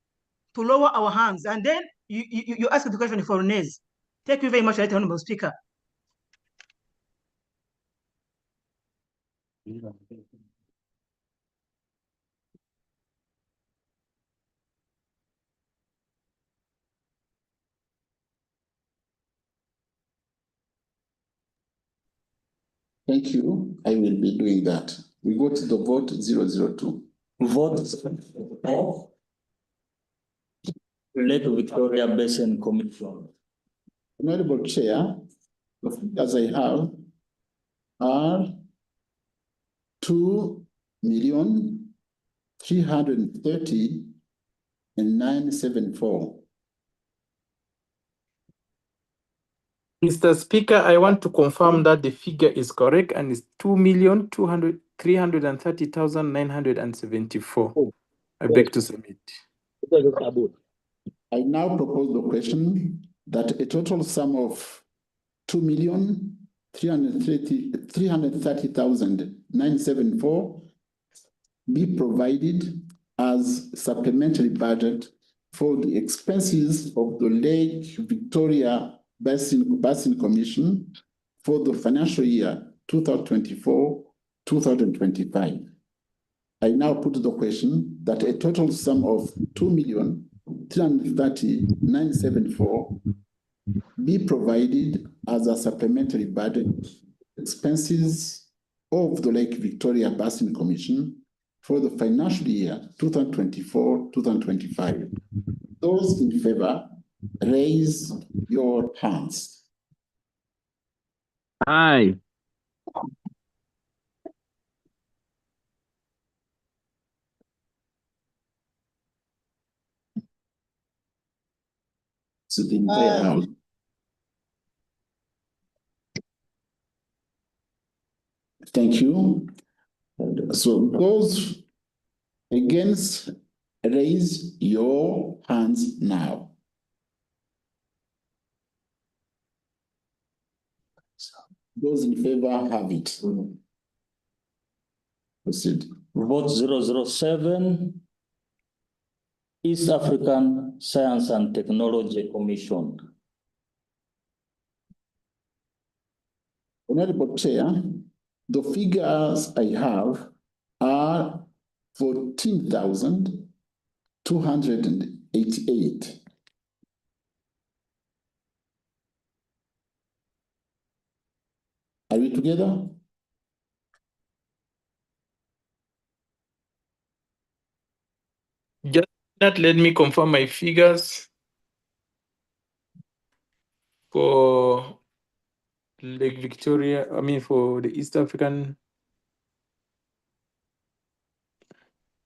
S11: lower our hands. And then you ask the question for nays. Thank you very much, Right Honorable Speaker.
S1: Thank you. I will be doing that. We go to the vote 002.
S2: Vote of Lake Victoria Basin Commission.
S1: Honorable Chair, the figures I have are 2,330,974.
S4: Mr. Speaker, I want to confirm that the figure is correct and it's 2,330,974. I beg to submit.
S1: I now propose the question that a total sum of 2,330,974 be provided as supplementary budget for the expenses of the Lake Victoria Basin Commission for the financial year 2024-2025. I now put the question that a total sum of 2,330,974 be provided as a supplementary budget expenses of the Lake Victoria Basin Commission for the financial year 2024-2025. Those in favor, raise your hands.
S9: Aye.
S1: So the entire house. Thank you. So those against, raise your hands now. Those in favor have it. Proceed.
S2: Vote 007, East African Science and Technology Commission.
S1: Honorable Chair, the figures I have are 14,288. Are we together?
S4: Just that, let me confirm my figures for Lake Victoria, for the East African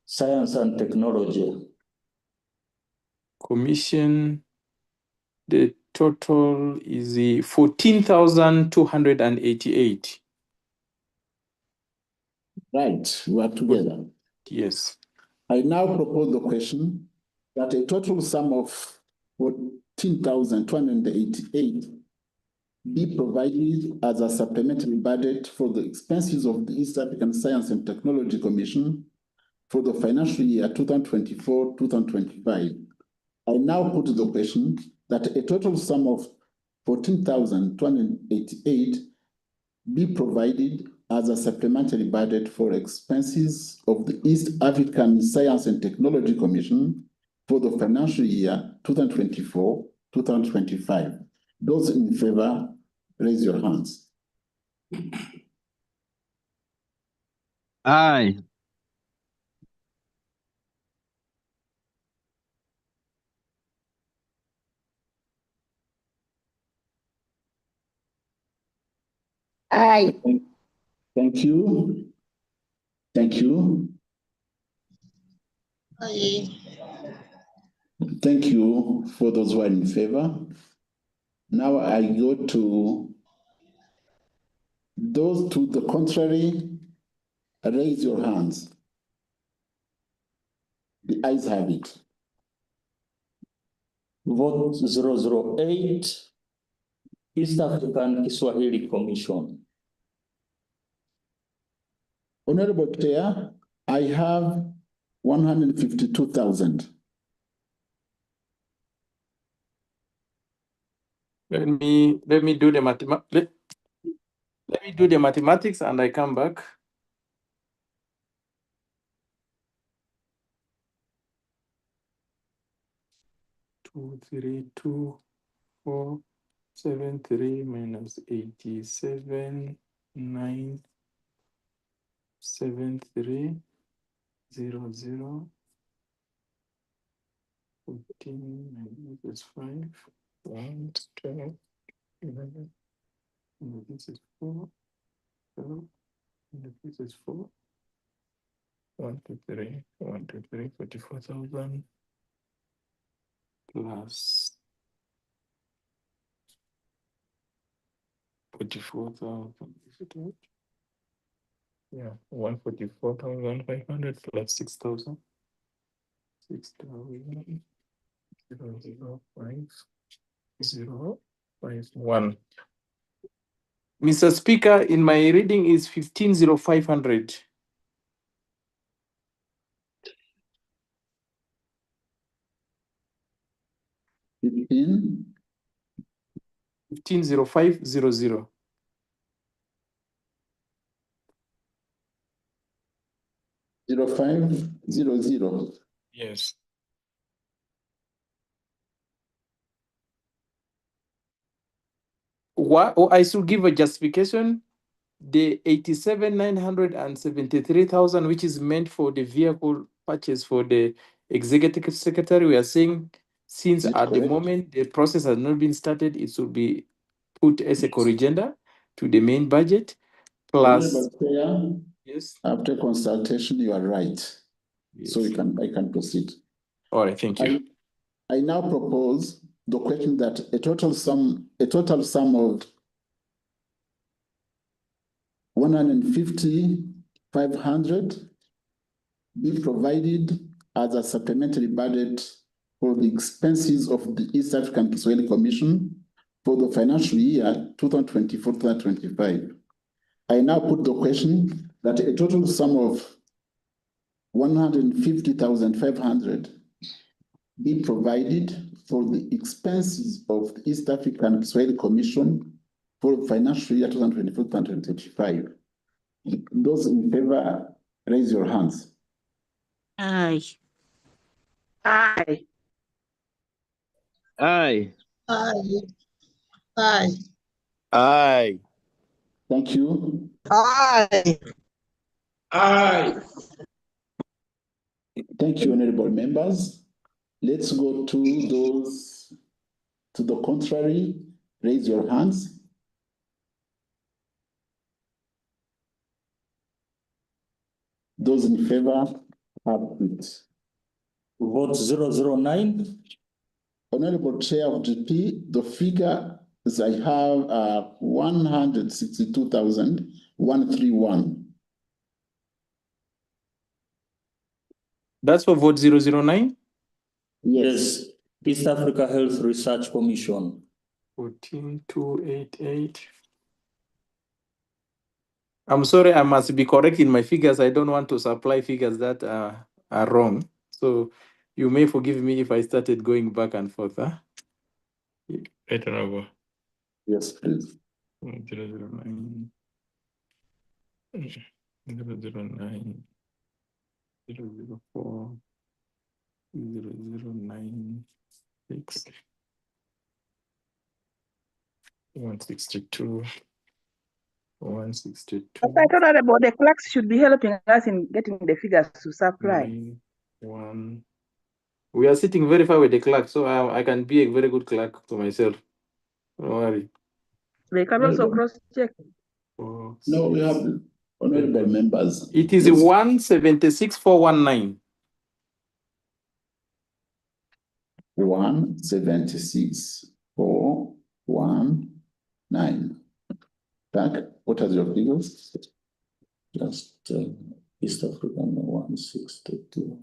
S2: Science and Technology
S4: Commission. The total is 14,288.
S1: Right, we are together.
S4: Yes.
S1: I now propose the question that a total sum of 14,288 be provided as a supplementary budget for the expenses of the East African Science and Technology Commission for the financial year 2024-2025. I now put the question that a total sum of 14,288 be provided as a supplementary budget for expenses of the East African Science and Technology Commission for the financial year 2024-2025. Those in favor, raise your hands.
S7: Aye.
S12: Aye.
S1: Thank you. Thank you.
S12: Aye.
S1: Thank you for those who are in favor. Now I go to those to the contrary. Raise your hands. The ayes have it.
S2: Vote 008, East African Kiswahili Commission.
S1: Honorable Chair, I have 152,000.
S4: Let me do the let me do the mathematics and I come back. Two, 3, 2, 4, 7, 3 minus 87, 9, 7, 3, 0, 0, 14, minus 5, 1, 12, 11, and this is 4, 12, and this is 4, 1, 2, 3, 1, 2, 3, 44,000 plus 44,000. Is it right? Yeah, 144,500 plus 6,000. 6,000. 0, 0, 5, 0, 5, 1. Mr. Speaker, in my reading is 15,500. 15,0500.
S1: $0500.
S4: Yes. I should give a justification. The 87,973,000, which is meant for the vehicle purchase for the executive secretary, we are saying since at the moment the process has not been started, it should be put as a corrigenda to the main budget. Plus, yes.
S1: After consultation, you are right. Yes. So I can proceed.
S4: All right, thank you.
S1: I now propose the question that a total sum of 150,500 be provided as a supplementary budget for the expenses of the East African Kiswahili Commission for the financial year 2024-2025. I now put the question that a total sum of 150,500 be provided for the expenses of the East African Kiswahili Commission for the financial year 2024-2025. Those in favor, raise your hands.
S8: Aye.
S12: Aye.
S7: Aye.
S12: Aye. Aye.
S9: Aye.
S1: Thank you.
S12: Aye.
S1: Aye. Thank you, honorable members. Let's go to those to the contrary. Raise your hands. Those in favor have it.
S2: Vote 009.
S1: Honorable Chair of GP, the figure is I have 162,131.
S4: That's for vote 009?
S2: Yes. East Africa Health Research Commission.
S4: 14288. I'm sorry, I must be correct in my figures. I don't want to supply figures that are wrong. So you may forgive me if I started going back and forth. Huh? Right, Honorable.
S1: Yes, please.
S4: 009. 009. 004. 0096. 162. 162.
S12: I thought about the clerks should be helping us in getting the figures to supply.
S4: 1. We are sitting very far with the clerk, so I can be a very good clerk to myself. Don't worry.
S12: They can also cross-check.
S1: No, we have honorable members.
S4: It is 176,419.
S1: 176,419. Back, what are your figures?
S2: Just East African 162.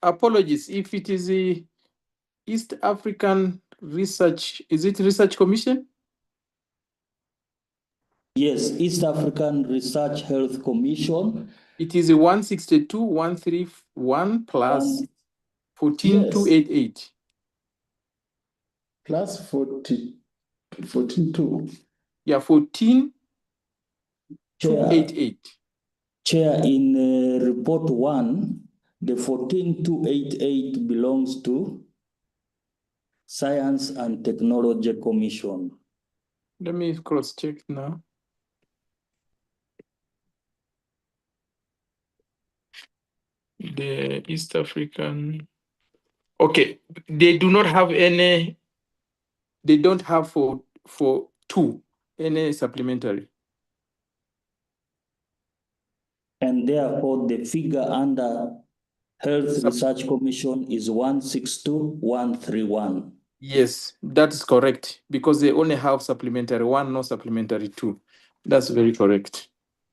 S4: Apologies if it is the East African Research, is it Research Commission?
S2: Yes, East African Research Health Commission.
S4: It is a 162,131 plus 14,288.
S1: Plus 14,2.
S4: Yeah, 14,288.
S2: Chair, in report 1, the 14,288 belongs to Science and Technology Commission.
S4: Let me cross-check now. The East African. Okay, they do not have any. They don't have for 2 any supplementary.
S2: And therefore, the figure under Health Research Commission is 162,131.
S4: Yes, that's correct, because they only have supplementary 1, no supplementary 2. That's very correct.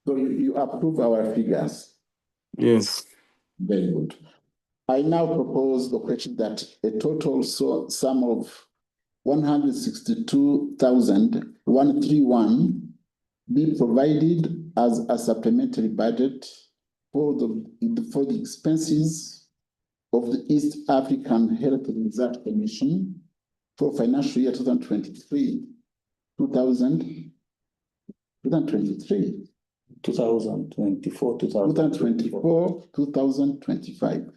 S1: So you approve our figures?
S4: Yes.
S1: Very good. I now propose the question that a total sum of 162,131 be provided as a supplementary budget for the expenses of the East African Health Research Commission for financial year 2023. 2025.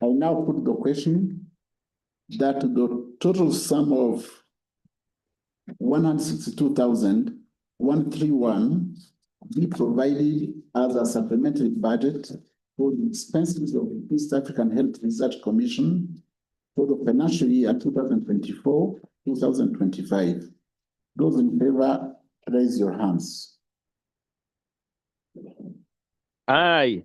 S1: I now put the question that the total sum of 162,131 be provided as a supplementary budget for the expenses of the East African Health Research Commission for the financial year 2024-2025. Those in favor, raise your hands.
S9: Aye.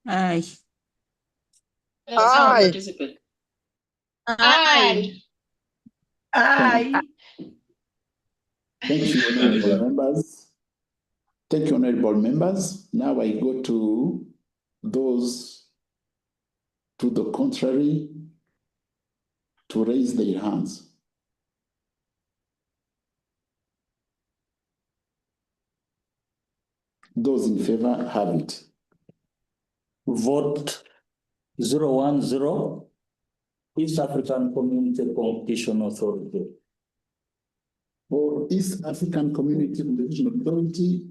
S8: Aye.
S5: Aye. Participant. Aye.
S12: Aye.
S1: Thank you, honorable members. Thank you, honorable members. Now I go to those to the contrary to raise their hands. Those in favor have it.
S2: Vote 010, East African Community Competition Authority.
S1: For East African Community Competition Authority,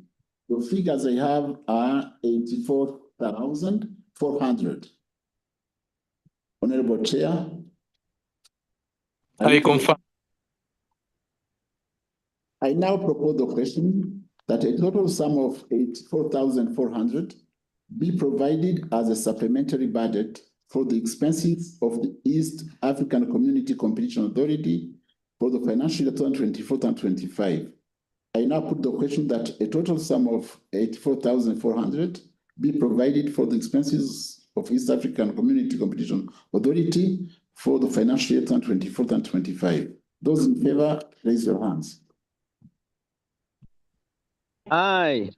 S1: the figures I have are 84,400. Honorable Chair.
S4: I confirm.
S1: I now propose the question that a total sum of 84,400 be provided as a supplementary budget for the expenses of the East African Community Competition Authority for the financial year 2024 and 25. I now put the question that a total sum of 84,400 be provided for the expenses of East African Community Competition Authority for the financial year 2024 and 25. Those in favor, raise your hands.
S9: Aye.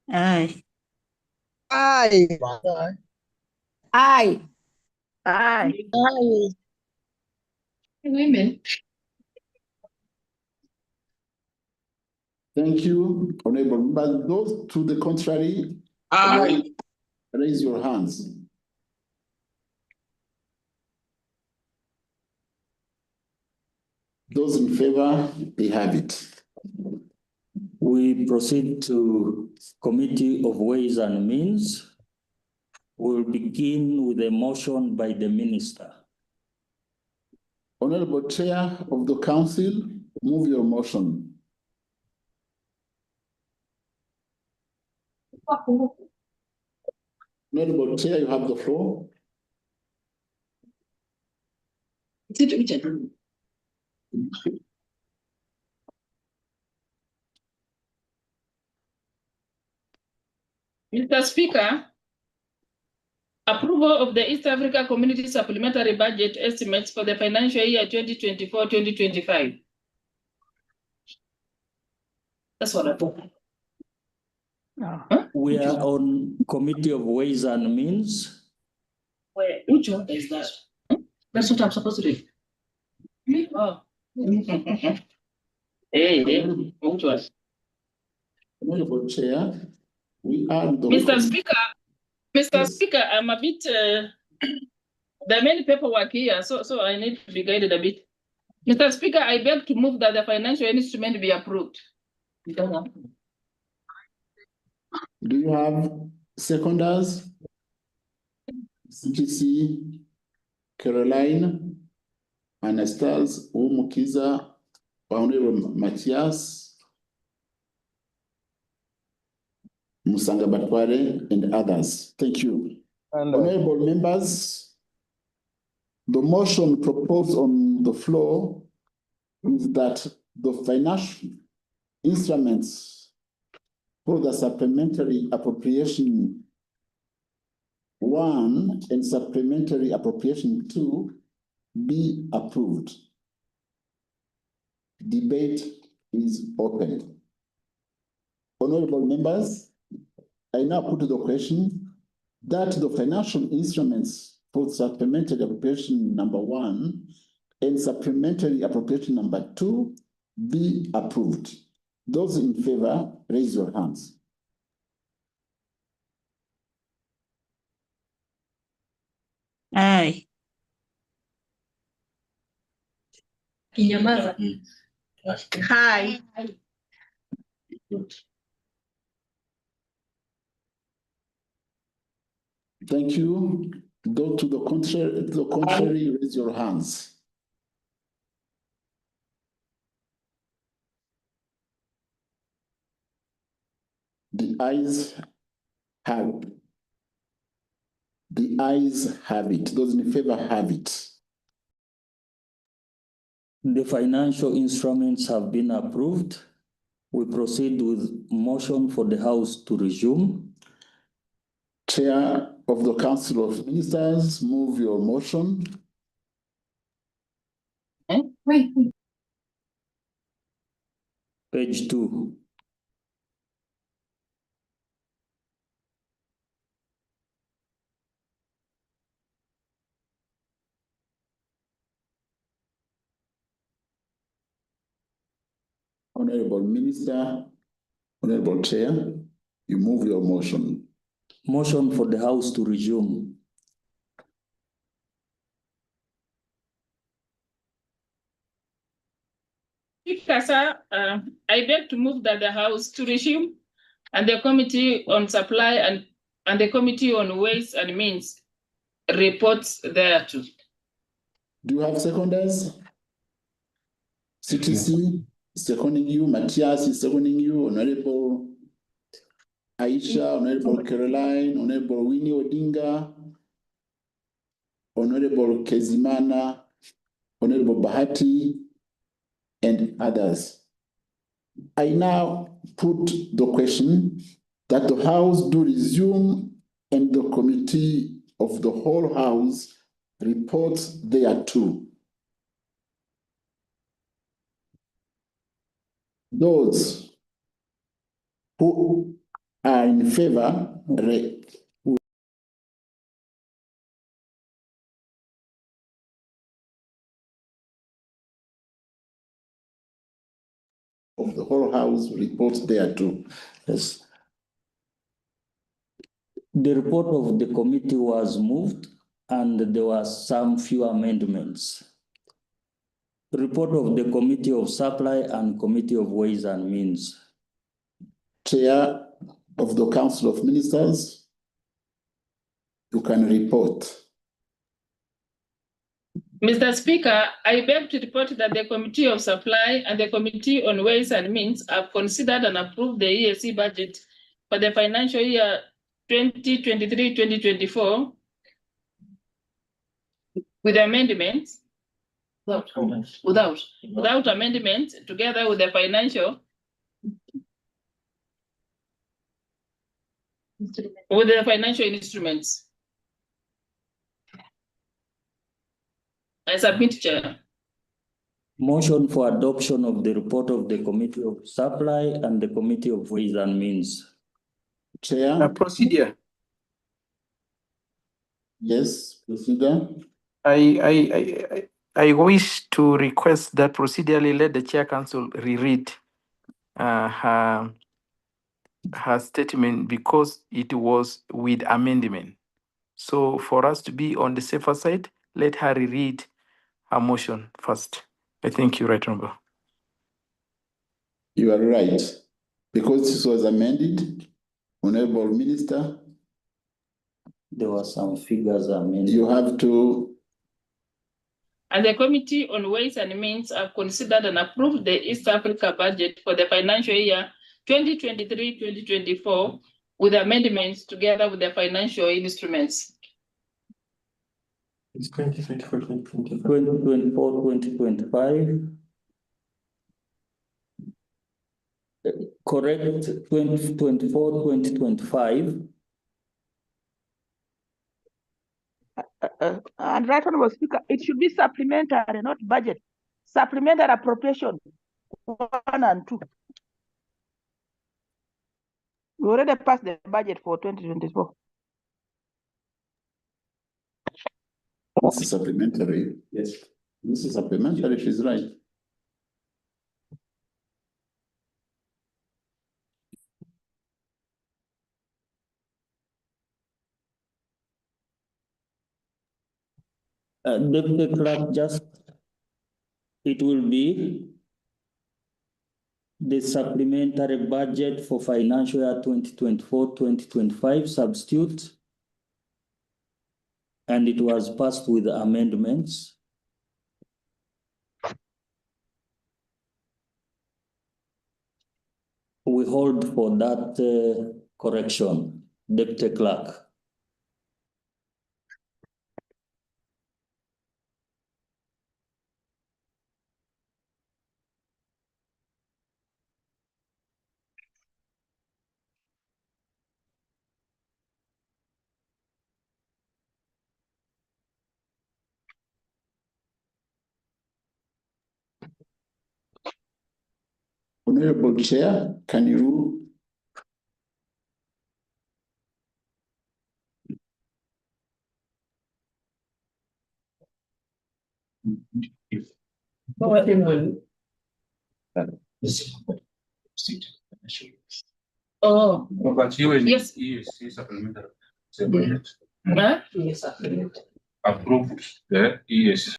S8: Aye.
S12: Aye. Aye. Aye. Aye.
S5: Women.
S1: Thank you, honorable members. Those to the contrary,
S5: Aye.
S1: raise your hands. Those in favor, they have it.
S2: We proceed to Committee of Ways and Means. We'll begin with a motion by the Minister.
S1: Honorable Chair of the Council, move your motion. Honorable Chair, you have the floor.
S5: Mr. Speaker, approval of the East Africa Community Supplementary Budget estimates for the financial year 2024-2025. That's what I thought.
S2: Huh? We are on Committee of Ways and Means.
S5: Where? Which one is that? That's what I'm supposed to do. Oh. Hey, which one?
S1: Honorable Chair, we are the
S5: Mr. Speaker, I'm a bit, there are many paperwork here, so I need to be guided a bit. Mr. Speaker, I beg to move that the financial instrument be approved.
S1: Do you have seconders? CTC, Caroline, Anastase, Umukiza, Honorable Matthias, Musanga Batware, and others. Thank you. Honorable members, the motion proposed on the floor is that the financial instruments for the supplementary appropriation 1 and supplementary appropriation 2 be approved. Debate is open. Honorable members, I now put the question that the financial instruments for supplementary appropriation number 1 and supplementary appropriation number 2 be approved. Those in favor, raise your hands.
S8: Aye.
S12: Aye.
S1: Thank you. Go to the contrary, raise your hands. The ayes have it. The ayes have it. Those in favor have it.
S2: The financial instruments have been approved. We proceed with motion for the House to resume.
S1: Chair of the Council of Ministers, move your motion.
S2: Page 2.
S1: Honorable Minister, Honorable Chair, you move your motion.
S2: Motion for the House to resume.
S5: Speaker, sir, I beg to move that the House to resume and the Committee on Supply and the Committee on Ways and Means reports thereto.
S1: Do you have seconders? CTC is seconding you, Matthias is seconding you, Honorable Aisha, Honorable Caroline, Honorable Winnie Odinga, Honorable Kezimana, Honorable Bahati, and others. I now put the question that the House do resume and the Committee of the whole House reports thereto. Those who are in favor, of the whole House reports thereto.
S2: Yes. The report of the committee was moved and there were some few amendments. The report of the Committee of Supply and Committee of Ways and Means.
S1: Chair of the Council of Ministers, you can report.
S5: Mr. Speaker, I beg to report that the Committee of Supply and the Committee on Ways and Means have considered and approved the EAC budget for the financial year 2023-2024 with amendments, without amendments, together with the financial instruments. I submit, Chair.
S2: Motion for adoption of the report of the Committee of Supply and the Committee of Ways and Means.
S1: Chair.
S4: Procedure.
S1: Yes, procedure.
S4: I wish to request that procedurally let the Chair Council reread her statement because it was with amendment. So for us to be on the safer side, let her reread her motion first. I thank you, Right Honorable.
S1: You are right. Because this was amended, Honorable Minister,
S2: there were some figures amended.
S1: You have to.
S5: And the Committee on Ways and Means have considered and approved the East Africa budget for the financial year 2023-2024 with amendments together with the financial instruments.
S2: It's 2024-2025. Correct, 2024-2025.
S12: And Right Honorable Speaker, it should be supplementary, not budget. Supplementary appropriation 1 and 2. We already passed the budget for 2024.
S1: This is supplementary. Yes. This is supplementary, she's right.
S2: Deputy Clerk, it will be the supplementary budget for financial year 2024-2025 substitute, and it was passed with amendments. We hold for that correction, Deputy Clerk.
S1: Honorable Chair, can you rule?
S5: Oh,
S4: But
S5: yes.
S4: supplementary.
S5: Huh?
S4: Approved the ES.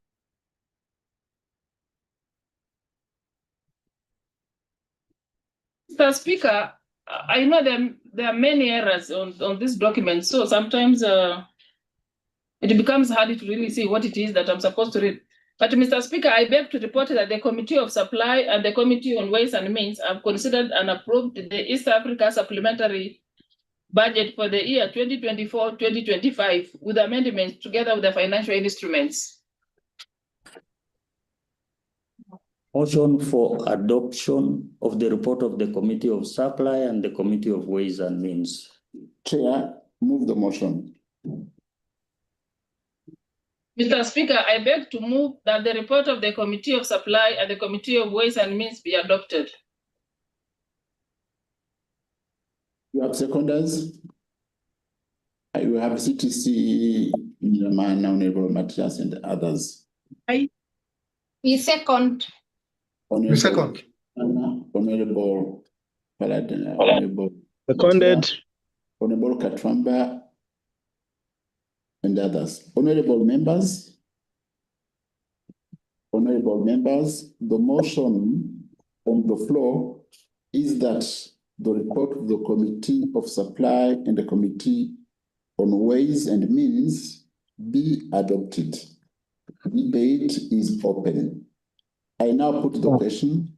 S5: Mr. Speaker, I know there are many errors on this document, so sometimes it becomes hard to really see what it is that I'm supposed to read. But Mr. Speaker, I beg to report that the Committee of Supply and the Committee on Ways and Means have considered and approved the East Africa Supplementary Budget for the year 2024-2025 with amendments together with the financial instruments.
S2: Motion for adoption of the report of the Committee of Supply and the Committee of Ways and Means.
S1: Chair, move the motion.
S5: Mr. Speaker, I beg to move that the report of the Committee of Supply and the Committee of Ways and Means be adopted.
S1: You have seconders? You have CTC, Honorable Matthias and others.
S13: We second.
S1: Honorable
S14: second.
S1: Honorable Paladin, Honorable
S7: Seconded.
S1: Matthias, Honorable Katramba, and others. Honorable members, the motion on the floor is that the report of the Committee of Supply and the Committee on Ways and Means be adopted. Debate is open. I now put the question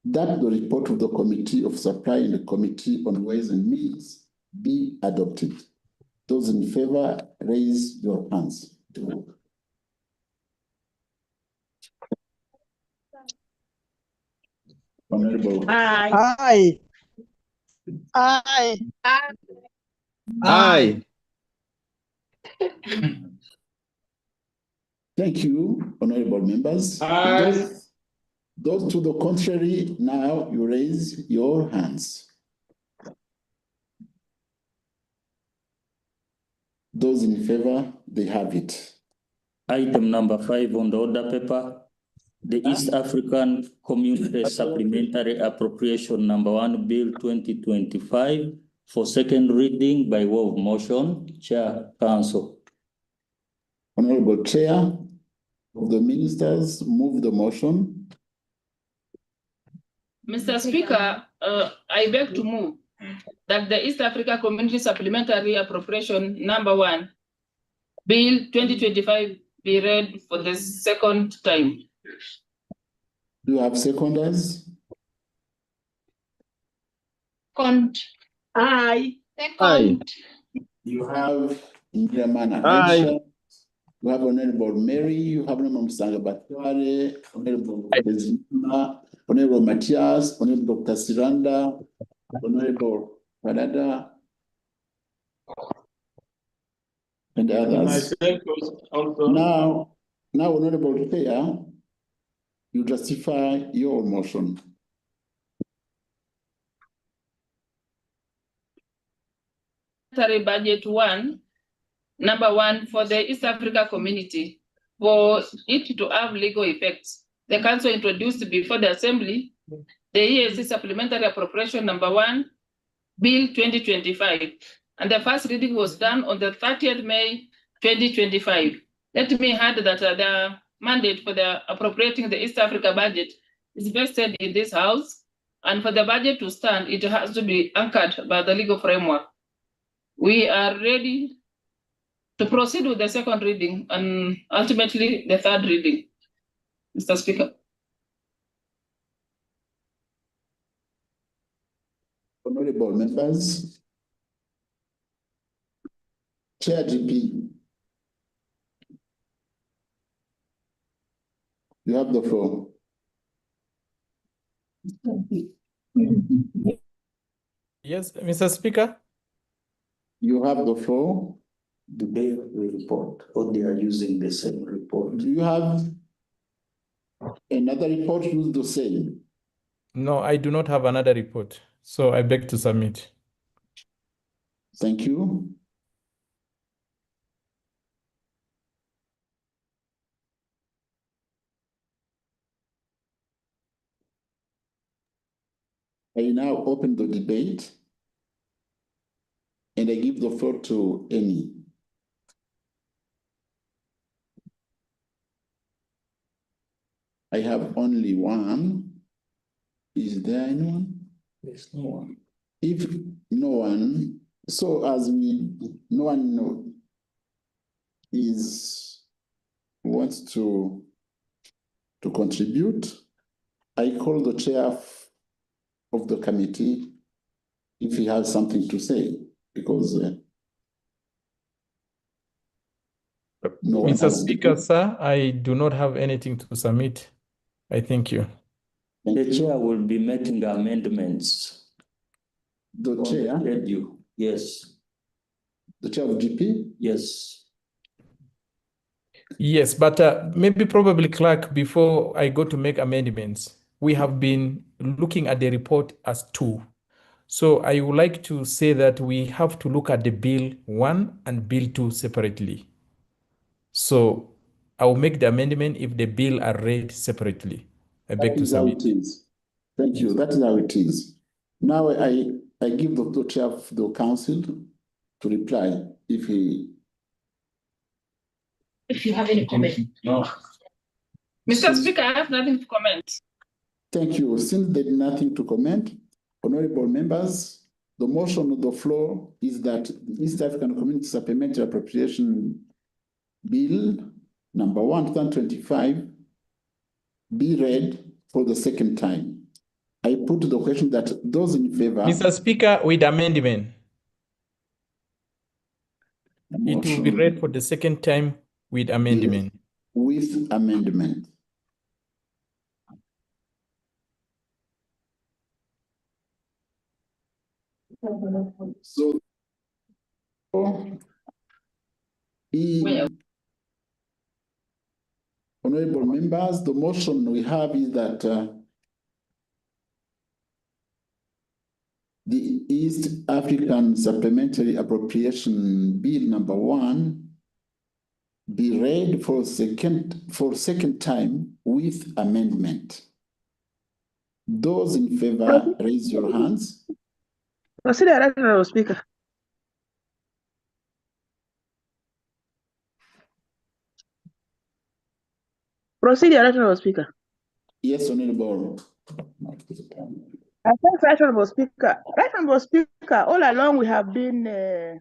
S1: that the report of the Committee of Supply and the Committee on Ways and Means be adopted. Those in favor, raise your hands. Honorable.
S12: Aye.
S13: Aye.
S7: Aye.
S1: Thank you, honorable members. Those to the contrary, now you raise your hands. Those in favor, they have it.
S2: Item number 5 on the order paper, the East African Community Supplementary Appropriation number 1 Bill 2025 for second reading by way of motion. Chair, Council.
S1: Honorable Chair of the Ministers, move the motion.
S5: Mr. Speaker, I beg to move that the East Africa Community Supplementary Appropriation number 1 Bill 2025 be read for the second time.
S1: Do you have seconders?
S13: Second.
S12: Aye.
S13: Second.
S1: You have Ndramana
S7: Aye.
S1: Aisha. You have Honorable Mary. You have Honorable Msanga Batware, Honorable Bezima, Honorable Matthias, Honorable Dr. Siranda, Honorable Padada, and others. Now, Honorable Chair, you justify your motion.
S5: Budget 1, number 1 for the East Africa community, for it to have legal effects. The Council introduced before the Assembly the EAC Supplementary Appropriation number 1, Bill 2025, and the first reading was done on the 30th May 2025. Let me add that the mandate for the appropriating the East Africa budget is vested in this House, and for the budget to stand, it has to be anchored by the legal framework. We are ready to proceed with the second reading and ultimately the third reading. Mr. Speaker.
S1: Honorable members, Chair GP, you have the floor.
S4: Yes, Mr. Speaker.
S1: You have the floor.
S2: Do they report or they are using the same report?
S1: Do you have another report? Use the same.
S4: No, I do not have another report, so I beg to submit.
S1: Thank you. I now open the debate and I give the floor to Amy. I have only one. Is there anyone?
S2: There's no one.
S1: If no one, so as no one wants to contribute, I call the chair of the committee if he has something to say, because no one
S4: Mr.
S1: has
S4: Speaker, sir, I do not have anything to submit. I thank you.
S2: The chair will be making amendments.
S1: The chair?
S2: Yes.
S1: The chair of GP?
S2: Yes.
S4: Yes, but maybe probably, Clerk, before I go to make amendments, we have been looking at the report as two. So I would like to say that we have to look at the Bill 1 and Bill 2 separately. So I will make the amendment if the bill are read separately. I beg to submit.
S1: That is how it is. Thank you. That is how it is. Now I give the chair of the council to reply if
S5: you have any comment.
S2: No.
S5: Mr. Speaker, I have nothing to comment.
S1: Thank you. Since there is nothing to comment, honorable members, the motion on the floor is that the East African Community Supplementary Appropriation Bill number 1, 2025 be read for the second time. I put the question that those in favor.
S4: Mr. Speaker, with amendment. It will be read for the second time with amendment.
S1: Yes, with amendment. So, honorable members, the motion we have is that the East African Supplementary Appropriation Bill number 1 be read for second time with amendment. Those in favor, raise your hands.
S12: Proceed, Honorable Speaker. Proceed, Honorable Speaker.
S1: Yes, Honorable.
S12: Thanks, Right Honorable Speaker. Right Honorable Speaker, all along we have been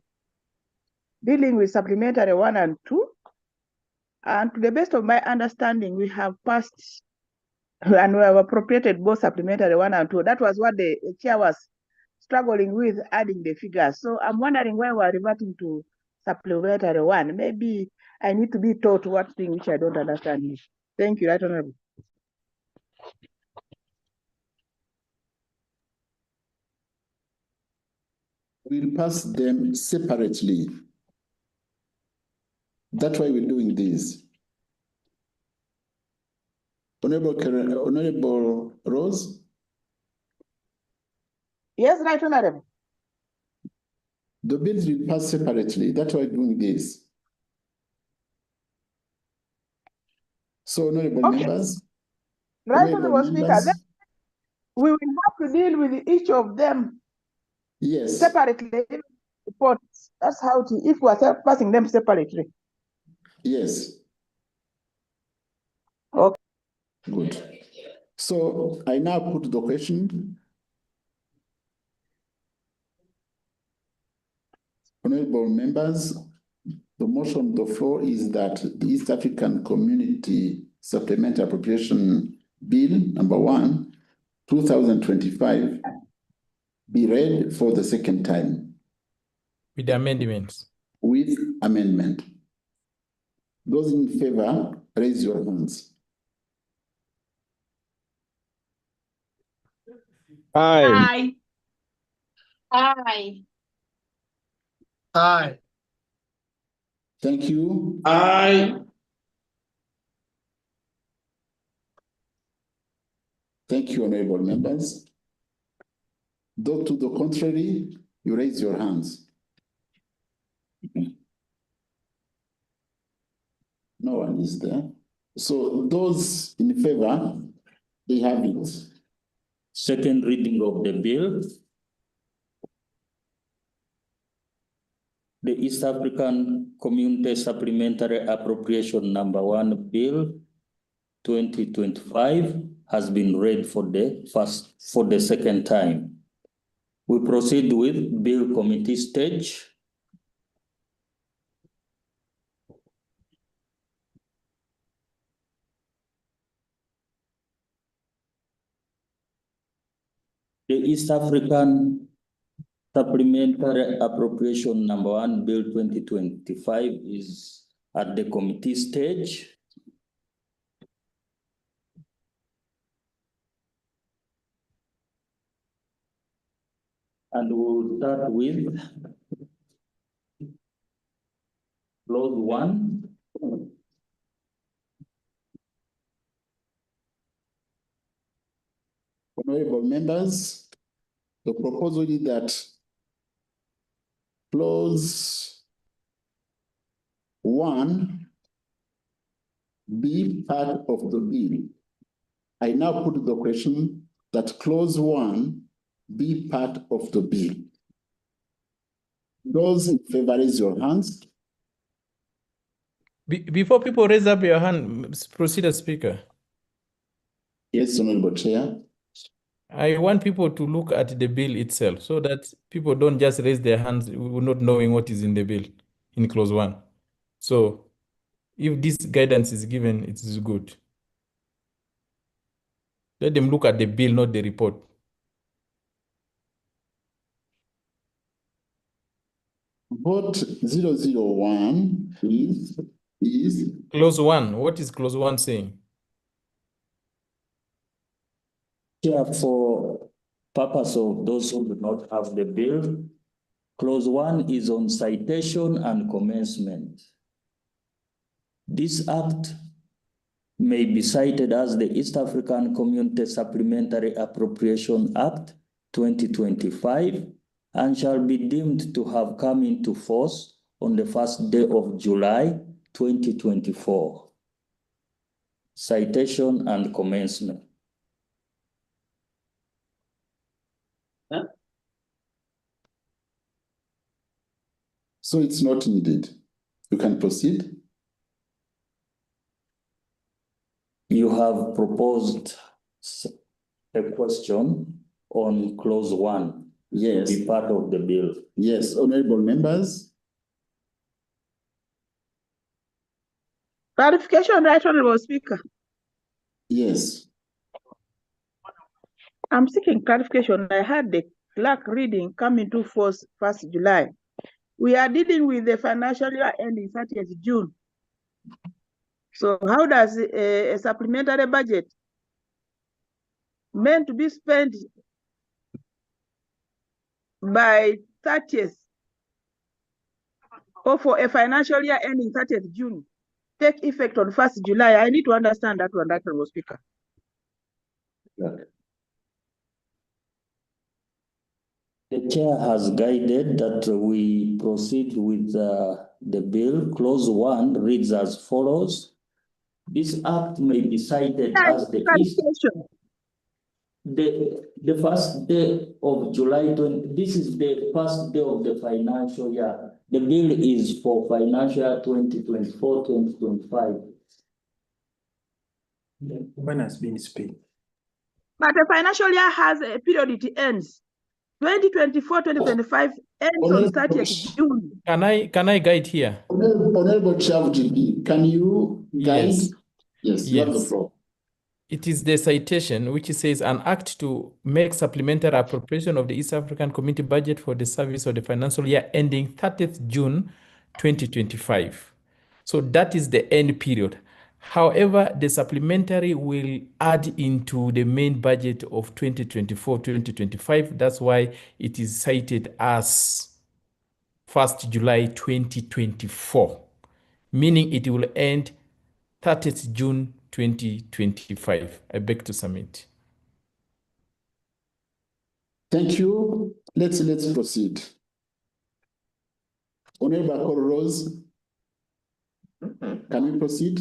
S12: dealing with supplementary 1 and 2. And to the best of my understanding, we have passed and we have appropriated both supplementary 1 and 2. That was what the chair was struggling with, adding the figures. So I'm wondering why we're reverting to supplementary 1. Maybe I need to be taught what thing which I don't understand. Thank you, Right Honorable.
S1: We'll pass them separately. That's why we're doing this. Honorable Rose?
S12: Yes, Right Honorable.
S1: The bills will pass separately. That's why we're doing this. So, honorable members.
S12: Right Honorable Speaker, then we will have to deal with each of them separately. Reports. That's how to, if we are passing them separately.
S1: Yes.
S12: Okay.
S1: Good. So I now put the question. Honorable members, the motion on the floor is that the East African Community Supplementary Appropriation Bill number 1, 2025 be read for the second time.
S4: With amendments.
S1: With amendment. Those in favor, raise your hands.
S13: Aye. Aye.
S1: Aye. Thank you.
S13: Aye.
S1: Thank you, honorable members. Though to the contrary, you raise your hands. No one is there. So those in favor, they have it.
S2: Second reading of the bill. The East African Community Supplementary Appropriation Number 1 Bill 2025 has been read for the second time. We proceed with bill committee stage. The East African Supplementary Appropriation Number 1 Bill 2025 is at the committee stage. And we'll start with clause 1.
S1: Honorable members, the proposal is that clause 1 be part of the bill. I now put the question that clause 1 be part of the bill. Those in favor, raise your hands.
S4: Before people raise up your hand, proceed, Speaker.
S1: Yes, Honorable Chair.
S4: I want people to look at the bill itself so that people don't just raise their hands not knowing what is in the bill in clause 1. So if this guidance is given, it is good. Let them look at the bill, not the report.
S1: Vote 001 is
S4: clause 1. What is clause 1 saying?
S2: Chair, for purpose of those who do not have the bill, clause 1 is on citation and commencement. This act may be cited as the East African Community Supplementary Appropriation Act 2025 and shall be deemed to have come into force on the first day of July 2024. Citation and commencement.
S1: So it's not needed. You can proceed.
S2: You have proposed a question on clause 1.
S1: Yes.
S2: To be part of the bill.
S1: Yes, honorable members.
S12: Clarification, right, Honorable Speaker.
S1: Yes.
S12: I'm seeking clarification. I had the clerk reading coming to force 1st July. We are dealing with the financial year ending 30th June. So how does a supplementary budget meant to be spent by 30th or for a financial year ending 30th June take effect on 1st July? I need to understand that one, Honorable Speaker.
S2: The chair has guided that we proceed with the bill. Clause 1 reads as follows. This act may be cited as the first day of July 20. This is the first day of the financial year. The bill is for financial year 2024-2025.
S14: When has been spent?
S12: But the financial year has a period it ends. 2024-2025 ends on 30th June.
S4: Can I guide here?
S1: Honorable Chair of GP, can you guide? Yes, you have the floor.
S4: It is the citation which says an act to make supplementary appropriation of the East African Community budget for the service of the financial year ending 30th June 2025. So that is the end period. However, the supplementary will add into the main budget of 2024-2025. That's why it is cited as 1st July 2024, meaning it will end 30th June 2025. I beg to submit.
S1: Thank you. Let's proceed. Honorable Call Rose, can we proceed?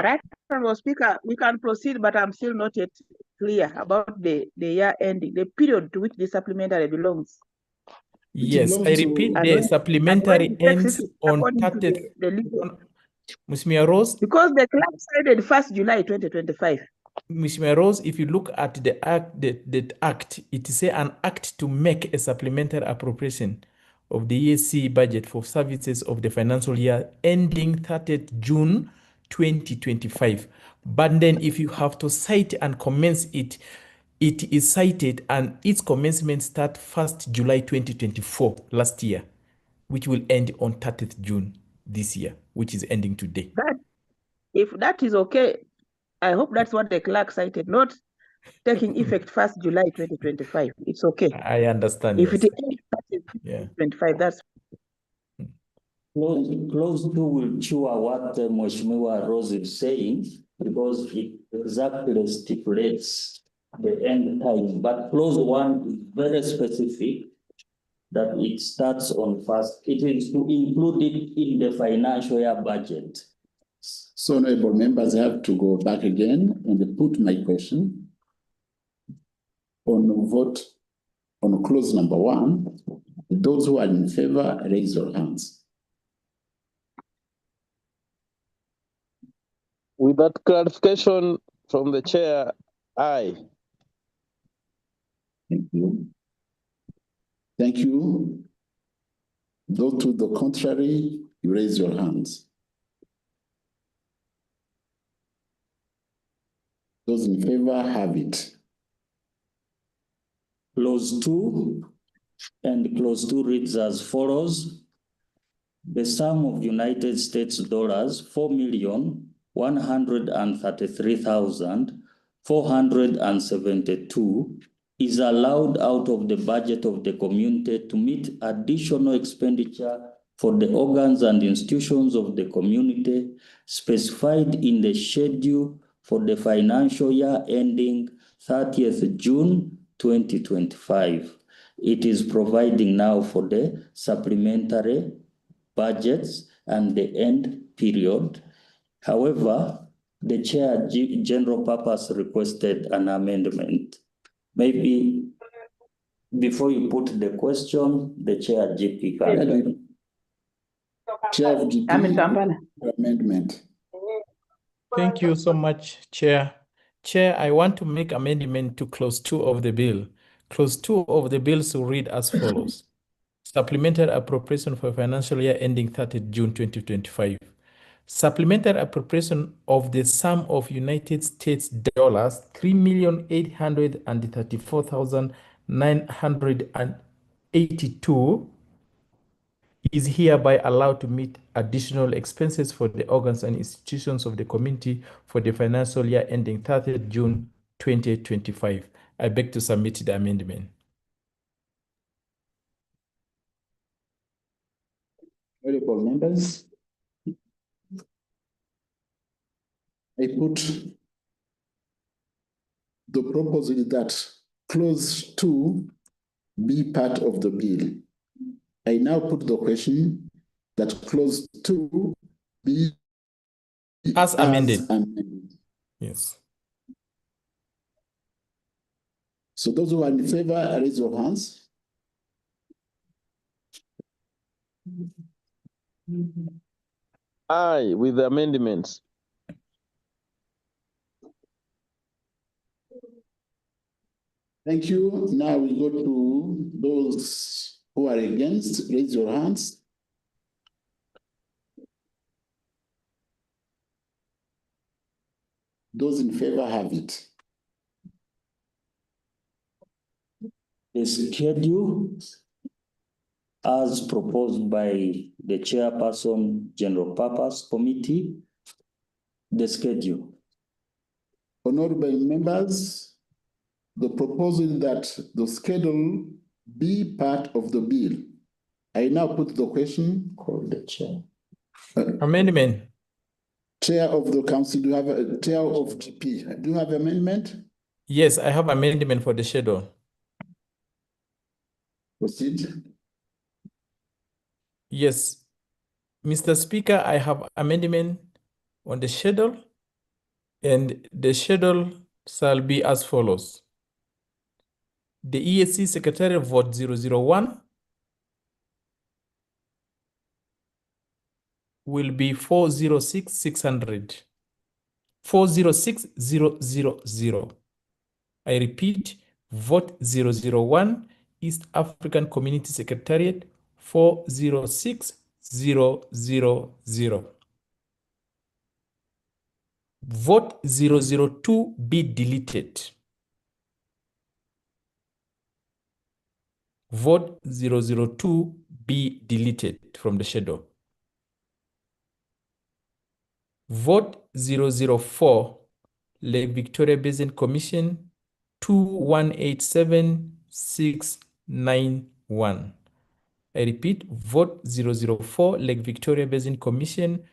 S12: Right, Honorable Speaker, we can proceed, but I'm still not yet clear about the year ending, the period to which the supplementary belongs.
S4: Yes, I repeat,
S12: And
S4: the
S12: when-
S4: supplementary
S12: and when it takes
S4: ends
S12: it
S4: on
S12: according to
S4: 30th.
S12: the legal.
S4: Ms. Mia Rose,
S12: Because the clerk cited 1st July 2025.
S4: Ms. Mia Rose, if you look at the act, it is an act to make a supplementary appropriation of the EAC budget for services of the financial year ending 30th June 2025. But then if you have to cite and commence it, it is cited and its commencement start 1st July 2024, last year, which will end on 30th June this year, which is ending today.
S12: If that is okay, I hope that's what the clerk cited, not taking effect 1st July 2025. It's okay.
S4: I understand.
S12: If
S4: Yes.
S12: it is 2025, that's
S2: Clause 2 will chew what Mheshimiwa Rose is saying, because it exactly stipulates the end time. But clause 1 is very specific, that it starts on 1st. It is to include it in the financial year budget.
S1: So, honorable members, I have to go back again and put my question on vote on clause number 1. Those who are in favor, raise your hands.
S7: With that clarification from the chair, aye.
S1: Thank you. Thank you. Those to the contrary, you raise your hands. Those in favor have it.
S2: Clause 2, and clause 2 reads as follows. The sum of United States dollars, $4,133,472 is allowed out of the budget of the community to meet additional expenditure for the organs and institutions of the community specified in the schedule for the financial year ending 30th June 2025. It is providing now for the supplementary budgets and the end period. However, the chair general purpose requested an amendment. Maybe before you put the question, the chair GP can.
S1: Chair of GP,
S12: I'm in Kampala.
S1: Amendment.
S4: Thank you so much, Chair. Chair, I want to make amendment to clause 2 of the bill. Clause 2 of the bill will read as follows. Supplementary appropriation for financial year ending 30th June 2025. Supplementary appropriation of the sum of United States dollars $3,834,982 is hereby allowed to meet additional expenses for the organs and institutions of the community for the financial year ending 30th June 2025. I beg to submit the amendment.
S1: Honorable members, I put the proposal that clause 2 be part of the bill. I now put the question that clause 2 be
S4: as amended.
S1: Yes. So those who are in favor, raise your hands.
S7: Aye, with the amendments.
S1: Thank you. Now we go to those who are against. Raise your hands. Those in favor have it.
S2: The schedule as proposed by the chairperson, General Purpose Committee, the schedule.
S1: Honorable members, the proposal that the schedule be part of the bill. I now put the question.
S2: Call the chair.
S4: Amendment.
S1: Chair of the Council, do you have a Chair of GP? Do you have amendment?
S4: Yes, I have amendment for the schedule.
S1: Proceed.
S4: Yes, Mr. Speaker, I have amendment on the schedule, and the schedule shall be as follows. The EAC Secretariat Vote 001 will be 406,600. 406,000. I repeat, vote 001, East African Community Secretariat 406,000. Vote 002 be deleted. Vote 002 be deleted from the schedule. Vote 004, Lake Victoria Basin Commission 2187691. I repeat, vote 004, Lake Victoria Basin Commission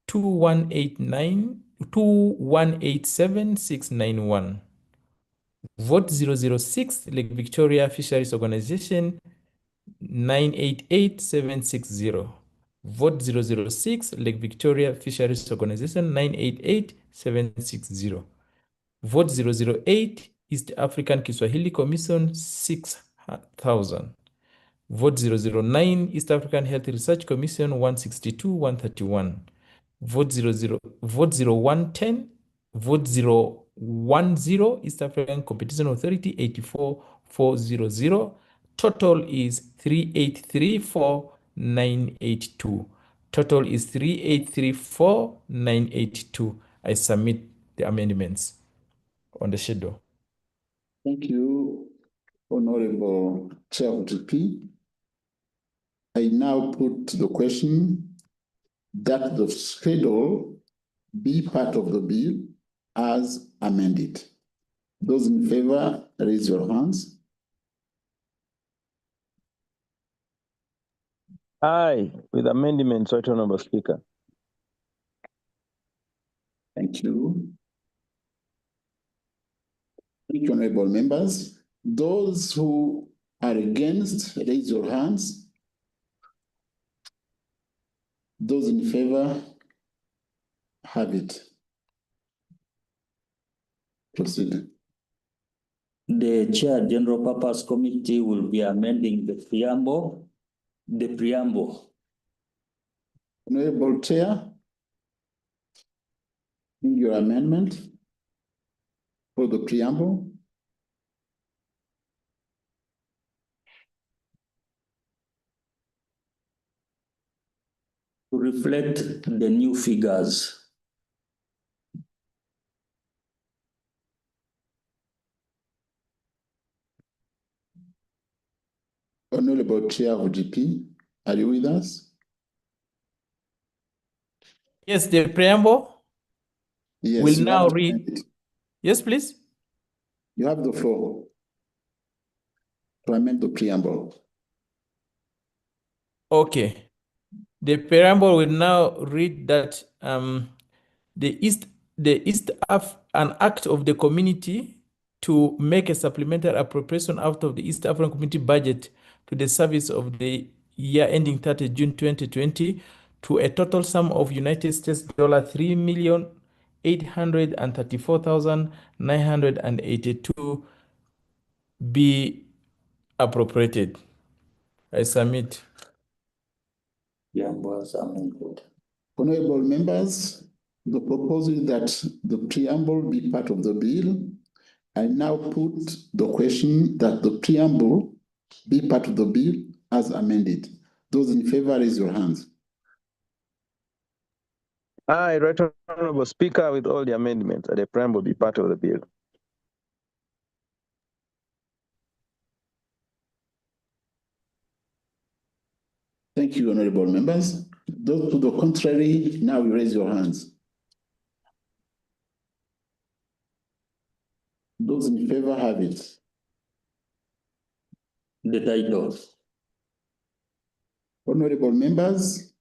S4: 2187691. Vote 006, Lake Victoria Fisheries Organization 988760. Vote 006, Lake Victoria Fisheries Organization 988760. Vote 008, East African Kiswahili Commission 6000. Vote 009, East African Health Research Commission 162,131. Vote 0110, vote 010, East African Competition Authority 84,400. Total is 383,482. Total is 383,482. I submit the amendments on the schedule.
S1: Thank you, Honorable Chair of GP. I now put the question that the schedule be part of the bill as amended. Those in favor, raise your hands.
S7: Aye, with amendments, Right Honorable Speaker.
S1: Thank you. Thank you, honorable members. Those who are against, raise your hands. Those in favor, have it. Proceed.
S2: The Chair General Purpose Committee will be amending the preamble.
S1: Honorable Chair, in your amendment for the preamble.
S2: To reflect the new figures.
S1: Honorable Chair of GP, are you with us?
S4: Yes, the preamble will now read. Yes, please.
S1: You have the floor to amend the preamble.
S4: Okay. The preamble will now read that an act of the community to make a supplementary appropriation out of the East African Community budget to the service of the year ending 30 June 2020 to a total sum of United States $3,834,982 be appropriated. I submit.
S1: Honorable members, the proposal that the preamble be part of the bill. I now put the question that the preamble be part of the bill as amended. Those in favor, raise your hands.
S7: Aye, Right Honorable Speaker, with all the amendments, the preamble be part of the bill.
S1: Thank you, honorable members. Those to the contrary, now you raise your hands. Those in favor have it.
S2: The titles.
S1: Honorable members,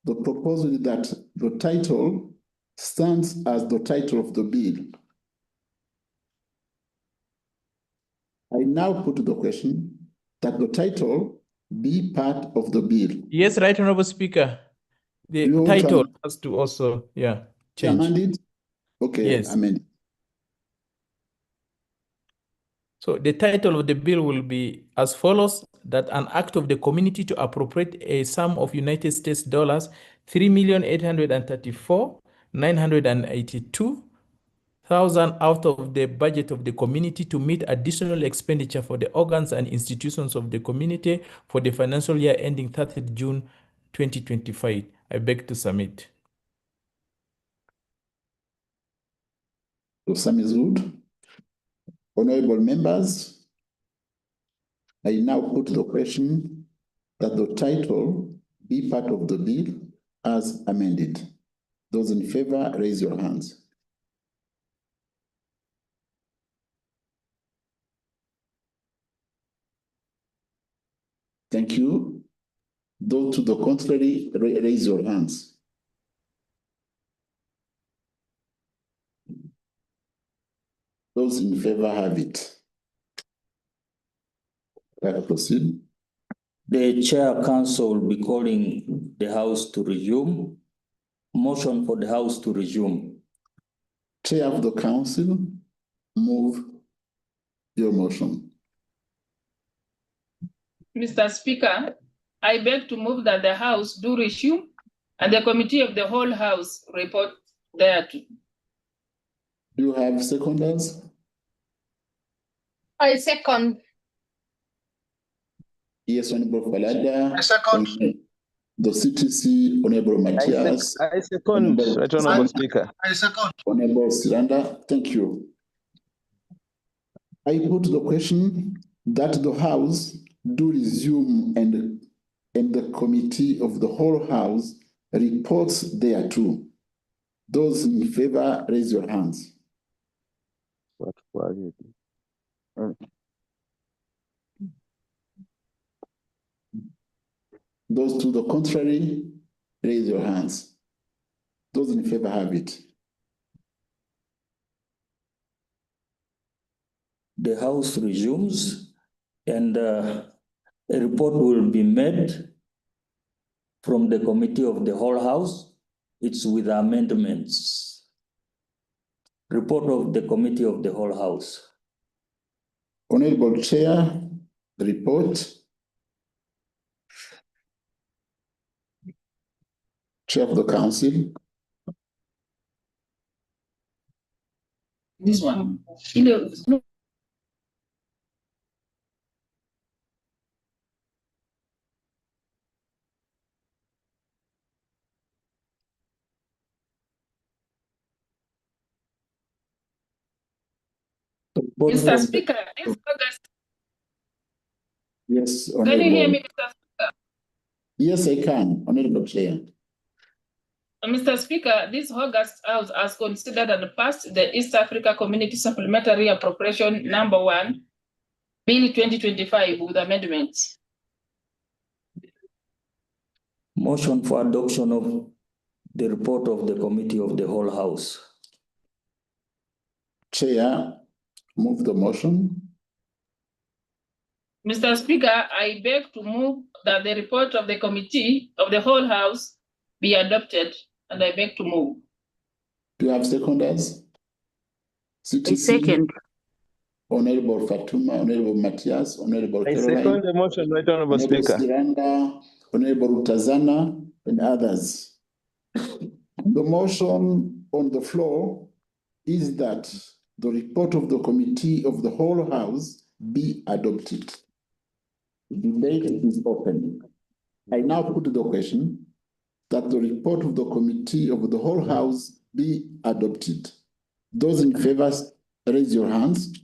S1: the proposal that the title stands as the title of the bill. I now put the question that the title be part of the bill.
S4: Yes, Right Honorable Speaker. The title has to also, change.
S1: Amended? Okay,
S4: yes.
S1: amended.
S4: So the title of the bill will be as follows: that an act of the community to appropriate a sum of United States dollars 3,834,982,000 out of the budget of the community to meet additional expenditure for the organs and institutions of the community for the financial year ending 30th June 2025. I beg to submit.
S1: To sum is good. Honorable members, I now put the question that the title be part of the bill as amended. Those in favor, raise your hands. Thank you. Those to the contrary, raise your hands. Those in favor have it. Can I proceed?
S2: The Chair Council will be calling the House to resume. Motion for the House to resume.
S1: Chair of the Council, move your motion.
S5: Mr. Speaker, I beg to move that the House do resume and the Committee of the whole House report thereto.
S1: Do you have seconders?
S13: I second.
S1: Yes, Honorable Falada.
S13: I second.
S1: The CTC, Honorable Matthias.
S7: I second, Right Honorable Speaker.
S13: I second.
S1: Honorable Siranda, thank you. I put the question that the House do resume and the Committee of the whole House reports thereto. Those in favor, raise your hands. Those to the contrary, raise your hands. Those in favor have it.
S2: The House resumes and a report will be made from the Committee of the whole House. It's with amendments. Report of the Committee of the whole House.
S1: Honorable Chair, the report. Chair of the Council.
S5: This one. Mr. Speaker, this August.
S1: Yes,
S5: Can you hear me,
S1: Honorable.
S5: Mr. Speaker?
S1: Yes, I can, Honorable Chair.
S5: Mr. Speaker, this August House has considered and passed the East Africa Community Supplementary Appropriation Number 1, Bill 2025 with amendments.
S2: Motion for adoption of the report of the Committee of the whole House.
S1: Chair, move the motion.
S5: Mr. Speaker, I beg to move that the report of the Committee of the whole House be adopted, and I beg to move.
S1: Do you have seconders? CTC,
S8: I second.
S1: Honorable Fatuma, Honorable Matthias, Honorable
S7: I
S1: Caroline,
S7: second the motion, Right Honorable
S1: Honorable
S7: Speaker.
S1: Siranda, Honorable Rutazana, and others. The motion on the floor is that the report of the Committee of the whole House be adopted. The debate is open. I now put the question that the report of the Committee of the whole House be adopted. Those in favor, raise your hands.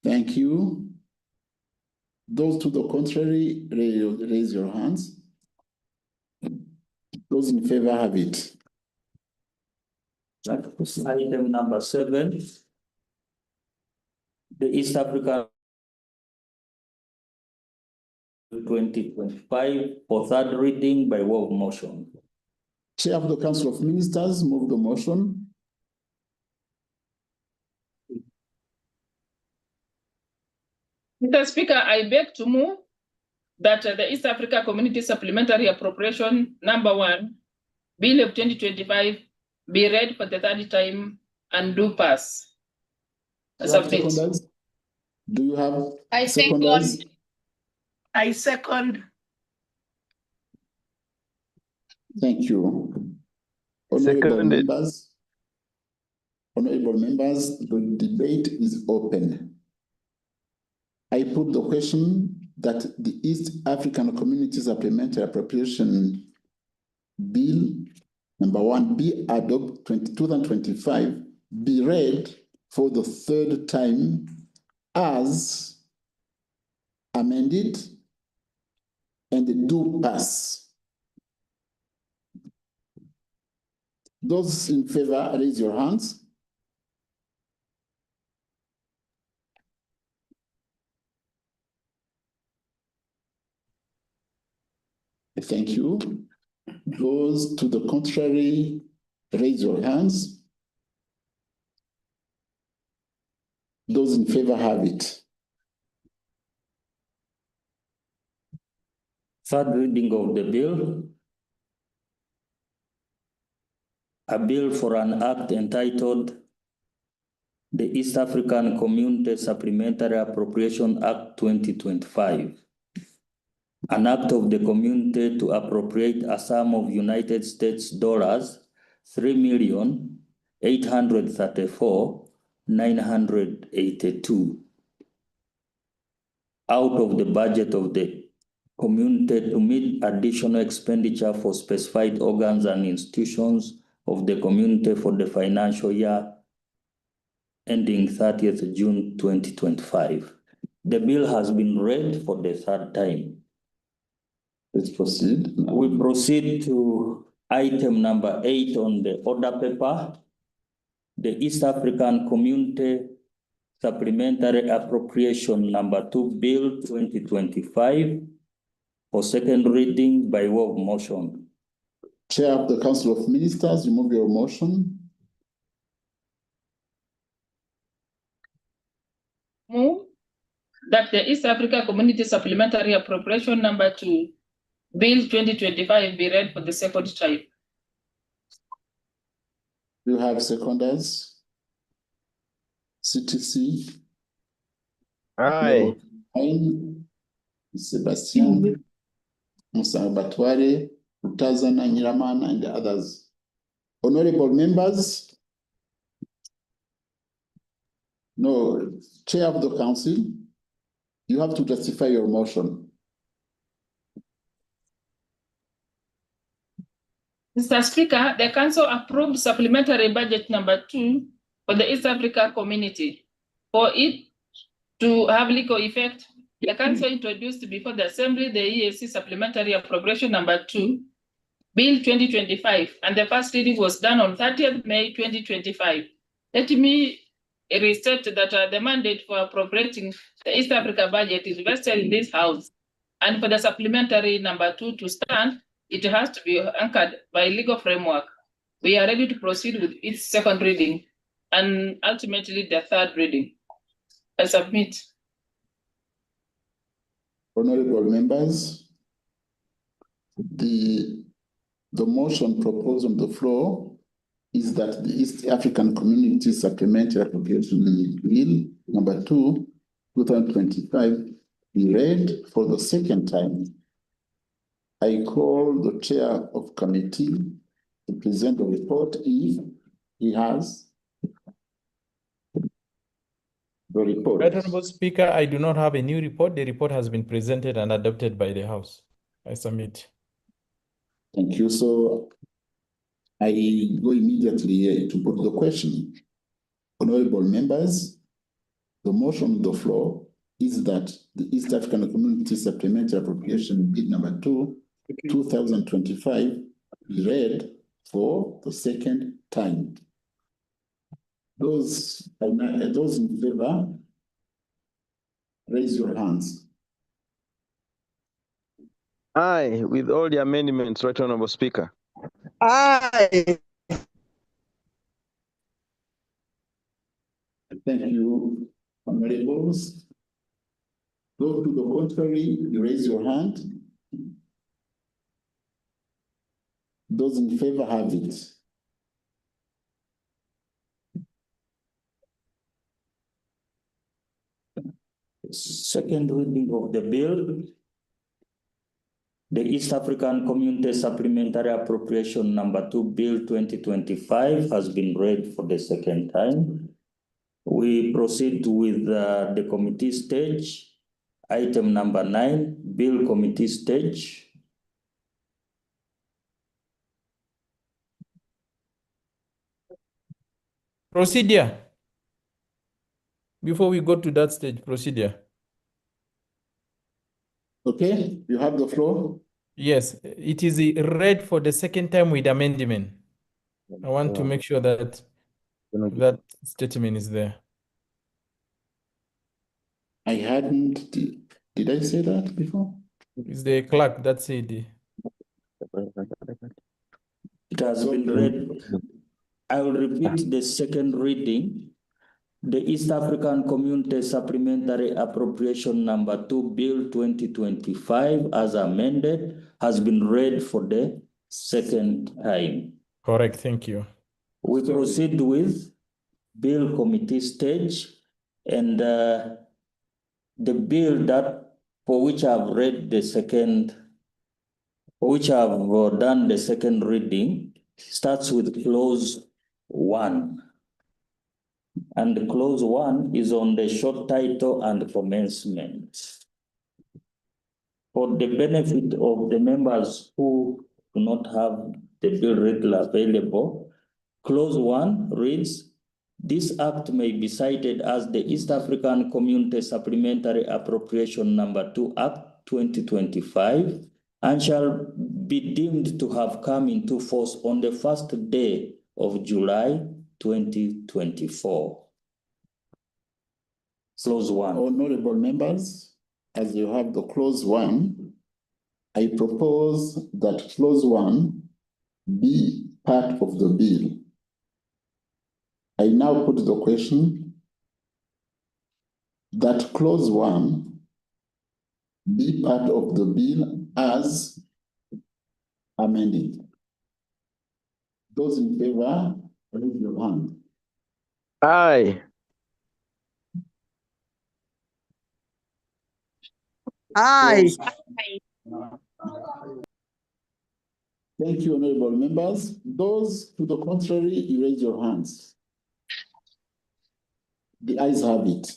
S1: Thank you. Those to the contrary, raise your hands. Those in favor have it.
S2: Item number 7. The East African 2025 for third reading by way of motion.
S1: Chair of the Council of Ministers, move the motion.
S5: Mr. Speaker, I beg to move that the East Africa Community Supplementary Appropriation number 1, Bill of 2025, be read for the third time and do pass. Submit.
S1: Do you have
S13: I
S1: seconders?
S13: second. I second.
S1: Thank you. Honorable members, the debate is open. I put the question that the East African Community Supplementary Appropriation Bill number 1 be adopted 2025 be read for the third time as amended and do pass. Those in favor, raise your hands. Thank you. Those to the contrary, raise your hands. Those in favor have it.
S2: Third reading of the bill. A bill for an act entitled the East African Community Supplementary Appropriation Act 2025. An act of the community to appropriate a sum of United States dollars 3,834,982 out of the budget of the community to meet additional expenditure for specified organs and institutions of the community for the financial year ending 30th June 2025. The bill has been read for the third time.
S1: Let's proceed.
S2: We proceed to item number 8 on the order paper. The East African Community Supplementary Appropriation number 2 Bill 2025 for second reading by way of motion.
S1: Chair of the Council of Ministers, you move your motion.
S5: Move that the East Africa Community Supplementary Appropriation number 2, Bill 2025 be read for the second time.
S1: You have seconders. CTC.
S7: Aye.
S1: Sebastian, Musa Batware, Utazana Nyiramana, and the others. Honorable members, no, Chair of the Council, you have to justify your motion.
S5: Mr. Speaker, the Council approved supplementary budget number 2 for the East Africa community. For it to have legal effect, the Council introduced before the Assembly the EAC supplementary appropriation number 2, Bill 2025, and the first reading was done on 30th May 2025. Let me restate that the mandate for appropriating the East Africa budget is vested in this House, and for the supplementary number 2 to stand, it has to be anchored by legal framework. We are ready to proceed with its second reading and ultimately the third reading. I submit.
S1: Honorable members, the motion proposed on the floor is that the East African Community Supplementary Appropriation Bill number 2, 2025 be read for the second time. I call the chair of committee to present the report if he has the report.
S4: Right, Honorable Speaker, I do not have a new report. The report has been presented and adopted by the House. I submit.
S1: Thank you. So I go immediately to put the question. Honorable members, the motion on the floor is that the East African Community Supplementary Appropriation Bill number 2, 2025 be read for the second time. Those in favor, raise your hands.
S7: Aye, with all the amendments, Right Honorable Speaker.
S12: Aye.
S1: Thank you, honorables. Those to the contrary, raise your hand. Those in favor have it.
S2: Second reading of the bill. The East African Community Supplementary Appropriation Number 2 Bill 2025 has been read for the second time. We proceed with the committee stage. Item number 9, Bill Committee stage.
S4: Procedure. Before we go to that stage, procedure.
S1: Okay, you have the floor.
S4: Yes, it is read for the second time with amendment. I want to make sure that that statement is there.
S1: I hadn't, did I say that before?
S4: It's the clerk that said it.
S2: It has been read. I will repeat the second reading. The East African Community Supplementary Appropriation Number 2 Bill 2025 as amended has been read for the second time.
S4: Correct, thank you.
S2: We proceed with Bill Committee stage, and the bill that for which I've read the second, for which I've done the second reading, starts with clause 1. And the clause 1 is on the short title and commencement. For the benefit of the members who do not have the bill readily available, clause 1 reads, this act may be cited as the East African Community Supplementary Appropriation Number 2 Act 2025 and shall be deemed to have come into force on the first day of July 2024. Clause 1.
S1: Honorable members, as you have the clause 1, I propose that clause 1 be part of the bill. I now put the question that clause 1 be part of the bill as amended. Those in favor, raise your hand.
S7: Aye.
S12: Aye.
S1: Thank you, honorable members. Those to the contrary, raise your hands. The ayes have it.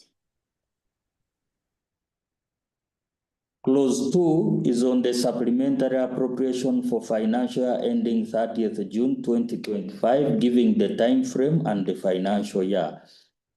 S2: Clause 2 is on the supplementary appropriation for financial year ending 30th June 2025, giving the time frame and the financial year.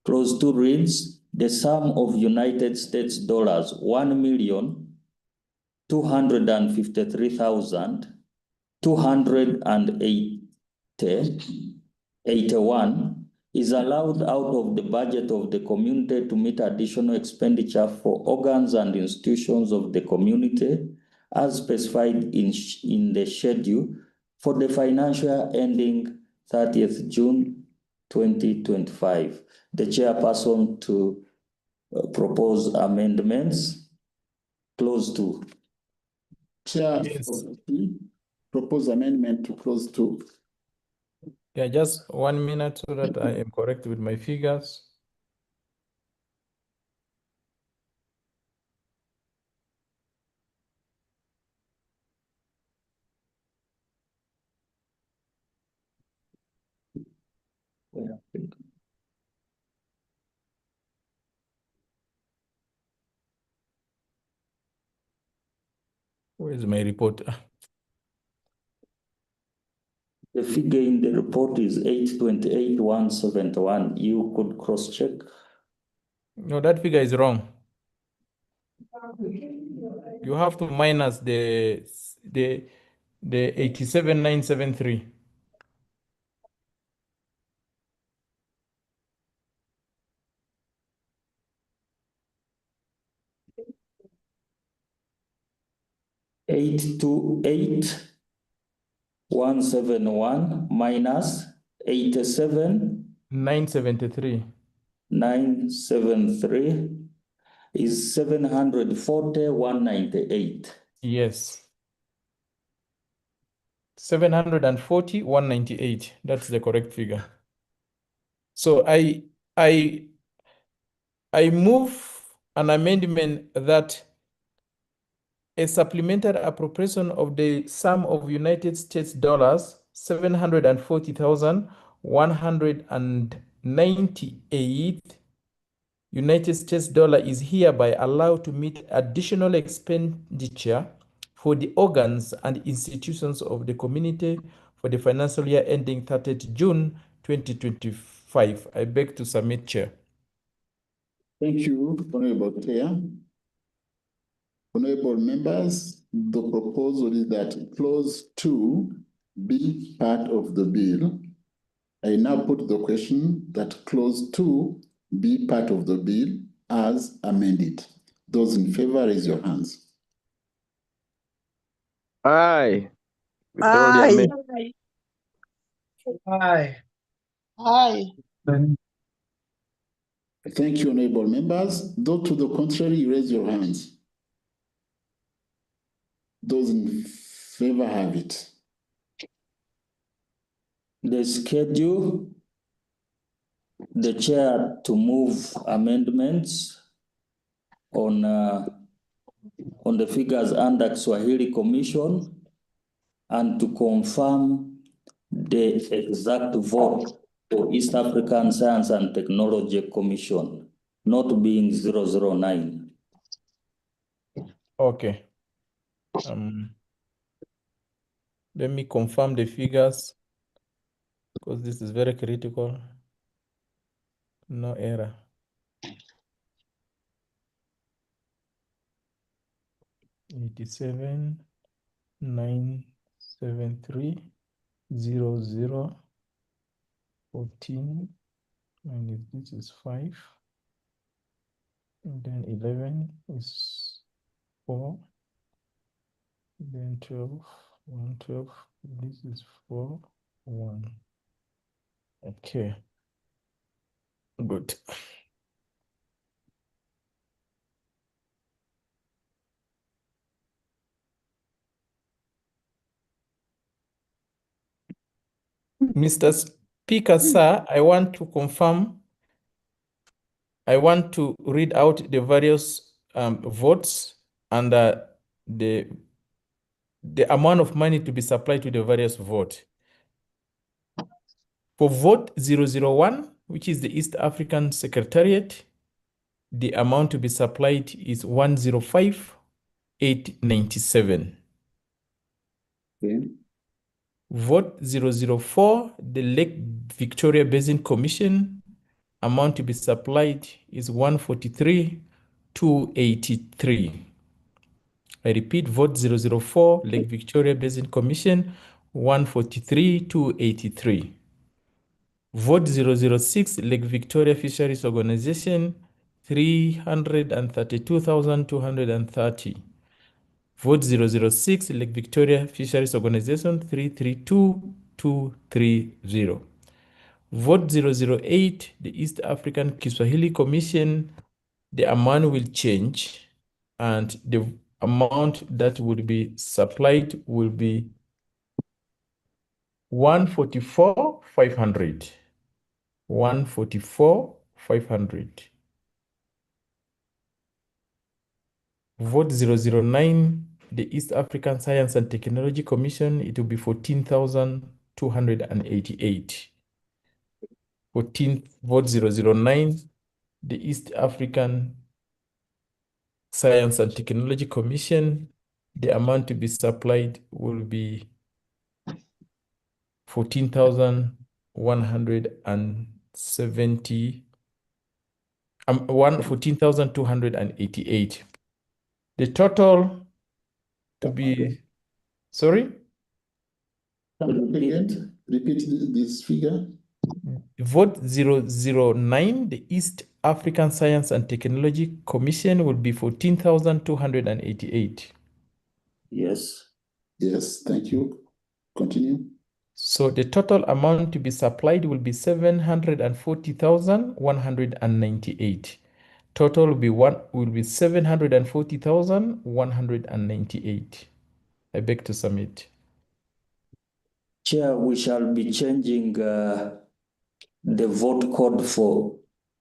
S2: Clause 2 reads, the sum of United States dollars 1,253,281 is allowed out of the budget of the community to meet additional expenditure for organs and institutions of the community as specified in the schedule for the financial year ending 30th June 2025. The chairperson to propose amendments. Clause 2.
S1: Chair,
S4: Yes.
S1: propose amendment to clause 2.
S4: Yeah, just 1 minute so that I am correct with my figures. Where's my report?
S2: The figure in the report is 828,171. You could cross-check.
S4: No, that figure is wrong. You have to minus the 87,973.
S2: 828,171 minus
S4: 973.
S2: 973 is 740,198.
S4: Yes. 740,198. That's the correct figure. So I move an amendment that a supplementary appropriation of the sum of United States dollars 740,198 United States dollar is hereby allowed to meet additional expenditure for the organs and institutions of the community for the financial year ending 30th June 2025. I beg to submit, Chair.
S1: Thank you, Honorable Chair. Honorable members, the proposal is that clause 2 be part of the bill. I now put the question that clause 2 be part of the bill as amended. Those in favor, raise your hands.
S7: Aye.
S12: Aye.
S13: Aye.
S12: Aye.
S1: Thank you, honorable members. Those to the contrary, raise your hands. Those in favor have it.
S2: The schedule, the chair to move amendments on the figures under Swahili Commission and to confirm the exact vote for East African Science and Technology Commission, not being 009.
S4: Okay. Let me confirm the figures because this is very critical. No error. $87,973,00 14 minus this is 5, and then 11 is 4, then 12, 112, this is 4, 1. Okay, good. Mr. Speaker, sir, I want to confirm. I want to read out the various votes and the amount of money to be supplied to the various votes. For vote 001, which is the East African Secretariat, the amount to be supplied is 105,897.
S1: Okay.
S4: Vote 004, the Lake Victoria Basin Commission, amount to be supplied is 143,283. I repeat, vote 004, Lake Victoria Basin Commission, 143,283. Vote 006, Lake Victoria Fisheries Organization, 332,230. Vote 006, Lake Victoria Fisheries Organization, 332,230. Vote 008, the East African Kiswahili Commission, the amount will change and the amount that would be supplied will be 144,500. 144,500. Vote 009, the East African Science and Technology Commission, it will be 14,288. Vote 009, the East African Science and Technology Commission, the amount to be supplied will be 14,288. The total to be, sorry?
S1: Repeat this figure.
S4: Vote 009, the East African Science and Technology Commission will be 14,288.
S2: Yes.
S1: Yes, thank you. Continue.
S4: So the total amount to be supplied will be 740,198. Total will be 740,198. I beg to submit.
S2: Chair, we shall be changing the vote code for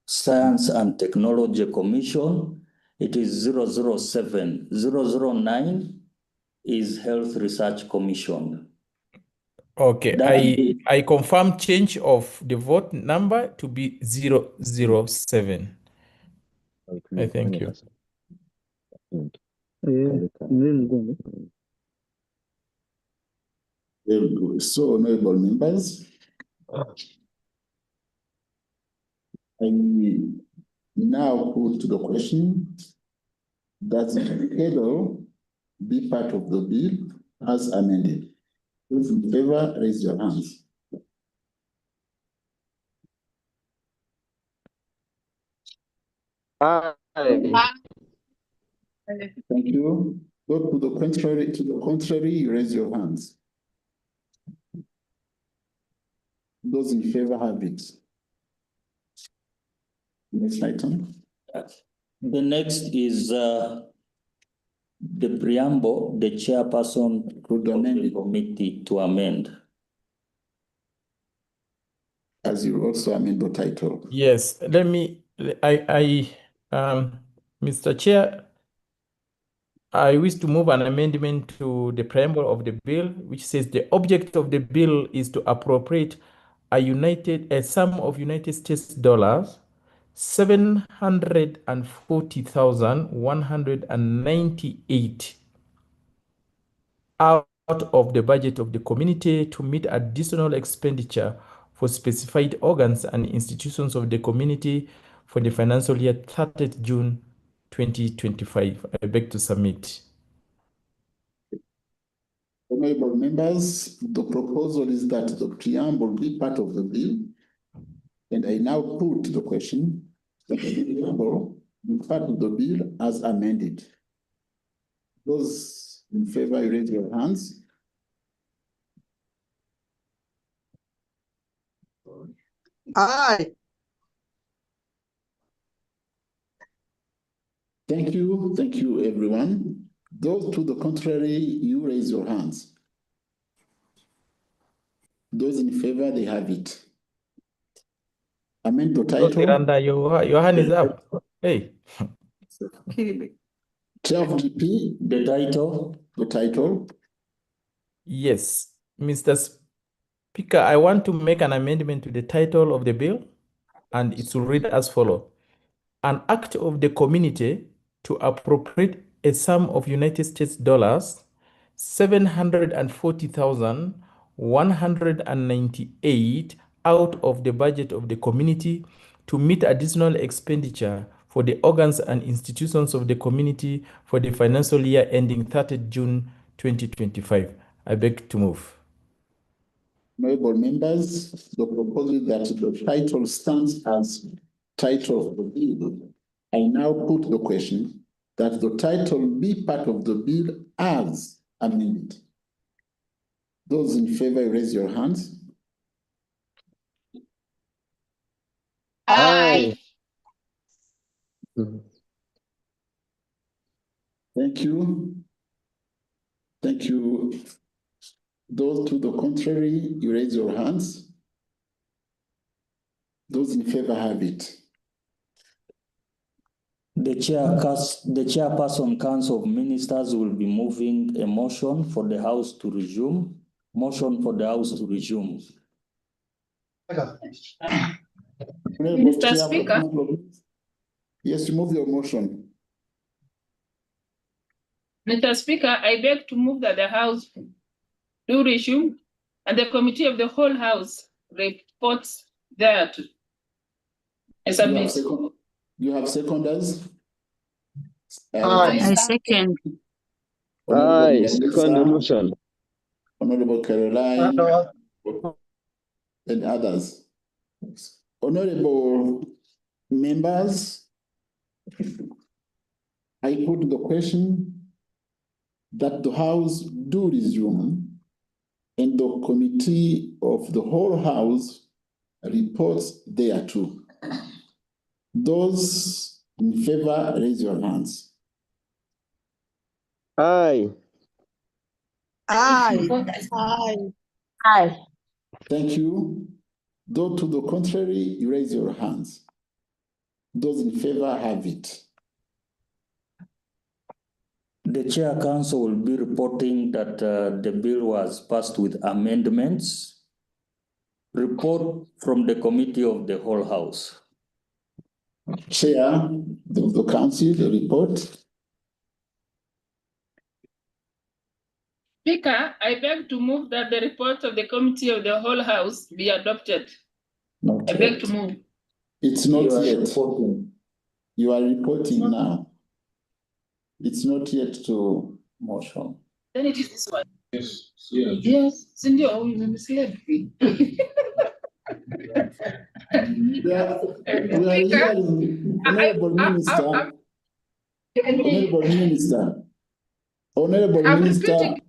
S2: Science and Technology Commission. It is 007. 009 is Health Research Commission.
S4: Okay, I confirm change of the vote number to be 007. I thank you.
S1: Very good. So, honorable members, I now put to the question that the schedule be part of the bill as amended. Those in favor, raise your hands.
S7: Aye.
S1: Thank you. Go to the contrary, you raise your hands. Those in favor have it. Next item.
S2: The next is the preamble, the chairperson could amend the committee to amend.
S1: As you also amend the title.
S4: Yes, Mr. Chair, I wish to move an amendment to the preamble of the bill, which says the object of the bill is to appropriate a sum of United States dollars 740,198 out of the budget of the community to meet additional expenditure for specified organs and institutions of the community for the financial year 30th June 2025. I beg to submit.
S1: Honorable members, the proposal is that the preamble be part of the bill. And I now put the question that the preamble be part of the bill as amended. Those in favor, raise your hands.
S10: Aye.
S1: Thank you, everyone. Those to the contrary, you raise your hands. Those in favor, they have it. Amend the title.
S4: Miranda, your hand is up. Hey.
S1: Chair of GP,
S2: the title.
S1: The title.
S4: Yes, Mr. Speaker, I want to make an amendment to the title of the bill, and it will read as follows. An act of the community to appropriate a sum of United States dollars 740,198 out of the budget of the community to meet additional expenditure for the organs and institutions of the community for the financial year ending 30th June 2025. I beg to move.
S1: Honorable members, the proposal that the title stands as title of the bill. I now put the question that the title be part of the bill as amended. Those in favor, raise your hands.
S7: Aye.
S1: Thank you. Thank you. Those to the contrary, you raise your hands. Those in favor have it.
S2: The chairperson Council of Ministers will be moving a motion for the House to resume. Motion for the House to resume.
S5: Mr. Speaker.
S1: Yes, you move your motion.
S5: Mr. Speaker, I beg to move that the House do resume and the Committee of the whole House reports thereto. I submit.
S1: You have seconders?
S8: I second.
S7: Aye, second the motion.
S1: Honorable Caroline and others. Honorable members, I put the question that the House do resume and the committee of the whole House reports thereto. Those in favor, raise your hands.
S7: Aye.
S12: Aye. Aye. Aye.
S1: Thank you. Those to the contrary, you raise your hands. Those in favor have it.
S2: The Chair Council will be reporting that the bill was passed with amendments. Report from the Committee of the Whole House.
S1: Chair of the Council, the report.
S5: Speaker, I beg to move that the report of the Committee of the Whole House be adopted.
S2: Not
S5: I beg
S2: yet.
S5: to move.
S1: It's not
S2: You are
S1: yet.
S2: reporting.
S1: You are reporting now. It's not yet to
S2: Motion.
S5: Then it is this one.
S1: Yes. Yeah.
S5: Yes, Cindy, oh, you misled me.
S1: We are hearing Honorable Minister. Honorable Minister. Honorable
S5: I'm
S1: Minister.
S5: repeating.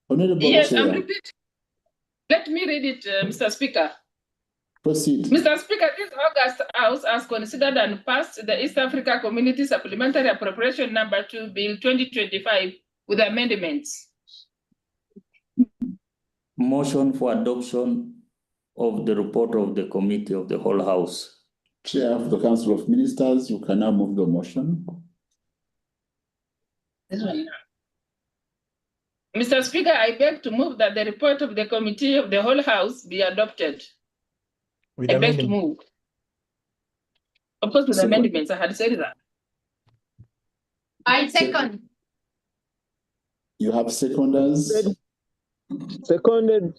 S1: Honorable
S5: Yes,
S1: Chair.
S5: I'm repeating. Let me read it, Mr. Speaker.
S1: Proceed.
S5: Mr. Speaker, this August House has considered and passed the East Africa Community Supplementary Appropriation Number 2 Bill 2025 with amendments.
S2: Motion for adoption of the report of the Committee of the Whole House.
S1: Chair of the Council of Ministers, you can now move the motion.
S5: This one now. Mr. Speaker, I beg to move that the report of the Committee of the Whole House be adopted. I beg to move. Of course, with
S1: Second.
S5: amendments, I had said that. I second.
S1: You have seconders.
S7: Seconded.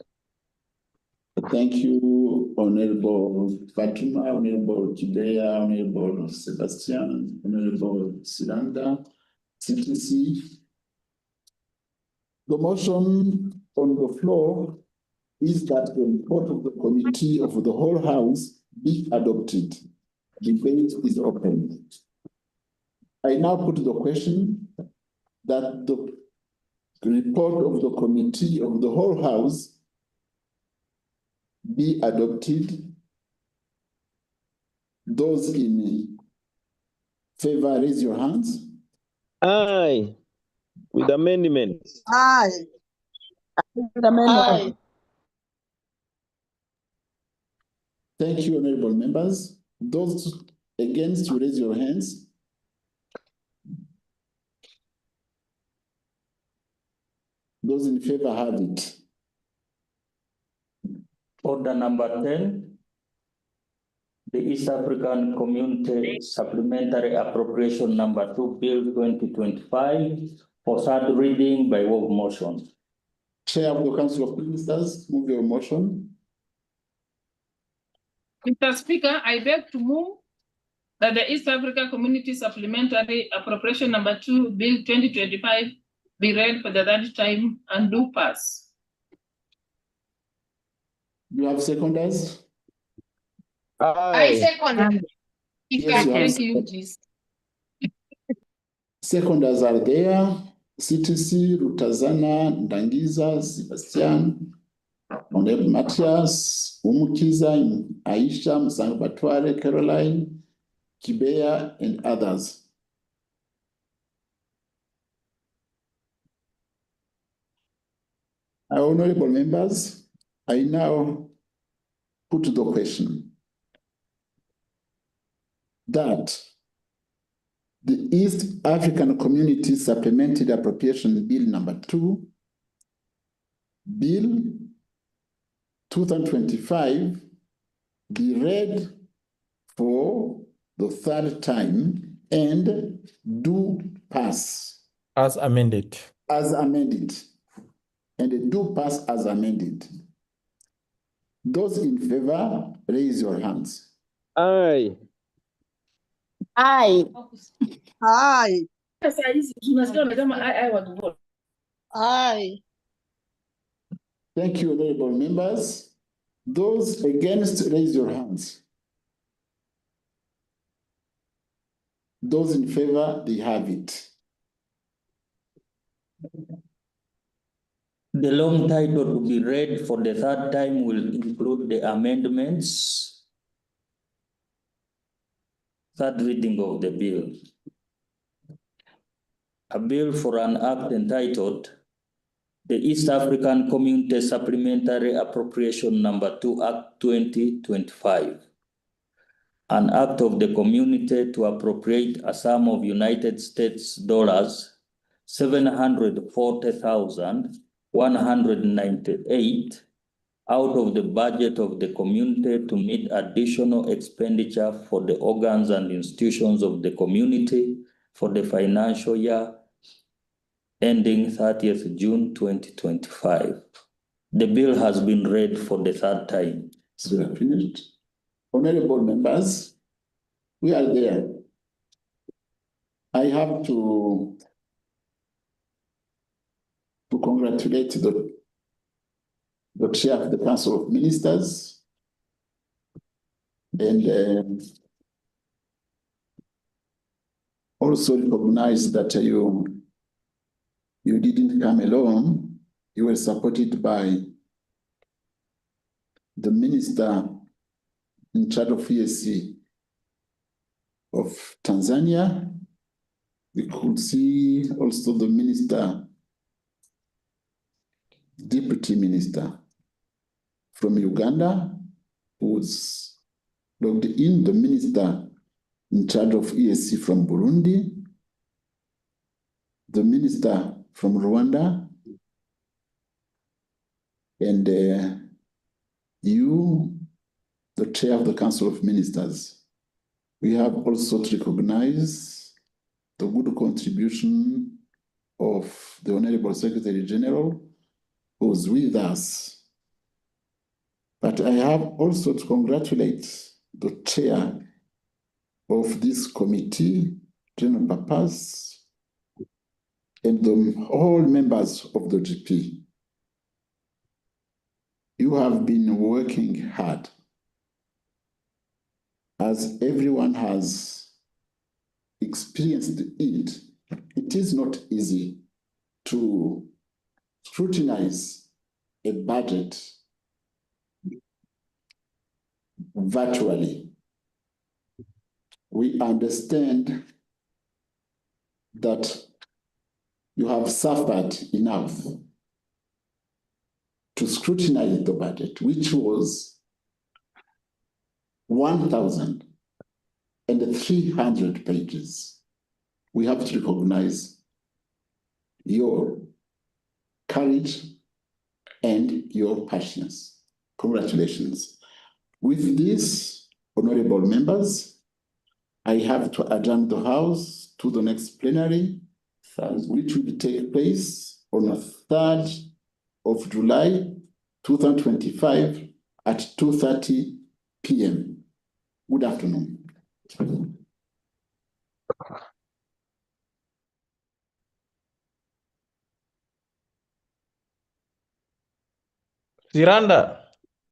S1: Thank you, Honorable Fatuma, Honorable Judea, Honorable Sebastian, Honorable Siranda, CTC. The motion on the floor is that the report of the Committee of the Whole House be adopted. Debate is open. I now put the question that the report of the Committee of the Whole House be adopted. Those in favor, raise your hands.
S7: Aye. With amendments.
S12: Aye. With amendment. Aye.
S1: Thank you, honorable members. Those against, you raise your hands. Those in favor have it.
S2: Order number 10, the East African Community Supplementary Appropriation Number 2 Bill 2025 for third reading by way of motion.
S1: Chair of the Council of Ministers, move your motion.
S5: Mr. Speaker, I beg to move that the East Africa Community Supplementary Appropriation Number 2 Bill 2025 be read for the third time and do pass.
S1: You have seconders?
S5: I second.
S1: Yes, you have
S5: Thank you, Jesus.
S1: Seconders are there. CTC, Rutazana, Ndangiza, Sebastian, Honorable Matthias, Umukiza, Aisha, Musangabatware, Caroline, Kibea, and others. Our honorable members, I now put the question that the East African Community Supplementary Appropriation Bill number 2, Bill 2025, be read for the third time and do pass.
S14: As amended.
S1: As amended. And do pass as amended. Those in favor, raise your hands.
S7: Aye.
S12: Aye. Aye. Aye.
S1: Thank you, honorable members. Those against, raise your hands. Those in favor, they have it.
S2: The long title to be read for the third time will include the amendments. Third reading of the bill. A bill for an act entitled the East African Community Supplementary Appropriation Number 2 Act 2025. An act of the community to appropriate a sum of United States dollars 740,198 out of the budget of the community to meet additional expenditure for the organs and institutions of the community for the financial year ending 30th June 2025. The bill has been read for the third time.
S1: So we are finished. Honorable members, we are there. I have to congratulate the chair of the Council of Ministers and also recognize that you didn't come alone. You were supported by the minister in charge of EAC of Tanzania. We could see also the minister, deputy minister from Uganda, who was logged in, the minister in charge of EAC from Burundi, the minister from Rwanda, and you, the chair of the Council of Ministers. We have also to recognize the good contribution of the Honorable Secretary General, who was with us. But I have also to congratulate the chair of this committee, General Papas, and all members of the GP. You have been working hard. As everyone has experienced it, it is not easy to scrutinize a budget virtually. We understand that you have suffered enough to scrutinize the budget, which was 1,300 pages. We have to recognize your courage and your passions. Congratulations. With this, honorable members, I have to adjourn the House to the next plenary, which will take place on the 3rd of July, 2025 at 2:30 p.m. Good afternoon.
S7: Ziranda.